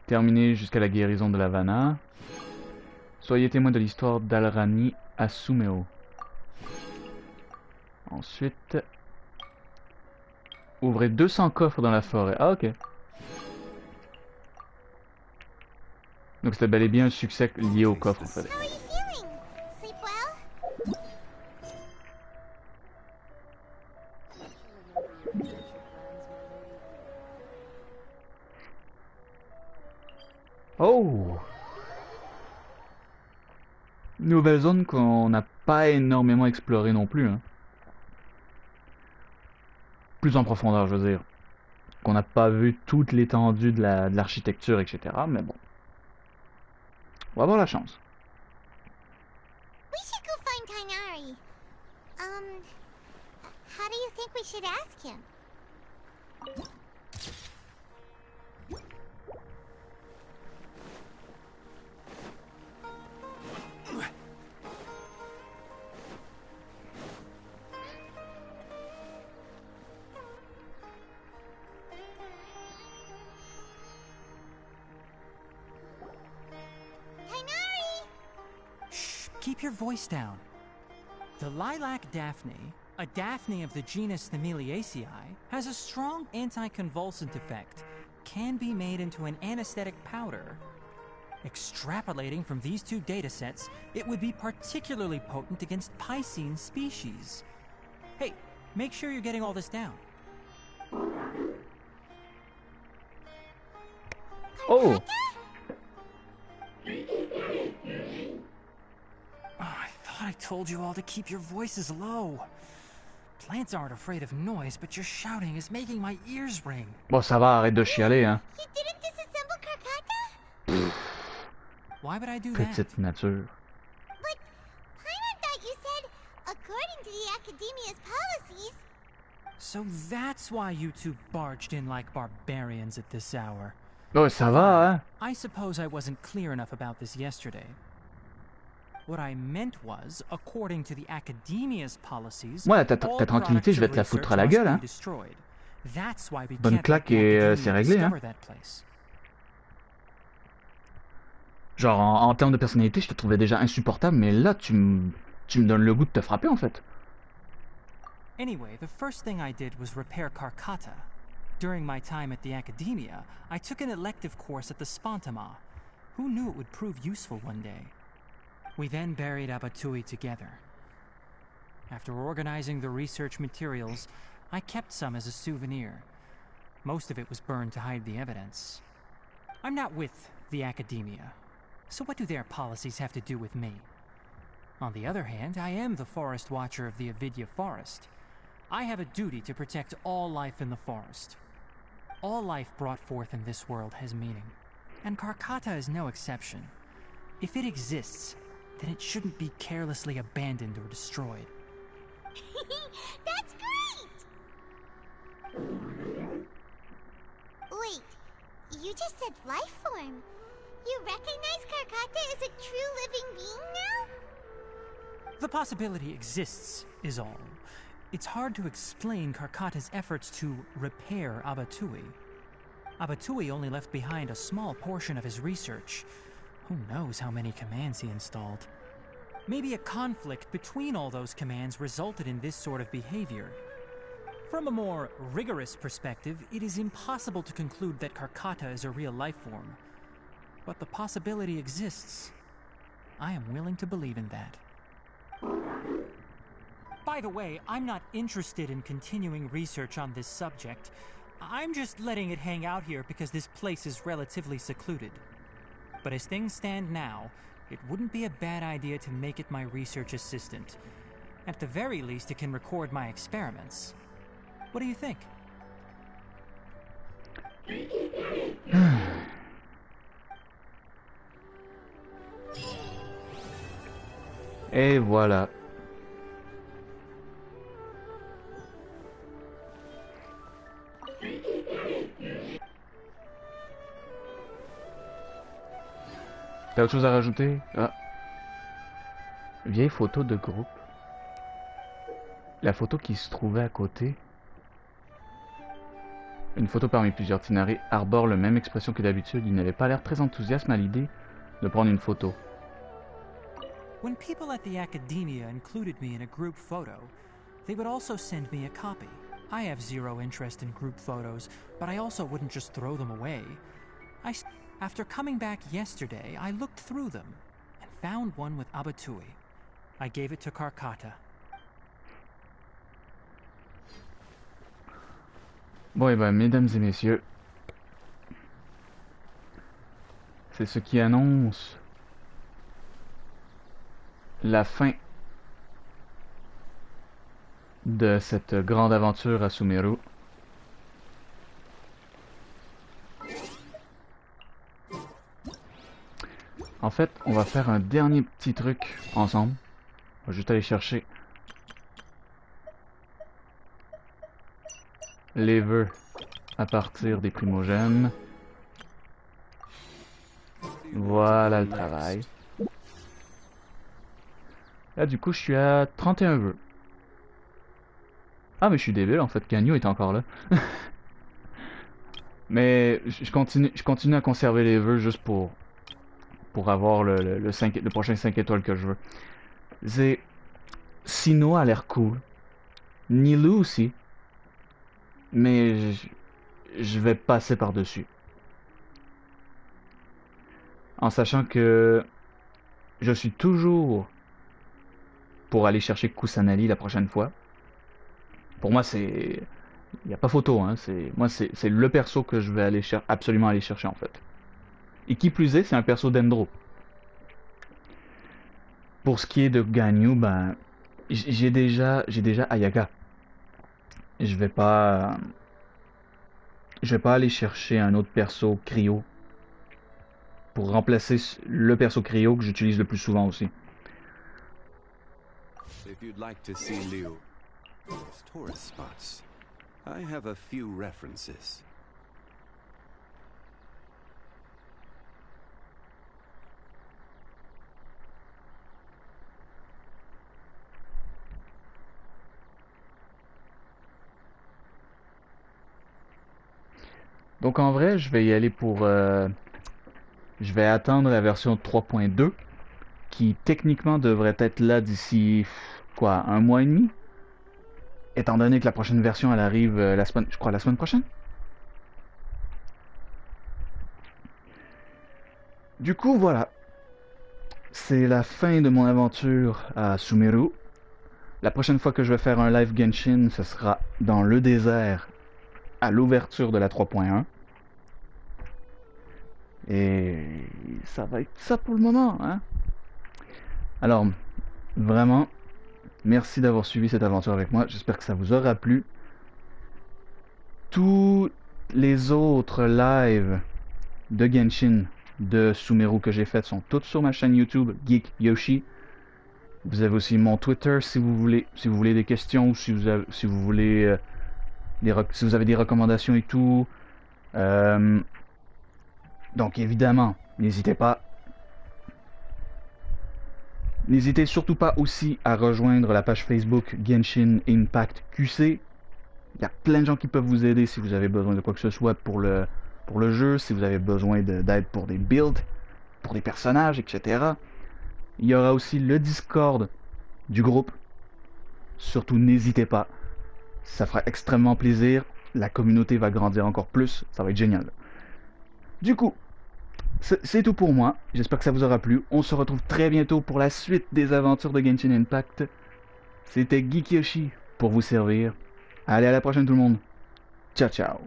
Terminer jusqu'à la guérison de la Vanna. Soyez témoin de l'histoire d'Alrani à SUMERU. Ensuite, ouvrez 200 coffres dans la forêt. Ah, ok. Donc c'était bel et bien un succès lié au coffre en fait. Oh! Nouvelle zone qu'on n'a pas énormément explorée non plus. Hein. Plus en profondeur, je veux dire. Qu'on n'a pas vu toute l'étendue de l'architecture, etc. Mais bon. On va avoir la chance. We should go find Tainari. How do you think we should ask him? Keep your voice down. The lilac daphne, a daphne of the genus Thameliaceae, has a strong anticonvulsant effect, can be made into an anesthetic powder. Extrapolating from these two datasets, it would be particularly potent against Piscine species. Hey, make sure you're getting all this down. Oh! I told you all to keep your voices low. Plants aren't afraid of noise, but your shouting is making my ears ring. Bon, ça va, arrête de chialer, hein. You didn't disassemble Karkata? Why would I do that? Petite nature. But Paimon thought you said, according to the Academia's policies... So that's why you two barged in like barbarians at this hour. Oh, ça va, hein. I suppose I wasn't clear enough about this yesterday. What I meant was, according to the Academia's policies, ouais, ta tranquillité, je vais te la foutre à la gueule, hein. Bonne claque et c'est réglé, hein. Genre, en termes de personnalité, je te trouvais déjà insupportable, mais là, tu me donnes le goût de te frapper, en fait. Anyway, the first thing I did was repair Karkata. During my time at the Academia, I took an elective course at the Spantama. Who knew it would prove useful one day? We then buried Abatui together. After organizing the research materials, I kept some as a souvenir. Most of it was burned to hide the evidence. I'm not with the academia, so what do their policies have to do with me? On the other hand, I am the forest watcher of the Avidya forest. I have a duty to protect all life in the forest. All life brought forth in this world has meaning, and Karkata is no exception. If it exists, then it shouldn't be carelessly abandoned or destroyed. That's great! Wait, you just said life form. You recognize Karkata as a true living being now? The possibility exists, is all. It's hard to explain Karkata's efforts to repair Abatui. Abatui only left behind a small portion of his research. Who knows how many commands he installed? Maybe a conflict between all those commands resulted in this sort of behavior. From a more rigorous perspective, it is impossible to conclude that Karkata is a real life form. But the possibility exists. I am willing to believe in that. By the way, I'm not interested in continuing research on this subject. I'm just letting it hang out here because this place is relatively secluded. But as things stand now, it wouldn't be a bad idea to make it my research assistant. At the very least, it can record my experiments. What do you think? Et voilà. T'as autre chose à rajouter? Ah. Vieille photo de groupe. La photo qui se trouvait à côté. Une photo parmi plusieurs. Tinari arbore la même expression que d'habitude. Il n'avait pas l'air très enthousiaste à l'idée de prendre une photo. When people at the academia included me in a group photo, they would also send me a copy. I have zero interest in group photos, but I also wouldn't just throw them away. After coming back yesterday, I looked through them and found one with Abatui. I gave it to Karkata. Bon, et ben, mesdames et messieurs, c'est ce qui annonce la fin de cette grande aventure à SUMERU. En fait, on va faire un dernier petit truc ensemble. On va juste aller chercher les vœux à partir des primogènes. Voilà le travail. Là, du coup, je suis à 31 vœux. Ah, mais je suis débile, en fait, Ganyu est encore là. Mais je continue à conserver les vœux juste pour avoir le prochain 5 étoiles que je veux. C'est... Sino a l'air cool. Nilu aussi. Mais je vais passer par-dessus. En sachant que je suis toujours pour aller chercher Kusanali la prochaine fois. Pour moi, c'est... Il n'y a pas photo, hein. Moi, c'est le perso que je vais absolument aller chercher, en fait. Et qui plus est, c'est un perso d'Endro. Pour ce qui est de Ganyu, ben... J'ai déjà Ayaga. Je vais pas aller chercher un autre perso Cryo pour remplacer le perso Cryo que j'utilise le plus souvent aussi. If you'd like to see Leo, tourist spots, I have a few references. Donc en vrai, je vais y aller pour... je vais attendre la version 3.2, qui techniquement devrait être là d'ici, quoi, un mois et demi? Étant donné que la prochaine version, elle arrive la semaine prochaine? Du coup, voilà. C'est la fin de mon aventure à SUMERU. La prochaine fois que je vais faire un live Genshin, ce sera dans le désert, à l'ouverture de la 3.1. Et ça va être ça pour le moment, hein. Alors, vraiment, merci d'avoir suivi cette aventure avec moi. J'espère que ça vous aura plu. Tous les autres lives de Genshin, de SUMERU que j'ai fait sont tous sur ma chaîne YouTube, GeekYoshii. Vous avez aussi mon Twitter si vous voulez des questions ou si vous voulez si vous avez des recommandations et tout. Donc évidemment, n'hésitez pas. N'hésitez surtout pas aussi à rejoindre la page Facebook Genshin Impact QC. Il y a plein de gens qui peuvent vous aider si vous avez besoin de quoi que ce soit pour le jeu, si vous avez besoin d'aide pour des builds, pour des personnages, etc. Il y aura aussi le Discord du groupe. Surtout n'hésitez pas. Ça fera extrêmement plaisir. La communauté va grandir encore plus. Ça va être génial. Du coup, c'est tout pour moi. J'espère que ça vous aura plu. On se retrouve très bientôt pour la suite des aventures de Genshin Impact. C'était GeekYoshii pour vous servir. Allez, à la prochaine tout le monde. Ciao, ciao.